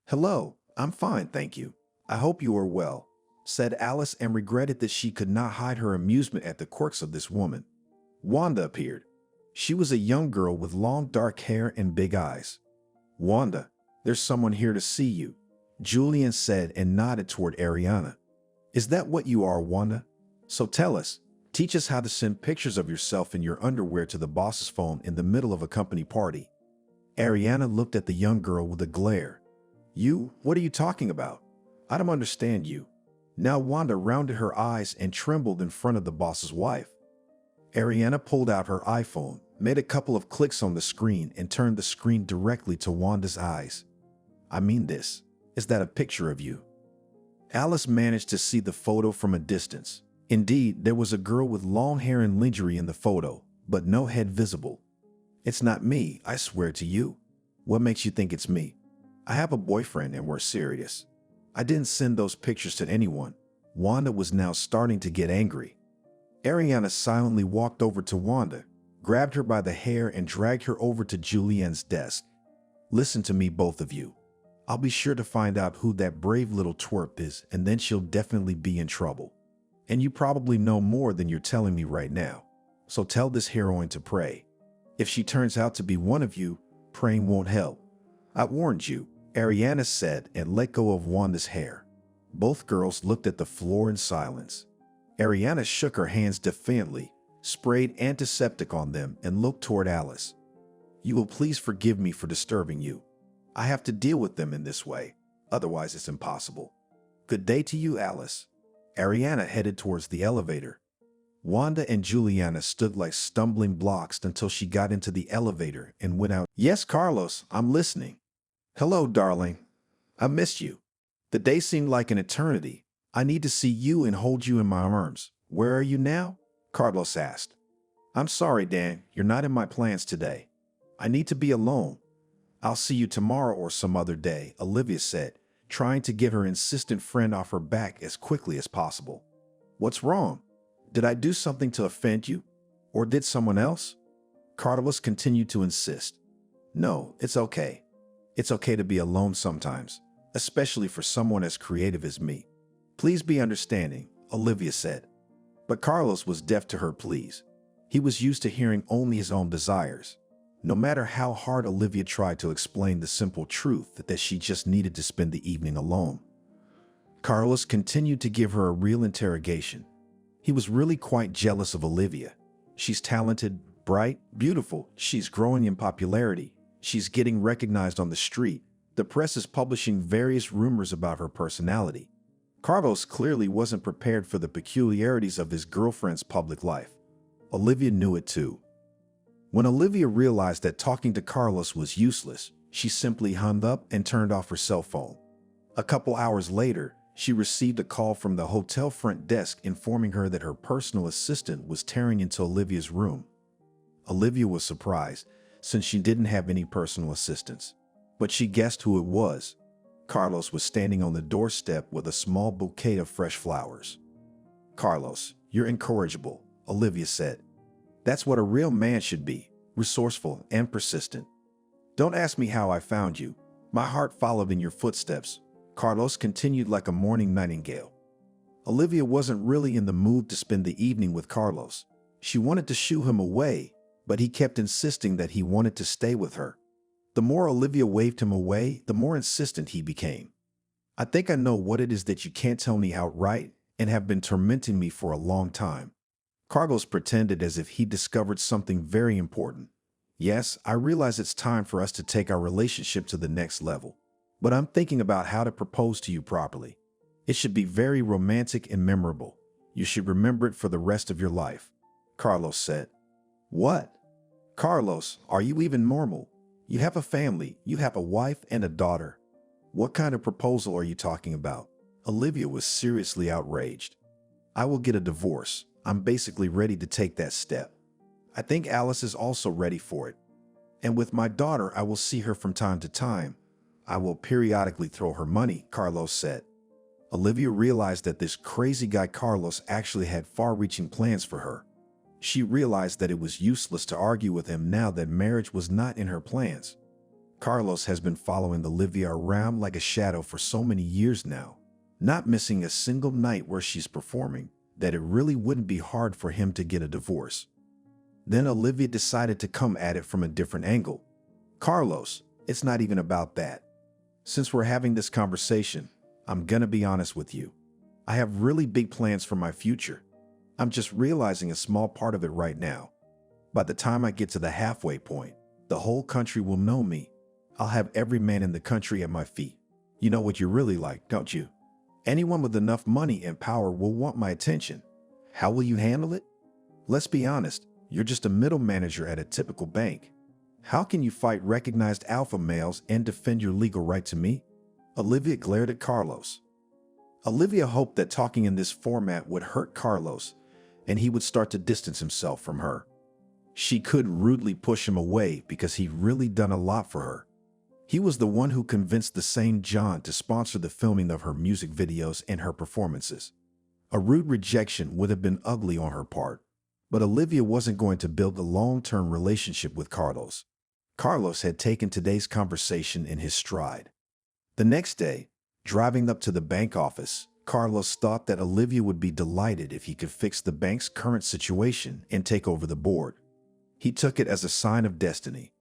"Hello, I'm fine, thank you. I hope you are well," said Alice, and regretted that she could not hide her amusement at the quirks of this woman. Wanda appeared. She was a young girl with long dark hair and big eyes. "Wanda, there's someone here to see you," Julian said and nodded toward Ariana. "Is that what you are, Wanda? So tell us, teach us how to send pictures of yourself in your underwear to the boss's phone in the middle of a company party." Ariana looked at the young girl with a glare. "You? What are you talking about? I don't understand you." Now Wanda rounded her eyes and trembled in front of the boss's wife. Ariana pulled out her iPhone, made a couple of clicks on the screen, and turned the screen directly to Wanda's eyes. "I mean this. Is that a picture of you?" Alice managed to see the photo from a distance. Indeed, there was a girl with long hair and lingerie in the photo, but no head visible. "It's not me, I swear to you." "What makes you think it's me?" "I have a boyfriend and we're serious. I didn't send those pictures to anyone." Wanda was now starting to get angry. Ariana silently walked over to Wanda, grabbed her by the hair and dragged her over to Julian's desk. "Listen to me, both of you. I'll be sure to find out who that brave little twerp is, and then she'll definitely be in trouble. And you probably know more than you're telling me right now. So tell this heroine to pray. If she turns out to be one of you, praying won't help. I warned you," Ariana said and let go of Wanda's hair. Both girls looked at the floor in silence. Ariana shook her hands defiantly, sprayed antiseptic on them, and looked toward Alice. "You will please forgive me for disturbing you. I have to deal with them in this way. Otherwise, it's impossible. Good day to you, Alice." Ariana headed towards the elevator. Wanda and Juliana stood like stumbling blocks until she got into the elevator and went out. "Yes, Carlos, I'm listening." "Hello, darling. I missed you. The day seemed like an eternity. I need to see you and hold you in my arms. Where are you now?" Carlos asked. "I'm sorry, Dan. You're not in my plans today. I need to be alone. I'll see you tomorrow or some other day," Olivia said, trying to get her insistent friend off her back as quickly as possible. "What's wrong? Did I do something to offend you? Or did someone else?" Carlos continued to insist. "No, it's okay. It's okay to be alone sometimes, especially for someone as creative as me. Please be understanding," Olivia said. But Carlos was deaf to her pleas. He was used to hearing only his own desires. No matter how hard Olivia tried to explain the simple truth that she just needed to spend the evening alone, Carlos continued to give her a real interrogation. He was really quite jealous of Olivia. She's talented, Bright, beautiful, she's growing in popularity. She's getting recognized on the street. The press is publishing various rumors about her personality. Carlos clearly wasn't prepared for the peculiarities of his girlfriend's public life. Olivia knew it too. When Olivia realized that talking to Carlos was useless, she simply hung up and turned off her cell phone. A couple hours later, she received a call from the hotel front desk informing her that her personal assistant was tearing into Olivia's room. Olivia was surprised, since she didn't have any personal assistants. But she guessed who it was. Carlos was standing on the doorstep with a small bouquet of fresh flowers. "Carlos, you're incorrigible," Olivia said. "That's what a real man should be, resourceful and persistent." "Don't ask me how I found you. My heart followed in your footsteps," Carlos continued like a mourning nightingale. Olivia wasn't really in the mood to spend the evening with Carlos. She wanted to shoo him away, but he kept insisting that he wanted to stay with her. The more Olivia waved him away, the more insistent he became. "I think I know what it is that you can't tell me outright and have been tormenting me for a long time." Carlos pretended as if he discovered something very important. "Yes, I realize it's time for us to take our relationship to the next level. But I'm thinking about how to propose to you properly. It should be very romantic and memorable. You should remember it for the rest of your life," Carlos said. "What? Carlos, are you even normal? You have a family, you have a wife and a daughter. What kind of proposal are you talking about?" Olivia was seriously outraged. "I will get a divorce. I'm basically ready to take that step. I think Alice is also ready for it. And with my daughter, I will see her from time to time. I will periodically throw her money," Carlos said. Olivia realized that this crazy guy Carlos actually had far-reaching plans for her. She realized that it was useless to argue with him now that marriage was not in her plans. Carlos has been following Olivia around like a shadow for so many years now, not missing a single night where she's performing, that it really wouldn't be hard for him to get a divorce. Then Olivia decided to come at it from a different angle. "Carlos, it's not even about that. Since we're having this conversation, I'm gonna be honest with you. I have really big plans for my future. I'm just realizing a small part of it right now. By the time I get to the halfway point, the whole country will know me. I'll have every man in the country at my feet. You know what you're really like, don't you? Anyone with enough money and power will want my attention. How will you handle it? Let's be honest, you're just a middle manager at a typical bank. How can you fight recognized alpha males and defend your legal right to me?" Olivia glared at Carlos. Olivia hoped that talking in this format would hurt Carlos, and he would start to distance himself from her. She could rudely push him away because he'd really done a lot for her. He was the one who convinced the St. John to sponsor the filming of her music videos and her performances. A rude rejection would have been ugly on her part, but Olivia wasn't going to build a long-term relationship with Carlos. Carlos had taken today's conversation in his stride. The next day, driving up to the bank office, Carlos thought that Olivia would be delighted if he could fix the bank's current situation and take over the board. He took it as a sign of destiny.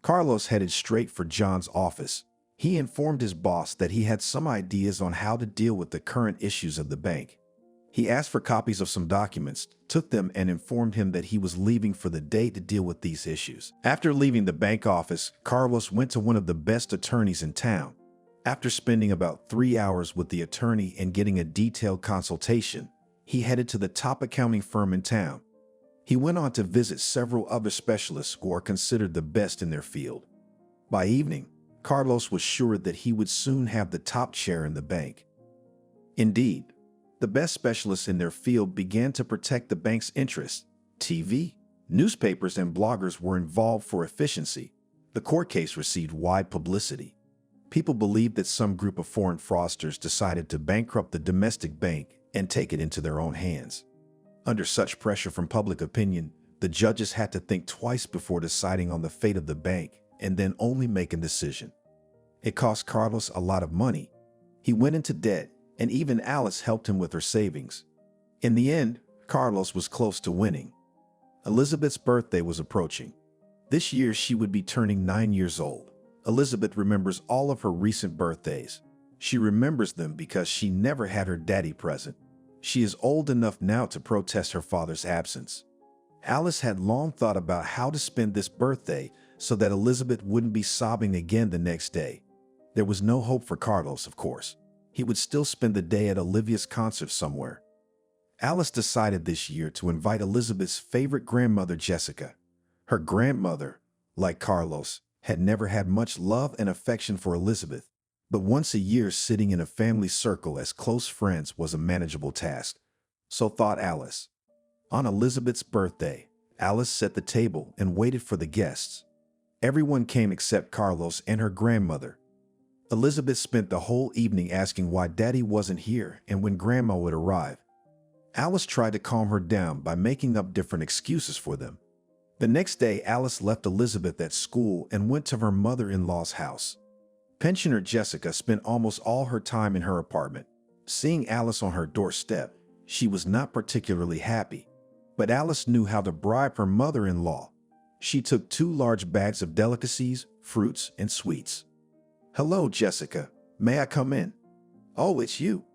Carlos headed straight for John's office. He informed his boss that he had some ideas on how to deal with the current issues of the bank. He asked for copies of some documents, took them, and informed him that he was leaving for the day to deal with these issues. After leaving the bank office, Carlos went to one of the best attorneys in town. After spending about 3 hours with the attorney and getting a detailed consultation, he headed to the top accounting firm in town. He went on to visit several other specialists who are considered the best in their field. By evening, Carlos was sure that he would soon have the top chair in the bank. Indeed, the best specialists in their field began to protect the bank's interests. TV, newspapers, and bloggers were involved for efficiency. The court case received wide publicity. People believed that some group of foreign fraudsters decided to bankrupt the domestic bank and take it into their own hands. Under such pressure from public opinion, the judges had to think twice before deciding on the fate of the bank and then only make a decision. It cost Carlos a lot of money. He went into debt, and even Alice helped him with her savings. In the end, Carlos was close to winning. Elizabeth's birthday was approaching. This year she would be turning 9 years old. Elizabeth remembers all of her recent birthdays. She remembers them because she never had her daddy present. She is old enough now to protest her father's absence. Alice had long thought about how to spend this birthday so that Elizabeth wouldn't be sobbing again the next day. There was no hope for Carlos, of course. He would still spend the day at Olivia's concert somewhere. Alice decided this year to invite Elizabeth's favorite grandmother, Jessica. Her grandmother, like Carlos, had never had much love and affection for Elizabeth, but once a year sitting in a family circle as close friends was a manageable task. So thought Alice. On Elizabeth's birthday, Alice set the table and waited for the guests. Everyone came except Carlos and her grandmother. Elizabeth spent the whole evening asking why Daddy wasn't here and when Grandma would arrive. Alice tried to calm her down by making up different excuses for them. The next day, Alice left Elizabeth at school and went to her mother-in-law's house. Pensioner Jessica spent almost all her time in her apartment. Seeing Alice on her doorstep, she was not particularly happy. But Alice knew how to bribe her mother-in-law. She took 2 large bags of delicacies, fruits, and sweets. "Hello, Jessica. May I come in?" "Oh, it's you."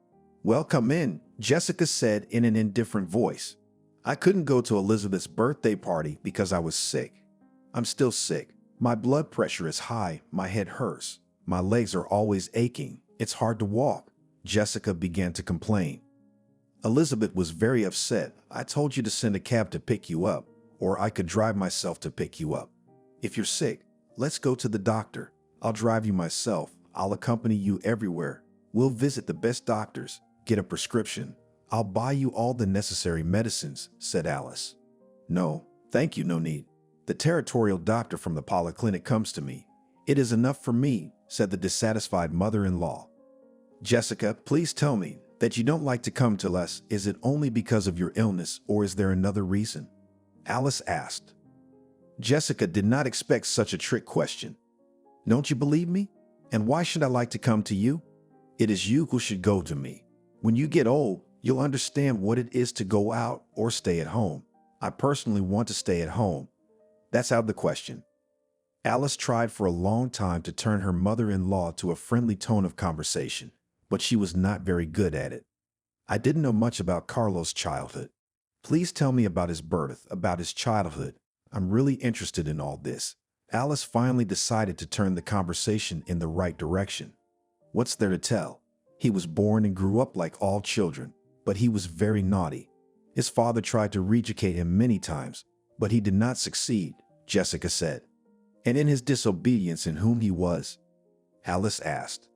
"Well, come in," Jessica said in an indifferent voice. "I couldn't go to Elizabeth's birthday party because I was sick. I'm still sick. My blood pressure is high, my head hurts. My legs are always aching. It's hard to walk," Jessica began to complain. Elizabeth was very upset. "I told you to send a cab to pick you up, or I could drive myself to pick you up. If you're sick, let's go to the doctor. I'll drive you myself. I'll accompany you everywhere. We'll visit the best doctors, get a prescription. I'll buy you all the necessary medicines," said Alice. "No, thank you, no need. The territorial doctor from the polyclinic comes to me. It is enough for me," said the dissatisfied mother-in-law. "Jessica, please tell me that you don't like to come to us. Is it only because of your illness, or is there another reason?" Alice asked. Jessica did not expect such a trick question. "Don't you believe me? And why should I like to come to you? It is you who should go to me. When you get old, you'll understand what it is to go out or stay at home. I personally want to stay at home. That's out of the question." Alice tried for a long time to turn her mother-in-law to a friendly tone of conversation, but she was not very good at it. "I didn't know much about Carlos' childhood. Please tell me about his birth, about his childhood. I'm really interested in all this." Alice finally decided to turn the conversation in the right direction. "What's there to tell? He was born and grew up like all children, but he was very naughty. His father tried to re-educate him many times, but he did not succeed," Jessica said. "And in his disobedience, in whom he was?" Alice asked.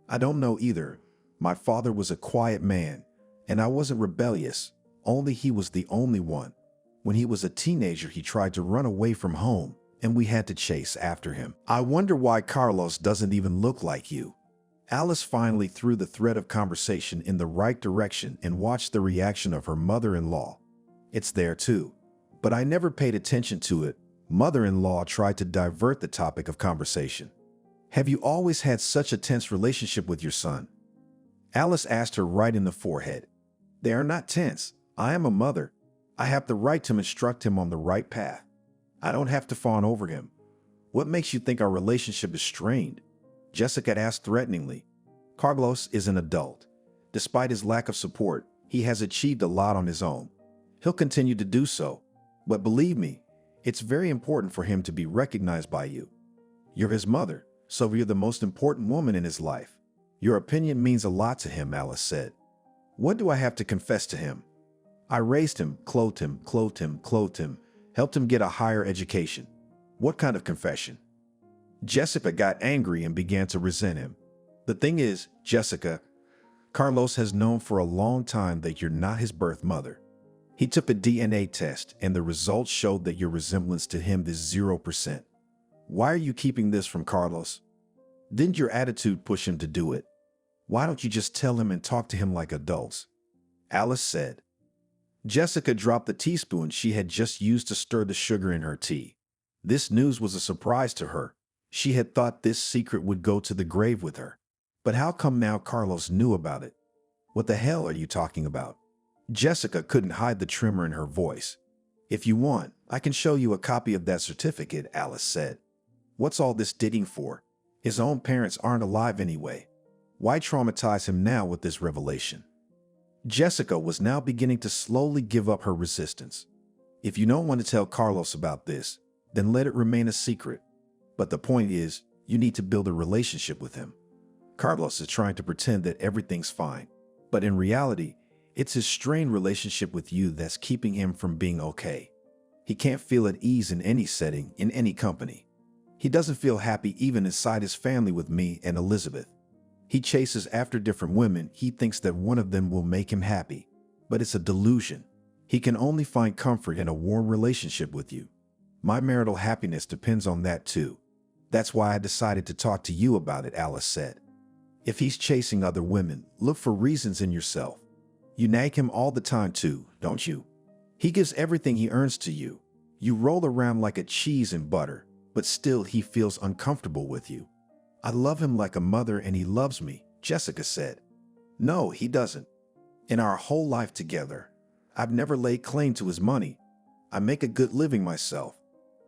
"I don't know either. My father was a quiet man, and I wasn't rebellious, only he was the only one. When he was a teenager, he tried to run away from home, and we had to chase after him. I wonder why Carlos doesn't even look like you." Alice finally threw the thread of conversation in the right direction and watched the reaction of her mother-in-law. "It's there too, but I never paid attention to it." Mother-in-law tried to divert the topic of conversation. "Have you always had such a tense relationship with your son?" Alice asked her right in the forehead. "They are not tense. I am a mother. I have the right to instruct him on the right path. I don't have to fawn over him. What makes you think our relationship is strained?" Jessica asked threateningly. "Carlos is an adult. Despite his lack of support, he has achieved a lot on his own. He'll continue to do so. But believe me, it's very important for him to be recognized by you. You're his mother, so you're the most important woman in his life. Your opinion means a lot to him," Alice said. "What do I have to confess to him? I raised him, clothed him, helped him get a higher education. What kind of confession?" Jessica got angry and began to resent him. "The thing is, Jessica, Carlos has known for a long time that you're not his birth mother. He took a DNA test and the results showed that your resemblance to him is 0%. Why are you keeping this from Carlos? Didn't your attitude push him to do it? Why don't you just tell him and talk to him like adults?" Alice said. Jessica dropped the teaspoon she had just used to stir the sugar in her tea. This news was a surprise to her. She had thought this secret would go to the grave with her. But how come now Carlos knew about it? "What the hell are you talking about?" Jessica couldn't hide the tremor in her voice. "If you want, I can show you a copy of that certificate," Alice said. "What's all this digging for? His own parents aren't alive anyway. Why traumatize him now with this revelation?" Jessica was now beginning to slowly give up her resistance. If you don't want to tell Carlos about this, then let it remain a secret. But the point is, you need to build a relationship with him. Carlos is trying to pretend that everything's fine, but in reality, it's his strained relationship with you that's keeping him from being okay. He can't feel at ease in any setting, in any company. He doesn't feel happy even inside his family with me and Elizabeth. He chases after different women. He thinks that one of them will make him happy, but it's a delusion. He can only find comfort in a warm relationship with you. My marital happiness depends on that too. That's why I decided to talk to you about it, Alice said. If he's chasing other women, look for reasons in yourself. You nag him all the time too, don't you? He gives everything he earns to you. You roll around like a cheese in butter, but still he feels uncomfortable with you. I love him like a mother and he loves me, Jessica said. No, he doesn't. In our whole life together, I've never laid claim to his money. I make a good living myself.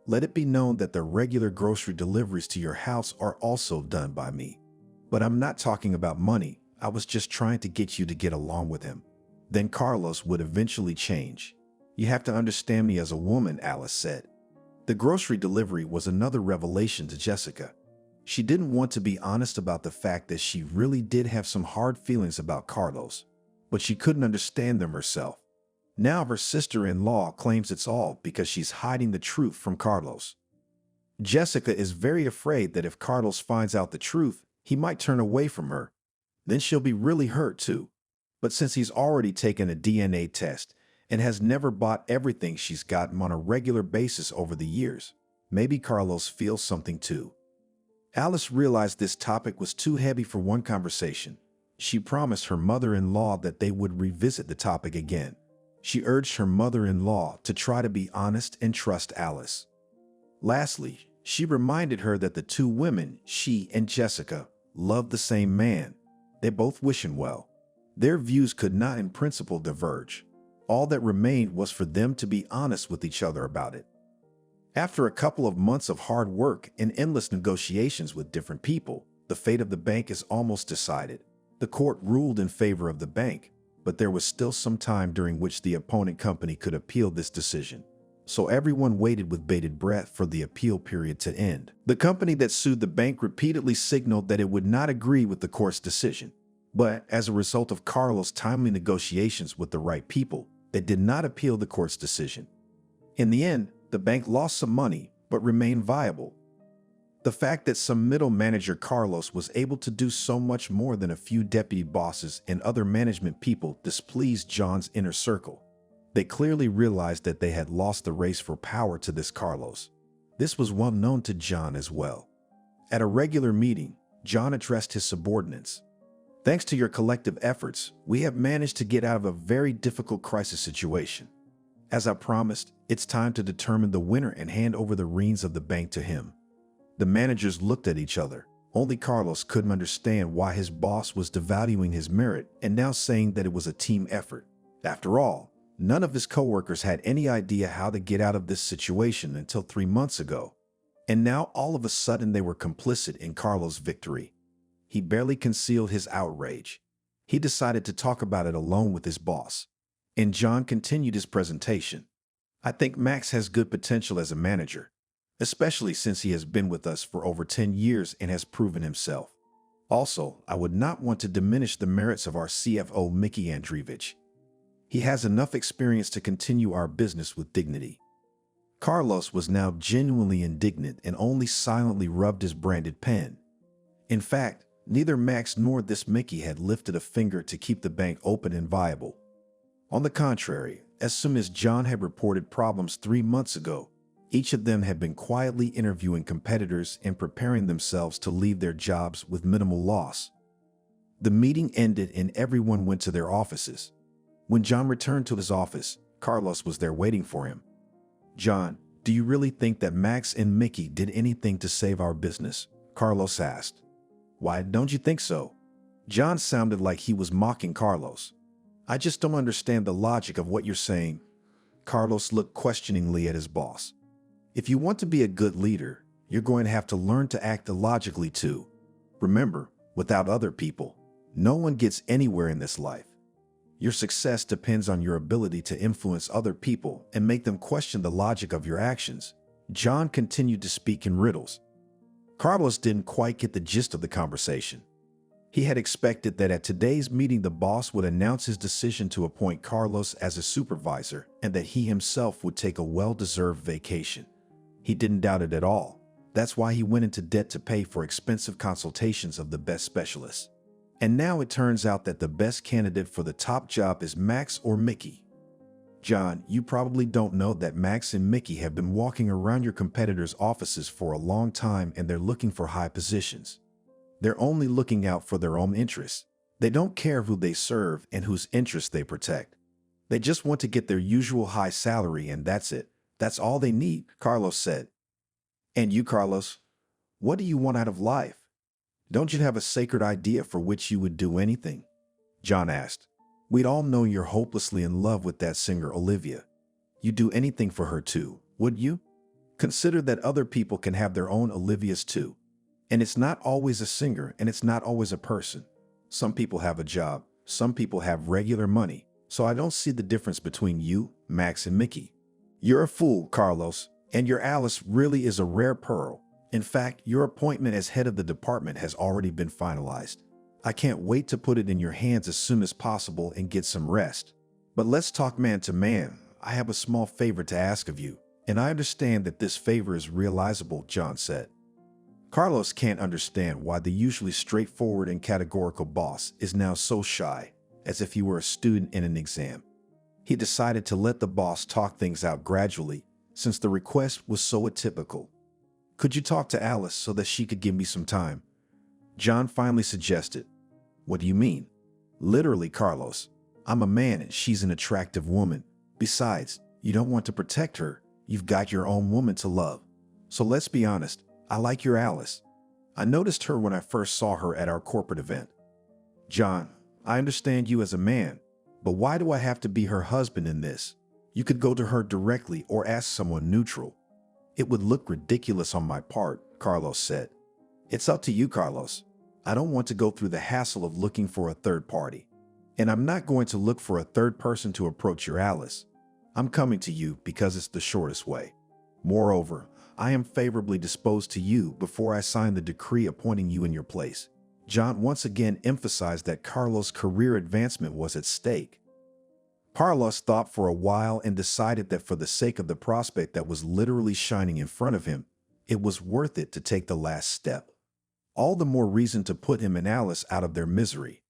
Let it be known that the regular grocery deliveries to your house are also done by me. But I'm not talking about money. I was just trying to get you to get along with him. Then Carlos would eventually change. You have to understand me as a woman, Alice said. The grocery delivery was another revelation to Jessica. She didn't want to be honest about the fact that she really did have some hard feelings about Carlos, but she couldn't understand them herself. Now her sister-in-law claims it's all because she's hiding the truth from Carlos. Jessica is very afraid that if Carlos finds out the truth, he might turn away from her. Then she'll be really hurt too. But since he's already taken a DNA test and has never bought everything she's gotten on a regular basis over the years, maybe Carlos feels something too. Alice realized this topic was too heavy for one conversation. She promised her mother-in-law that they would revisit the topic again. She urged her mother-in-law to try to be honest and trust Alice. Lastly, she reminded her that the two women, she and Jessica, loved the same man. They both wish him well. Their views could not in principle diverge. All that remained was for them to be honest with each other about it. After a couple of months of hard work and endless negotiations with different people, the fate of the bank is almost decided. The court ruled in favor of the bank, but there was still some time during which the opponent company could appeal this decision. So everyone waited with bated breath for the appeal period to end. The company that sued the bank repeatedly signaled that it would not agree with the court's decision. But as a result of Carlos' timely negotiations with the right people, they did not appeal the court's decision. In the end, the bank lost some money, but remained viable. The fact that some middle manager Carlos was able to do so much more than a few deputy bosses and other management people displeased John's inner circle. They clearly realized that they had lost the race for power to this Carlos. This was well known to John as well. At a regular meeting, John addressed his subordinates. Thanks to your collective efforts, we have managed to get out of a very difficult crisis situation. As I promised, it's time to determine the winner and hand over the reins of the bank to him. The managers looked at each other. Only Carlos couldn't understand why his boss was devaluing his merit and now saying that it was a team effort. After all, none of his coworkers had any idea how to get out of this situation until 3 months ago. And now all of a sudden they were complicit in Carlos' victory. He barely concealed his outrage. He decided to talk about it alone with his boss. And John continued his presentation. I think Max has good potential as a manager, especially since he has been with us for over 10 years and has proven himself. Also, I would not want to diminish the merits of our CFO, Mickey Andreevich. He has enough experience to continue our business with dignity. Carlos was now genuinely indignant and only silently rubbed his branded pen. In fact, neither Max nor this Mickey had lifted a finger to keep the bank open and viable. On the contrary, as soon as John had reported problems 3 months ago, each of them had been quietly interviewing competitors and preparing themselves to leave their jobs with minimal loss. The meeting ended and everyone went to their offices. When John returned to his office, Carlos was there waiting for him. John, do you really think that Max and Mickey did anything to save our business? Carlos asked. Why don't you think so? John sounded like he was mocking Carlos. I just don't understand the logic of what you're saying. Carlos looked questioningly at his boss. If you want to be a good leader, you're going to have to learn to act illogically too. Remember, without other people, no one gets anywhere in this life. Your success depends on your ability to influence other people and make them question the logic of your actions. John continued to speak in riddles. Carlos didn't quite get the gist of the conversation. He had expected that at today's meeting the boss would announce his decision to appoint Carlos as a supervisor and that he himself would take a well-deserved vacation. He didn't doubt it at all. That's why he went into debt to pay for expensive consultations of the best specialists. And now it turns out that the best candidate for the top job is Max or Mickey. John, you probably don't know that Max and Mickey have been walking around your competitors' offices for a long time and they're looking for high positions. They're only looking out for their own interests. They don't care who they serve and whose interests they protect. They just want to get their usual high salary and that's it. That's all they need, Carlos said. And you, Carlos, what do you want out of life? Don't you have a sacred idea for which you would do anything? John asked. We'd all know you're hopelessly in love with that singer Olivia. You'd do anything for her too, wouldn't you? Consider that other people can have their own Olivias too. And it's not always a singer and it's not always a person. Some people have a job, some people have regular money, so I don't see the difference between you, Max, and Mickey. You're a fool, Carlos, and your Alice really is a rare pearl. In fact, your appointment as head of the department has already been finalized. I can't wait to put it in your hands as soon as possible and get some rest. But let's talk man to man. I have a small favor to ask of you, and I understand that this favor is realizable, John said. Carlos can't understand why the usually straightforward and categorical boss is now so shy, as if he were a student in an exam. He decided to let the boss talk things out gradually, since the request was so atypical. Could you talk to Alice so that she could give me some time? John finally suggested. What do you mean? Literally, Carlos. I'm a man and she's an attractive woman. Besides, you don't want to protect her. You've got your own woman to love. So let's be honest. I like your Alice. I noticed her when I first saw her at our corporate event. John, I understand you as a man, but why do I have to be her husband in this? You could go to her directly or ask someone neutral. It would look ridiculous on my part, Carlos said. It's up to you, Carlos. I don't want to go through the hassle of looking for a third party. And I'm not going to look for a third person to approach your Alice. I'm coming to you because it's the shortest way. Moreover, I am favorably disposed to you before I sign the decree appointing you in your place. John once again emphasized that Carlos' career advancement was at stake. Carlos thought for a while and decided that for the sake of the prospect that was literally shining in front of him, it was worth it to take the last step. All the more reason to put him and Alice out of their misery.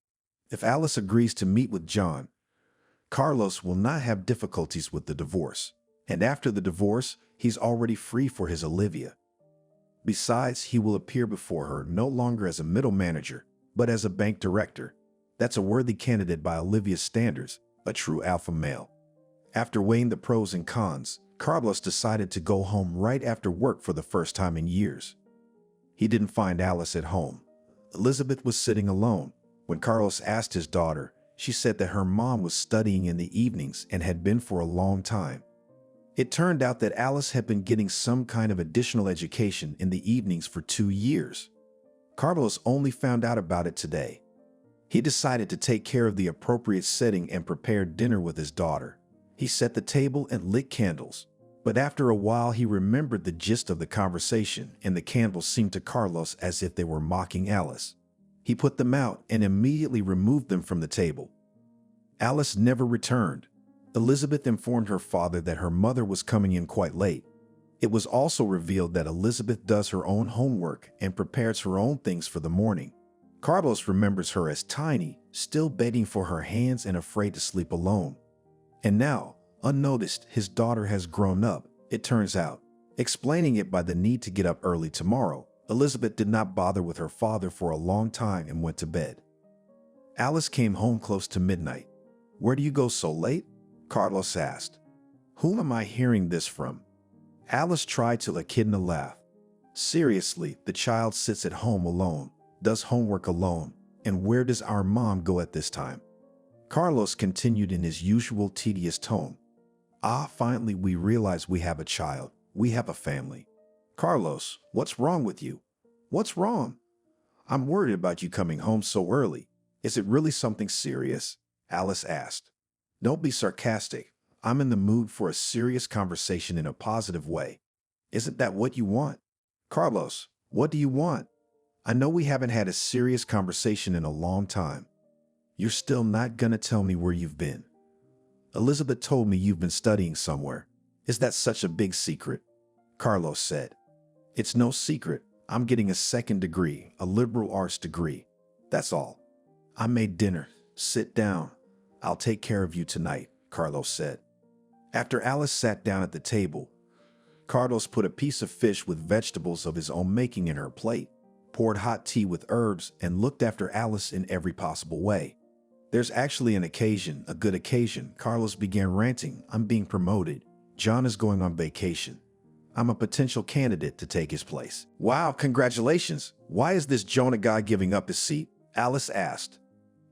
If Alice agrees to meet with John, Carlos will not have difficulties with the divorce. And after the divorce, he's already free for his Olivia. Besides, he will appear before her no longer as a middle manager, but as a bank director. That's a worthy candidate by Olivia's standards, a true alpha male. After weighing the pros and cons, Carlos decided to go home right after work for the first time in years. He didn't find Alice at home. Elizabeth was sitting alone. When Carlos asked his daughter, she said that her mom was studying in the evenings and had been for a long time. It turned out that Alice had been getting some kind of additional education in the evenings for 2 years. Carlos only found out about it today. He decided to take care of the appropriate setting and prepared dinner with his daughter. He set the table and lit candles. But after a while he remembered the gist of the conversation and the candles seemed to Carlos as if they were mocking Alice. He put them out and immediately removed them from the table. Alice never returned. Elizabeth informed her father that her mother was coming in quite late. It was also revealed that Elizabeth does her own homework and prepares her own things for the morning. Carlos remembers her as tiny, still begging for her hands and afraid to sleep alone. And now, unnoticed, his daughter has grown up, it turns out. Explaining it by the need to get up early tomorrow, Elizabeth did not bother with her father for a long time and went to bed. Alice came home close to midnight. "Where do you go so late?" Carlos asked. "Whom am I hearing this from?" Alice tried to echidna laugh. "Seriously, the child sits at home alone, does homework alone, and where does our mom go at this time?" Carlos continued in his usual tedious tone. Finally we realize we have a child. We have a family." "Carlos, what's wrong with you?" "What's wrong?" "I'm worried about you coming home so early. Is it really something serious?" Alice asked. Don't be sarcastic. I'm in the mood for a serious conversation in a positive way. Isn't that what you want? Carlos, what do you want? I know we haven't had a serious conversation in a long time. You're still not gonna tell me where you've been. Elizabeth told me you've been studying somewhere. Is that such a big secret? Carlos said. It's no secret. I'm getting a second degree, a liberal arts degree. That's all. I made dinner. Sit down. I'll take care of you tonight, Carlos said. After Alice sat down at the table, Carlos put a piece of fish with vegetables of his own making in her plate, poured hot tea with herbs, and looked after Alice in every possible way. There's actually an occasion, a good occasion. Carlos began ranting. I'm being promoted. John is going on vacation. I'm a potential candidate to take his place. Wow, congratulations. Why is this Jonah guy giving up his seat? Alice asked.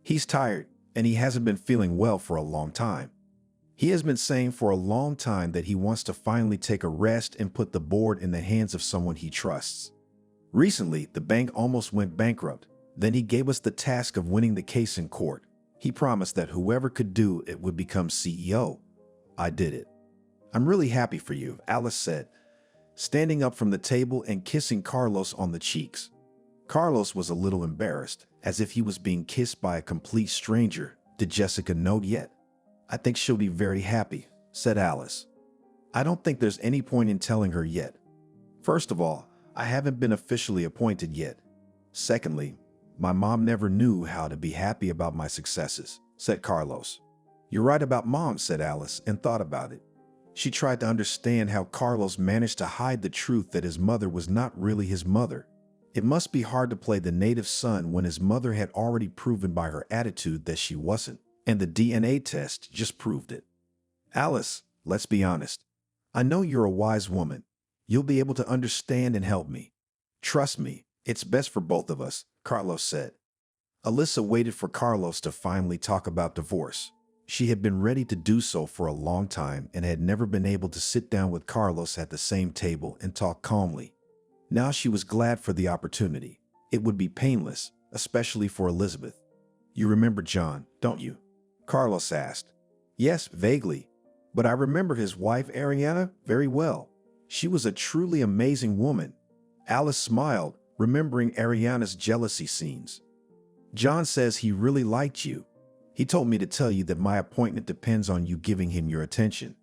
He's tired, and he hasn't been feeling well for a long time. He has been saying for a long time that he wants to finally take a rest and put the board in the hands of someone he trusts. Recently, the bank almost went bankrupt. Then he gave us the task of winning the case in court. He promised that whoever could do it would become CEO. I did it. I'm really happy for you, Alice said, standing up from the table and kissing Carlos on the cheeks. Carlos was a little embarrassed, as if he was being kissed by a complete stranger. Did Jessica know yet? I think she'll be very happy, said Alice. I don't think there's any point in telling her yet. First of all, I haven't been officially appointed yet. Secondly, my mom never knew how to be happy about my successes, said Carlos. You're right about mom, said Alice, and thought about it. She tried to understand how Carlos managed to hide the truth that his mother was not really his mother. It must be hard to play the native son when his mother had already proven by her attitude that she wasn't, and the DNA test just proved it. Alice, let's be honest. I know you're a wise woman. You'll be able to understand and help me. Trust me, it's best for both of us, Carlos said. Alyssa waited for Carlos to finally talk about divorce. She had been ready to do so for a long time and had never been able to sit down with Carlos at the same table and talk calmly. Now she was glad for the opportunity. It would be painless, especially for Elizabeth. You remember John, don't you? Carlos asked. Yes, vaguely, but I remember his wife Ariana very well. She was a truly amazing woman. Alice smiled, remembering Ariana's jealousy scenes. John says he really liked you. He told me to tell you that my appointment depends on you giving him your attention,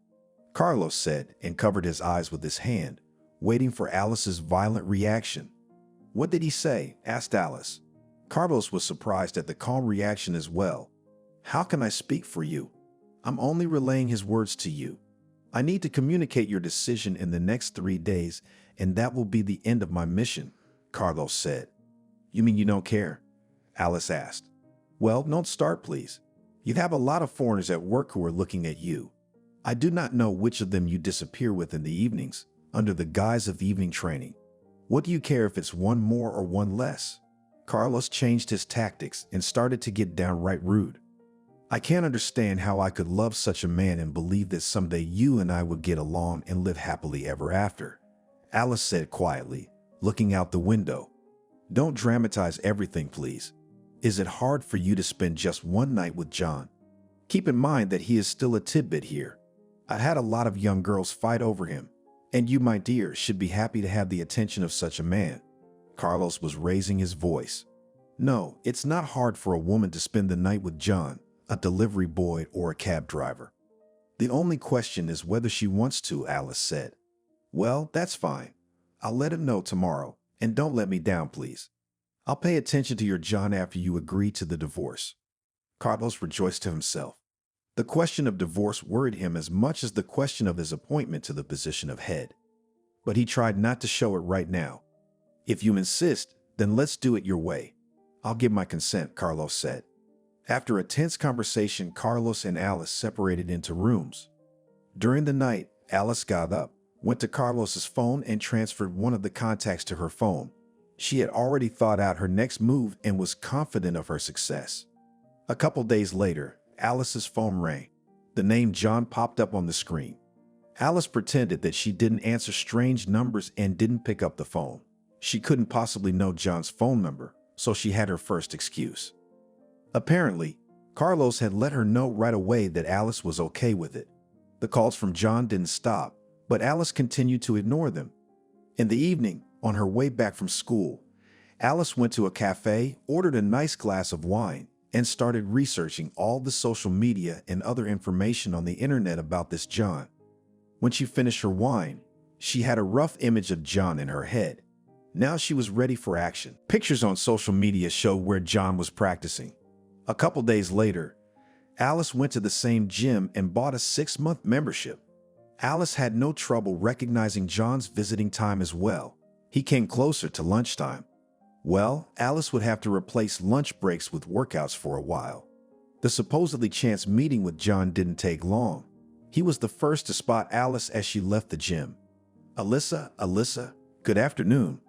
Carlos said, and covered his eyes with his hand, waiting for Alice's violent reaction. What did he say? Asked Alice. Carlos was surprised at the calm reaction as well. How can I speak for you? I'm only relaying his words to you. I need to communicate your decision in the next 3 days, and that will be the end of my mission, Carlos said. You mean you don't care? Alice asked. Well, don't start, please. You have a lot of foreigners at work who are looking at you. I do not know which of them you disappear with in the evenings, under the guise of evening training. What do you care if it's one more or one less? Carlos changed his tactics and started to get downright rude. I can't understand how I could love such a man and believe that someday you and I would get along and live happily ever after, Alice said quietly, looking out the window. Don't dramatize everything, please. Is it hard for you to spend just one night with John? Keep in mind that he is still a tidbit here. I had a lot of young girls fight over him, and you, my dear, should be happy to have the attention of such a man. Carlos was raising his voice. No, it's not hard for a woman to spend the night with John, a delivery boy or a cab driver. The only question is whether she wants to, Alice said. Well, that's fine. I'll let him know tomorrow, and don't let me down, please. I'll pay attention to your John after you agree to the divorce. Carlos rejoiced to himself. The question of divorce worried him as much as the question of his appointment to the position of head. But he tried not to show it right now. If you insist, then let's do it your way. I'll give my consent, Carlos said. After a tense conversation, Carlos and Alice separated into rooms. During the night, Alice got up, went to Carlos's phone and transferred one of the contacts to her phone. She had already thought out her next move and was confident of her success. A couple days later, Alice's phone rang. The name John popped up on the screen. Alice pretended that she didn't answer strange numbers and didn't pick up the phone. She couldn't possibly know John's phone number, so she had her first excuse. Apparently, Carlos had let her know right away that Alice was okay with it. The calls from John didn't stop, but Alice continued to ignore them. In the evening, on her way back from school, Alice went to a cafe, ordered a nice glass of wine, and started researching all the social media and other information on the internet about this John. When she finished her wine, she had a rough image of John in her head. Now she was ready for action. Pictures on social media showed where John was practicing. A couple days later, Alice went to the same gym and bought a 6-month membership. Alice had no trouble recognizing John's visiting time as well. He came closer to lunchtime. Well, Alice would have to replace lunch breaks with workouts for a while. The supposedly chance meeting with John didn't take long. He was the first to spot Alice as she left the gym. Alyssa, good afternoon.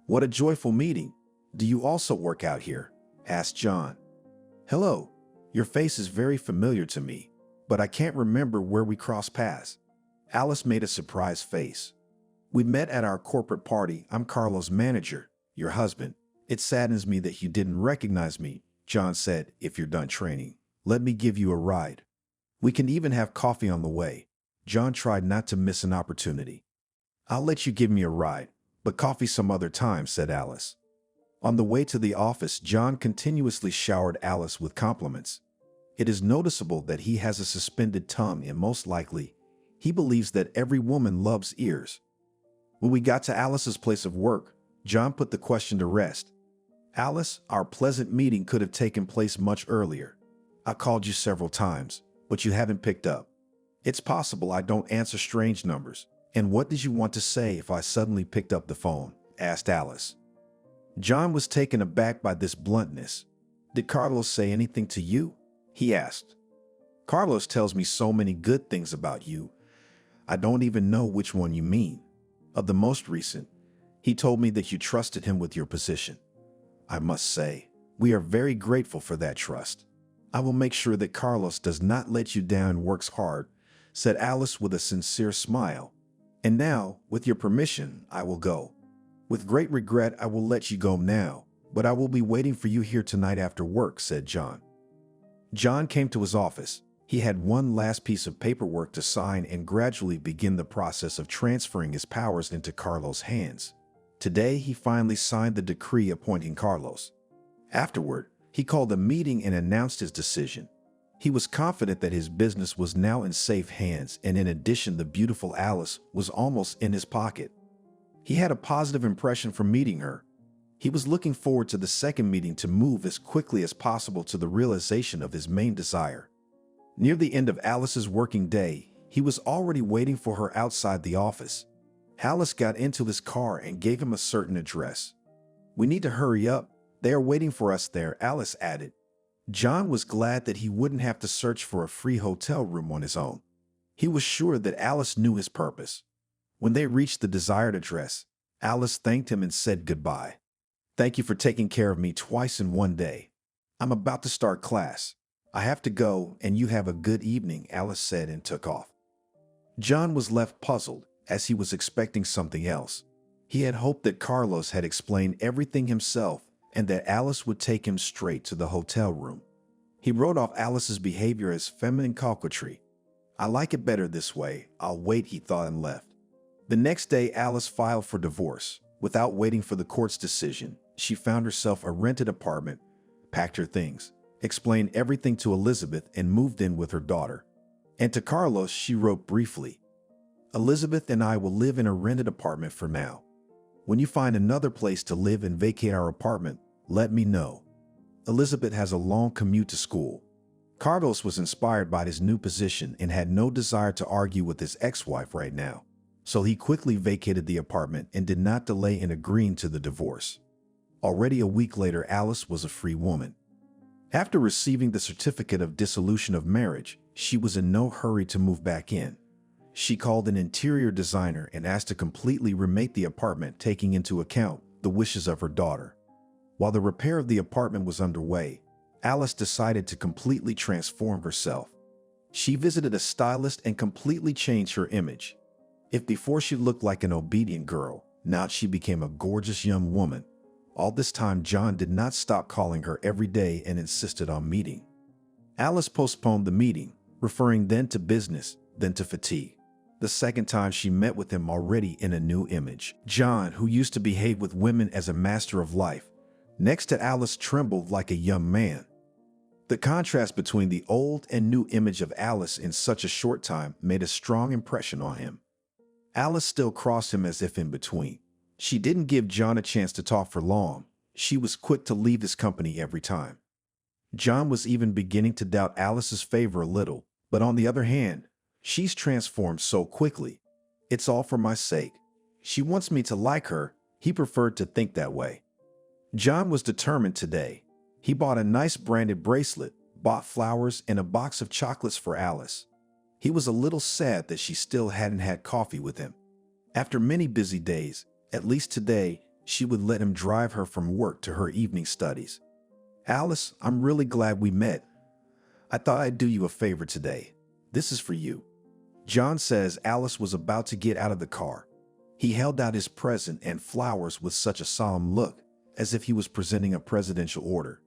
What a joyful meeting. Do you also work out here? Asked John. Hello. Your face is very familiar to me, but I can't remember where we crossed paths. Alice made a surprised face. We met at our corporate party. I'm Carlos' manager, your husband. It saddens me that you didn't recognize me, John said. If you're done training, let me give you a ride. We can even have coffee on the way. John tried not to miss an opportunity. I'll let you give me a ride, but coffee some other time, said Alice. On the way to the office, John continuously showered Alice with compliments. It is noticeable that he has a suspended tongue, and most likely, he believes that every woman loves ears. When we got to Alice's place of work, John put the question to rest. Alice, our pleasant meeting could have taken place much earlier. I called you several times, but you haven't picked up. It's possible I don't answer strange numbers. And what did you want to say if I suddenly picked up the phone? Asked Alice. John was taken aback by this bluntness. Did Carlos say anything to you? He asked. Carlos tells me so many good things about you. I don't even know which one you mean. Of the most recent, he told me that you trusted him with your position. I must say, we are very grateful for that trust. I will make sure that Carlos does not let you down and works hard, said Alice with a sincere smile. And now, with your permission, I will go. With great regret, I will let you go now, but I will be waiting for you here tonight after work, said John. John came to his office. He had one last piece of paperwork to sign and gradually begin the process of transferring his powers into Carlos' hands. Today, he finally signed the decree appointing Carlos. Afterward, he called a meeting and announced his decision. He was confident that his business was now in safe hands, and in addition, the beautiful Alice was almost in his pocket. He had a positive impression from meeting her. He was looking forward to the second meeting to move as quickly as possible to the realization of his main desire. Near the end of Alice's working day, he was already waiting for her outside the office. Alice got into his car and gave him a certain address. We need to hurry up. They are waiting for us there, Alice added. John was glad that he wouldn't have to search for a free hotel room on his own. He was sure that Alice knew his purpose. When they reached the desired address, Alice thanked him and said goodbye. Thank you for taking care of me twice in one day. I'm about to start class. I have to go, and you have a good evening, Alice said and took off. John was left puzzled, as he was expecting something else. He had hoped that Carlos had explained everything himself and that Alice would take him straight to the hotel room. He wrote off Alice's behavior as feminine coquetry. I like it better this way. I'll wait, he thought, and left. The next day, Alice filed for divorce. Without waiting for the court's decision, she found herself a rented apartment, packed her things, explained everything to Elizabeth, and moved in with her daughter. And to Carlos, she wrote briefly, Elizabeth and I will live in a rented apartment for now. When you find another place to live and vacate our apartment, let me know. Elizabeth has a long commute to school. Carlos was inspired by his new position and had no desire to argue with his ex-wife right now, so he quickly vacated the apartment and did not delay in agreeing to the divorce. Already a week later, Alice was a free woman. After receiving the certificate of dissolution of marriage, she was in no hurry to move back in. She called an interior designer and asked to completely remake the apartment, taking into account the wishes of her daughter. While the repair of the apartment was underway, Alice decided to completely transform herself. She visited a stylist and completely changed her image. If before she looked like an obedient girl, now she became a gorgeous young woman. All this time, John did not stop calling her every day and insisted on meeting. Alice postponed the meeting, referring then to business, then to fatigue. The second time she met with him already in a new image. John, who used to behave with women as a master of life, next to Alice trembled like a young man. The contrast between the old and new image of Alice in such a short time made a strong impression on him. Alice still crossed him as if in between. She didn't give John a chance to talk for long. She was quick to leave his company every time. John was even beginning to doubt Alice's favor a little, but on the other hand, she's transformed so quickly. It's all for my sake. She wants me to like her. He preferred to think that way. John was determined today. He bought a nice branded bracelet, bought flowers and a box of chocolates for Alice. He was a little sad that she still hadn't had coffee with him. After many busy days, at least today, she would let him drive her from work to her evening studies. Alice, I'm really glad we met. I thought I'd do you a favor today. This is for you. John says Alice was about to get out of the car. He held out his present and flowers with such a solemn look, as if he was presenting a presidential order.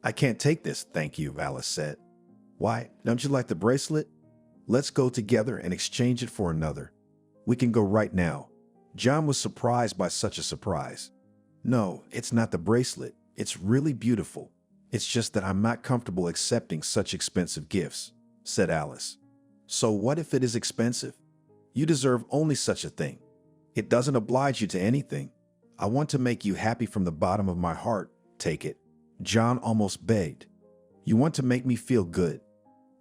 I can't take this, thank you, Alice said. Why, don't you like the bracelet? Let's go together and exchange it for another. We can go right now. John was surprised by such a surprise. No, it's not the bracelet. It's really beautiful. It's just that I'm not comfortable accepting such expensive gifts, said Alice. So what if it is expensive? You deserve only such a thing. It doesn't oblige you to anything. I want to make you happy from the bottom of my heart. Take it. John almost begged. You want to make me feel good.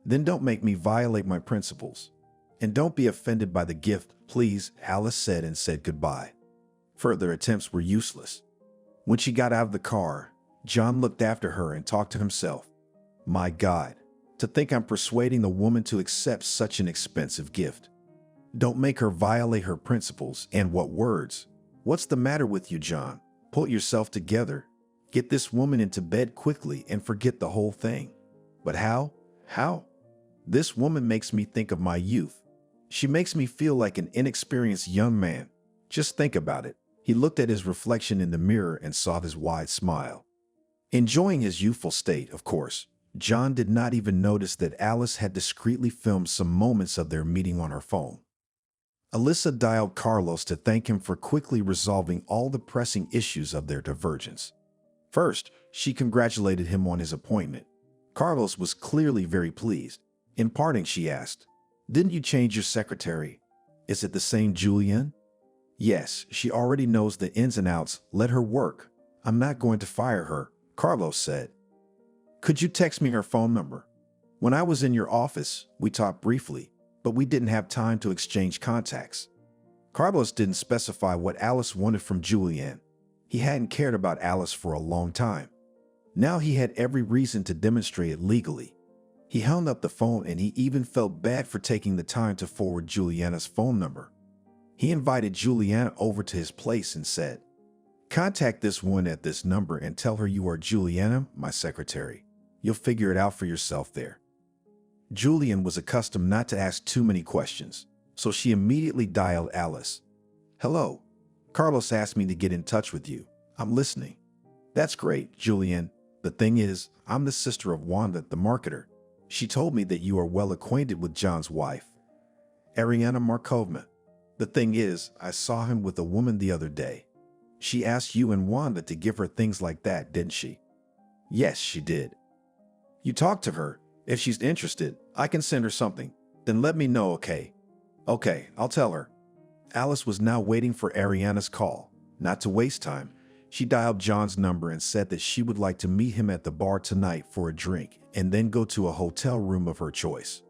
Then don't make me violate my principles. And don't be offended by the gift, please, Alice said and said goodbye. Further attempts were useless. When she got out of the car, John looked after her and talked to himself. My God, to think I'm persuading the woman to accept such an expensive gift. Don't make her violate her principles, and what words. What's the matter with you, John? Pull yourself together. Get this woman into bed quickly and forget the whole thing. But how? How? This woman makes me think of my youth. She makes me feel like an inexperienced young man. Just think about it. He looked at his reflection in the mirror and saw his wide smile. Enjoying his youthful state, of course, John did not even notice that Alice had discreetly filmed some moments of their meeting on her phone. Alyssa dialed Carlos to thank him for quickly resolving all the pressing issues of their divergence. First, she congratulated him on his appointment. Carlos was clearly very pleased. In parting, she asked, "Didn't you change your secretary? Is it the same Uion?" "Yes, she already knows the ins and outs. Let her work. I'm not going to fire her," Carlos said. "Could you text me her phone number? When I was in your office, we talked briefly, but we didn't have time to exchange contacts." Carlos didn't specify what Alice wanted from Uion. He hadn't cared about Alice for a long time. Now he had every reason to demonstrate it legally. He hung up the phone and he even felt bad for taking the time to forward Juliana's phone number. He invited Juliana over to his place and said, "Contact this one at this number and tell her you are Juliana, my secretary. You'll figure it out for yourself there." Julian was accustomed not to ask too many questions, so she immediately dialed Alice. "Hello. Carlos asked me to get in touch with you. I'm listening." "That's great, Julian. The thing is, I'm the sister of Wanda, the marketer. She told me that you are well acquainted with John's wife, Ariana Markovna. The thing is, I saw him with a woman the other day. She asked you and Wanda to give her things like that, didn't she?" "Yes, she did." "You talked to her. If she's interested, I can send her something. Then let me know, okay?" "Okay, I'll tell her." Alice was now waiting for Ariana's call. Not to waste time, she dialed John's number and said that she would like to meet him at the bar tonight for a drink and then go to a hotel room of her choice.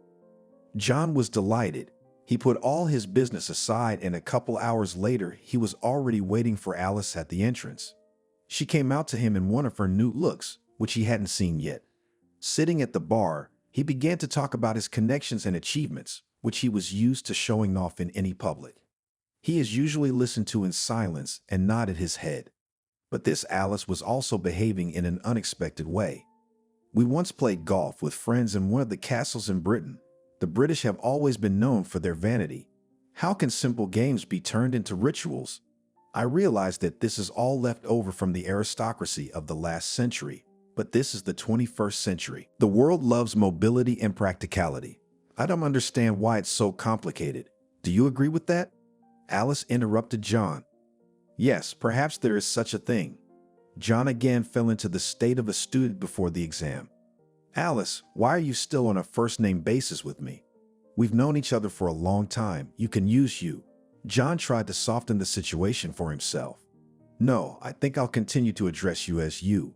John was delighted. He put all his business aside and a couple hours later, he was already waiting for Alice at the entrance. She came out to him in one of her new looks, which he hadn't seen yet. Sitting at the bar, he began to talk about his connections and achievements, which he was used to showing off in any public. He is usually listened to in silence and nodded his head. But this Alice was also behaving in an unexpected way. "We once played golf with friends in one of the castles in Britain. The British have always been known for their vanity. How can simple games be turned into rituals? I realize that this is all left over from the aristocracy of the last century. But this is the 21st century. The world loves mobility and practicality. I don't understand why it's so complicated. Do you agree with that? Alice interrupted John. Yes, perhaps there is such a thing. John again fell into the state of a student before the exam. Alice, why are you still on a first-name basis with me? We've known each other for a long time. You can use you. John tried to soften the situation for himself. No, I think I'll continue to address you as you,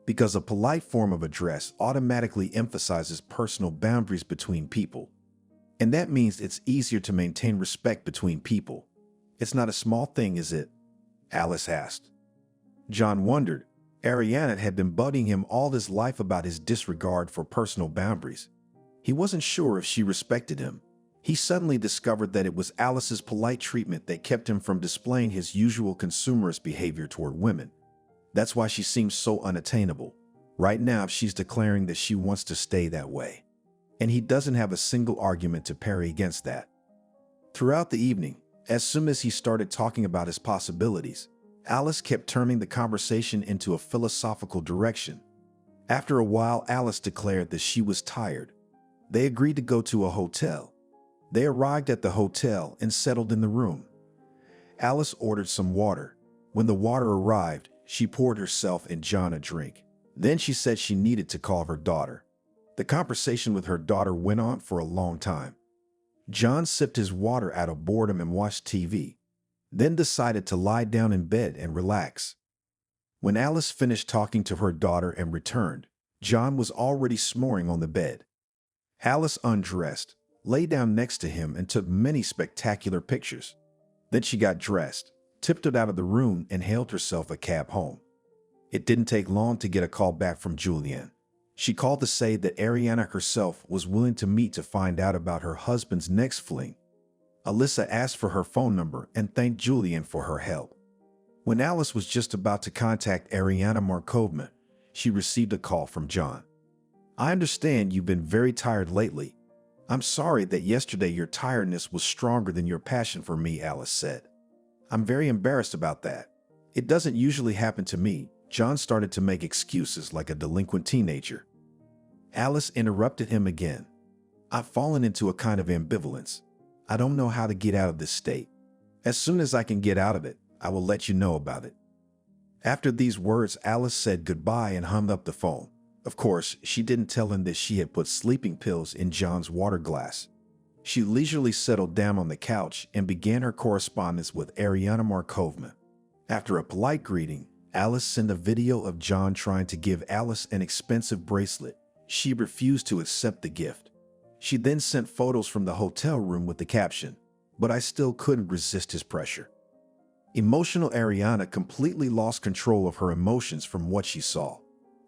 because a polite form of address automatically emphasizes personal boundaries between people. And that means it's easier to maintain respect between people. It's not a small thing, is it? Alice asked. John wondered. Ariana had been bugging him all his life about his disregard for personal boundaries. He wasn't sure if she respected him. He suddenly discovered that it was Alice's polite treatment that kept him from displaying his usual consumerist behavior toward women. That's why she seems so unattainable. Right now, she's declaring that she wants to stay that way. And he doesn't have a single argument to parry against that. Throughout the evening, as soon as he started talking about his possibilities, Alice kept turning the conversation into a philosophical direction. After a while, Alice declared that she was tired. They agreed to go to a hotel. They arrived at the hotel and settled in the room. Alice ordered some water. When the water arrived, she poured herself and John a drink. Then she said she needed to call her daughter. The conversation with her daughter went on for a long time. John sipped his water out of boredom and watched TV, then decided to lie down in bed and relax. When Alice finished talking to her daughter and returned, John was already snoring on the bed. Alice undressed, lay down next to him and took many spectacular pictures. Then she got dressed, tiptoed out of the room and hailed herself a cab home. It didn't take long to get a call back from Uion. She called to say that Ariana herself was willing to meet to find out about her husband's next fling. Alyssa asked for her phone number and thanked Uion for her help. When Alice was just about to contact Ariana Markovna, she received a call from John. I understand you've been very tired lately. I'm sorry that yesterday your tiredness was stronger than your passion for me, Alice said. I'm very embarrassed about that. It doesn't usually happen to me. John started to make excuses like a delinquent teenager. Alice interrupted him again. I've fallen into a kind of ambivalence. I don't know how to get out of this state. As soon as I can get out of it, I will let you know about it. After these words, Alice said goodbye and hung up the phone. Of course, she didn't tell him that she had put sleeping pills in John's water glass. She leisurely settled down on the couch and began her correspondence with Ariana Markovna. After a polite greeting, Alice sent a video of John trying to give Alice an expensive bracelet. She refused to accept the gift. She then sent photos from the hotel room with the caption, "But I still couldn't resist his pressure." Emotional Ariana completely lost control of her emotions from what she saw.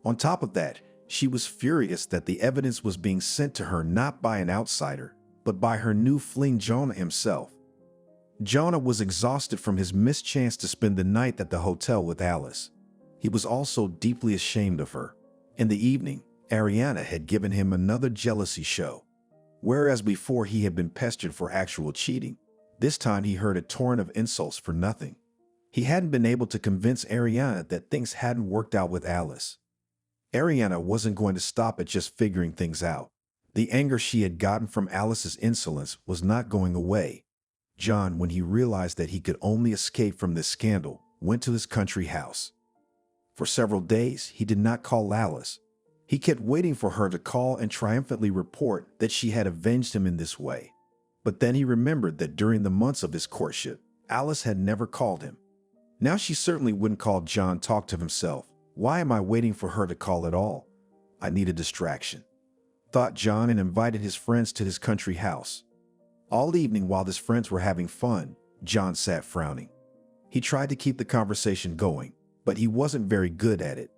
On top of that, she was furious that the evidence was being sent to her not by an outsider, but by her new fling Jonah himself. Jonah was exhausted from his missed chance to spend the night at the hotel with Alice. He was also deeply ashamed of her. In the evening, Ariana had given him another jealousy show. Whereas before he had been pestered for actual cheating, this time he heard a torrent of insults for nothing. He hadn't been able to convince Ariana that things hadn't worked out with Alice. Ariana wasn't going to stop at just figuring things out. The anger she had gotten from Alice's insolence was not going away. John, when he realized that he could only escape from this scandal, went to his country house. For several days, he did not call Alice. He kept waiting for her to call and triumphantly report that she had avenged him in this way. But then he remembered that during the months of his courtship, Alice had never called him. Now she certainly wouldn't call John, talk to himself. Why am I waiting for her to call at all? I need a distraction, thought John, and invited his friends to his country house. All evening while his friends were having fun, John sat frowning. He tried to keep the conversation going, but he wasn't very good at it.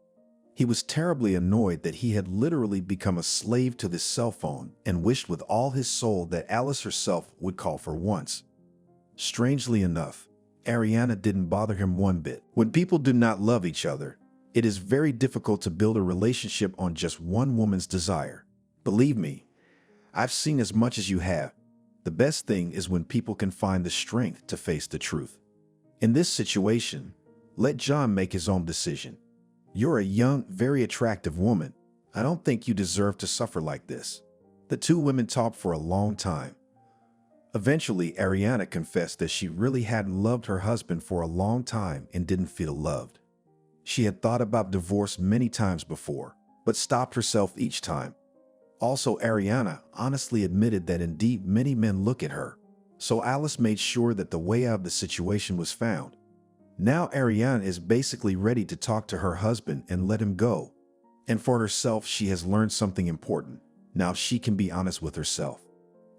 He was terribly annoyed that he had literally become a slave to this cell phone and wished with all his soul that Alice herself would call for once. Strangely enough, Ariana didn't bother him one bit. When people do not love each other, it is very difficult to build a relationship on just one woman's desire. Believe me, I've seen as much as you have. The best thing is when people can find the strength to face the truth. In this situation, let John make his own decision. You're a young, very attractive woman. I don't think you deserve to suffer like this." The two women talked for a long time. Eventually, Ariana confessed that she really hadn't loved her husband for a long time and didn't feel loved. She had thought about divorce many times before, but stopped herself each time. Also, Ariana honestly admitted that indeed many men look at her, so Alice made sure that the way out of the situation was found. Now Ariana is basically ready to talk to her husband and let him go. And for herself, she has learned something important. Now she can be honest with herself.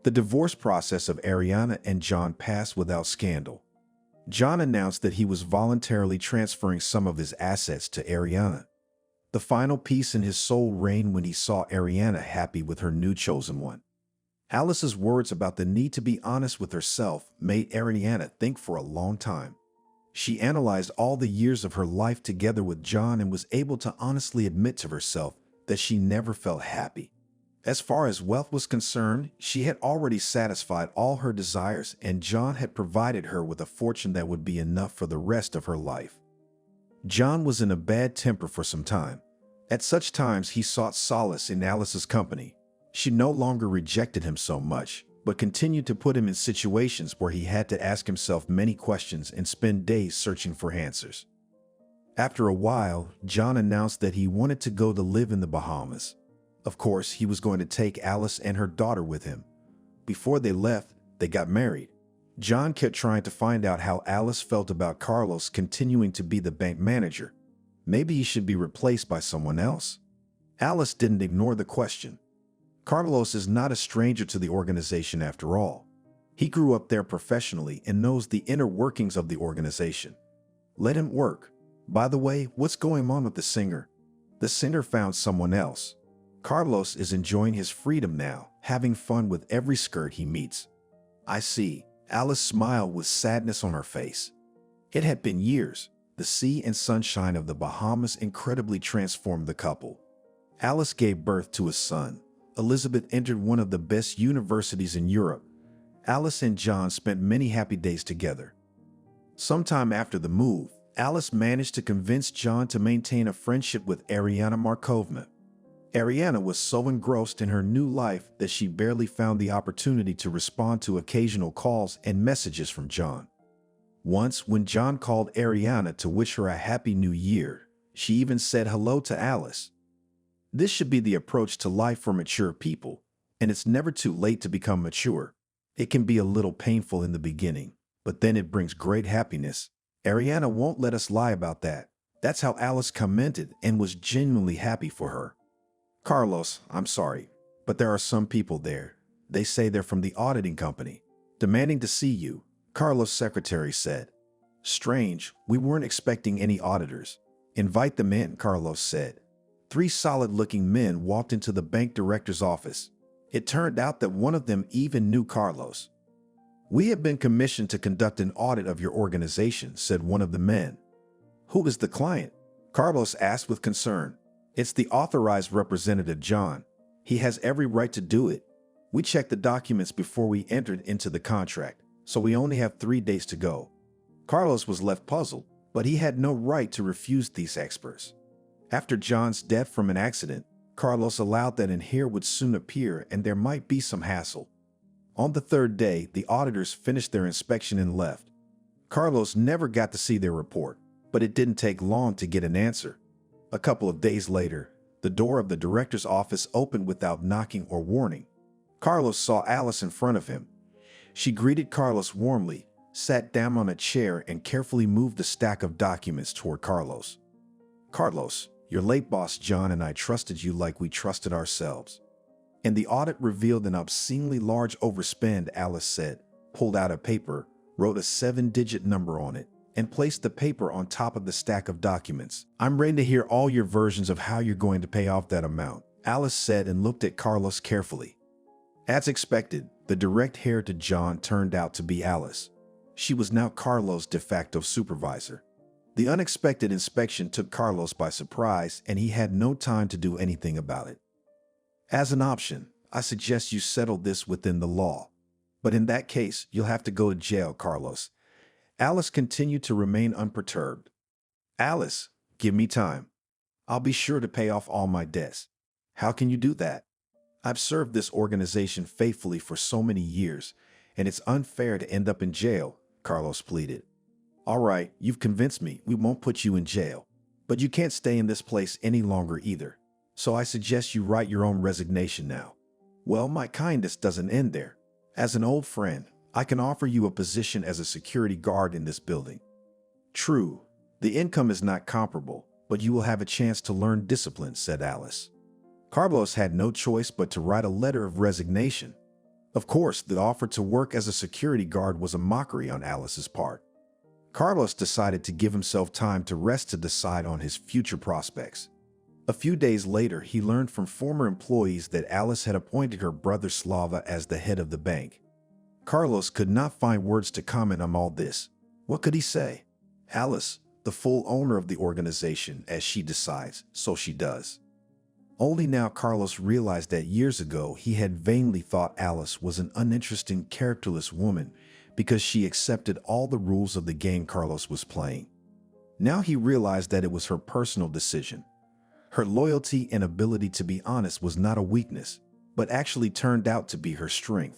The divorce process of Ariana and John passed without scandal. John announced that he was voluntarily transferring some of his assets to Ariana. The final peace in his soul reigned when he saw Ariana happy with her new chosen one. Alice's words about the need to be honest with herself made Ariana think for a long time. She analyzed all the years of her life together with John and was able to honestly admit to herself that she never felt happy. As far as wealth was concerned, she had already satisfied all her desires, and John had provided her with a fortune that would be enough for the rest of her life. John was in a bad temper for some time. At such times, he sought solace in Alice's company. She no longer rejected him so much, but continued to put him in situations where he had to ask himself many questions and spend days searching for answers. After a while, John announced that he wanted to go to live in the Bahamas. Of course, he was going to take Alice and her daughter with him. Before they left, they got married. John kept trying to find out how Alice felt about Carlos continuing to be the bank manager. Maybe he should be replaced by someone else. Alice didn't ignore the question. Carlos is not a stranger to the organization after all. He grew up there professionally and knows the inner workings of the organization. Let him work. By the way, what's going on with the singer? The singer found someone else. Carlos is enjoying his freedom now, having fun with every skirt he meets. I see. Alice smiled with sadness on her face. It had been years. The sea and sunshine of the Bahamas incredibly transformed the couple. Alice gave birth to a son. Elizabeth entered one of the best universities in Europe. Alice and John spent many happy days together. Sometime after the move, Alice managed to convince John to maintain a friendship with Ariana Markovna. Ariana was so engrossed in her new life that she barely found the opportunity to respond to occasional calls and messages from John. Once, when John called Ariana to wish her a happy new year, she even said hello to Alice. This should be the approach to life for mature people, and it's never too late to become mature. It can be a little painful in the beginning, but then it brings great happiness. Ariana won't let us lie about that. That's how Alice commented and was genuinely happy for her. Carlos, I'm sorry, but there are some people there. They say they're from the auditing company, demanding to see you, Carlos' secretary said. Strange, we weren't expecting any auditors. Invite them in, Carlos said. 3 solid-looking men walked into the bank director's office. It turned out that one of them even knew Carlos. We have been commissioned to conduct an audit of your organization, said one of the men. Who is the client? Carlos asked with concern. It's the authorized representative, John. He has every right to do it. We checked the documents before we entered into the contract, so we only have 3 days to go. Carlos was left puzzled, but he had no right to refuse these experts. After John's death from an accident, Carlos allowed that an heir would soon appear and there might be some hassle. On the 3rd day, the auditors finished their inspection and left. Carlos never got to see their report, but it didn't take long to get an answer. A couple of days later, the door of the director's office opened without knocking or warning. Carlos saw Alice in front of him. She greeted Carlos warmly, sat down on a chair, and carefully moved the stack of documents toward Carlos. Carlos, your late boss John and I trusted you like we trusted ourselves. And the audit revealed an obscenely large overspend, Alice said, pulled out a paper, wrote a 7-digit number on it, and placed the paper on top of the stack of documents. I'm ready to hear all your versions of how you're going to pay off that amount, Alice said and looked at Carlos carefully. As expected, the direct heir to John turned out to be Alice. She was now Carlos' de facto supervisor. The unexpected inspection took Carlos by surprise, and he had no time to do anything about it. As an option, I suggest you settle this within the law. But in that case, you'll have to go to jail, Carlos. Alice continued to remain unperturbed. Alice, give me time. I'll be sure to pay off all my debts. How can you do that? I've served this organization faithfully for so many years, and it's unfair to end up in jail, Carlos pleaded. All right, you've convinced me. We won't put you in jail. But you can't stay in this place any longer either. So I suggest you write your own resignation now. Well, my kindness doesn't end there. As an old friend, I can offer you a position as a security guard in this building. True, the income is not comparable, but you will have a chance to learn discipline, said Alice. Carlos had no choice but to write a letter of resignation. Of course, the offer to work as a security guard was a mockery on Alice's part. Carlos decided to give himself time to rest to decide on his future prospects. A few days later, he learned from former employees that Alice had appointed her brother Slava as the head of the bank. Carlos could not find words to comment on all this. What could he say? Alice, the full owner of the organization, as she decides, so she does. Only now Carlos realized that years ago he had vainly thought Alice was an uninteresting, characterless woman because she accepted all the rules of the game Carlos was playing. Now he realized that it was her personal decision. Her loyalty and ability to be honest was not a weakness, but actually turned out to be her strength.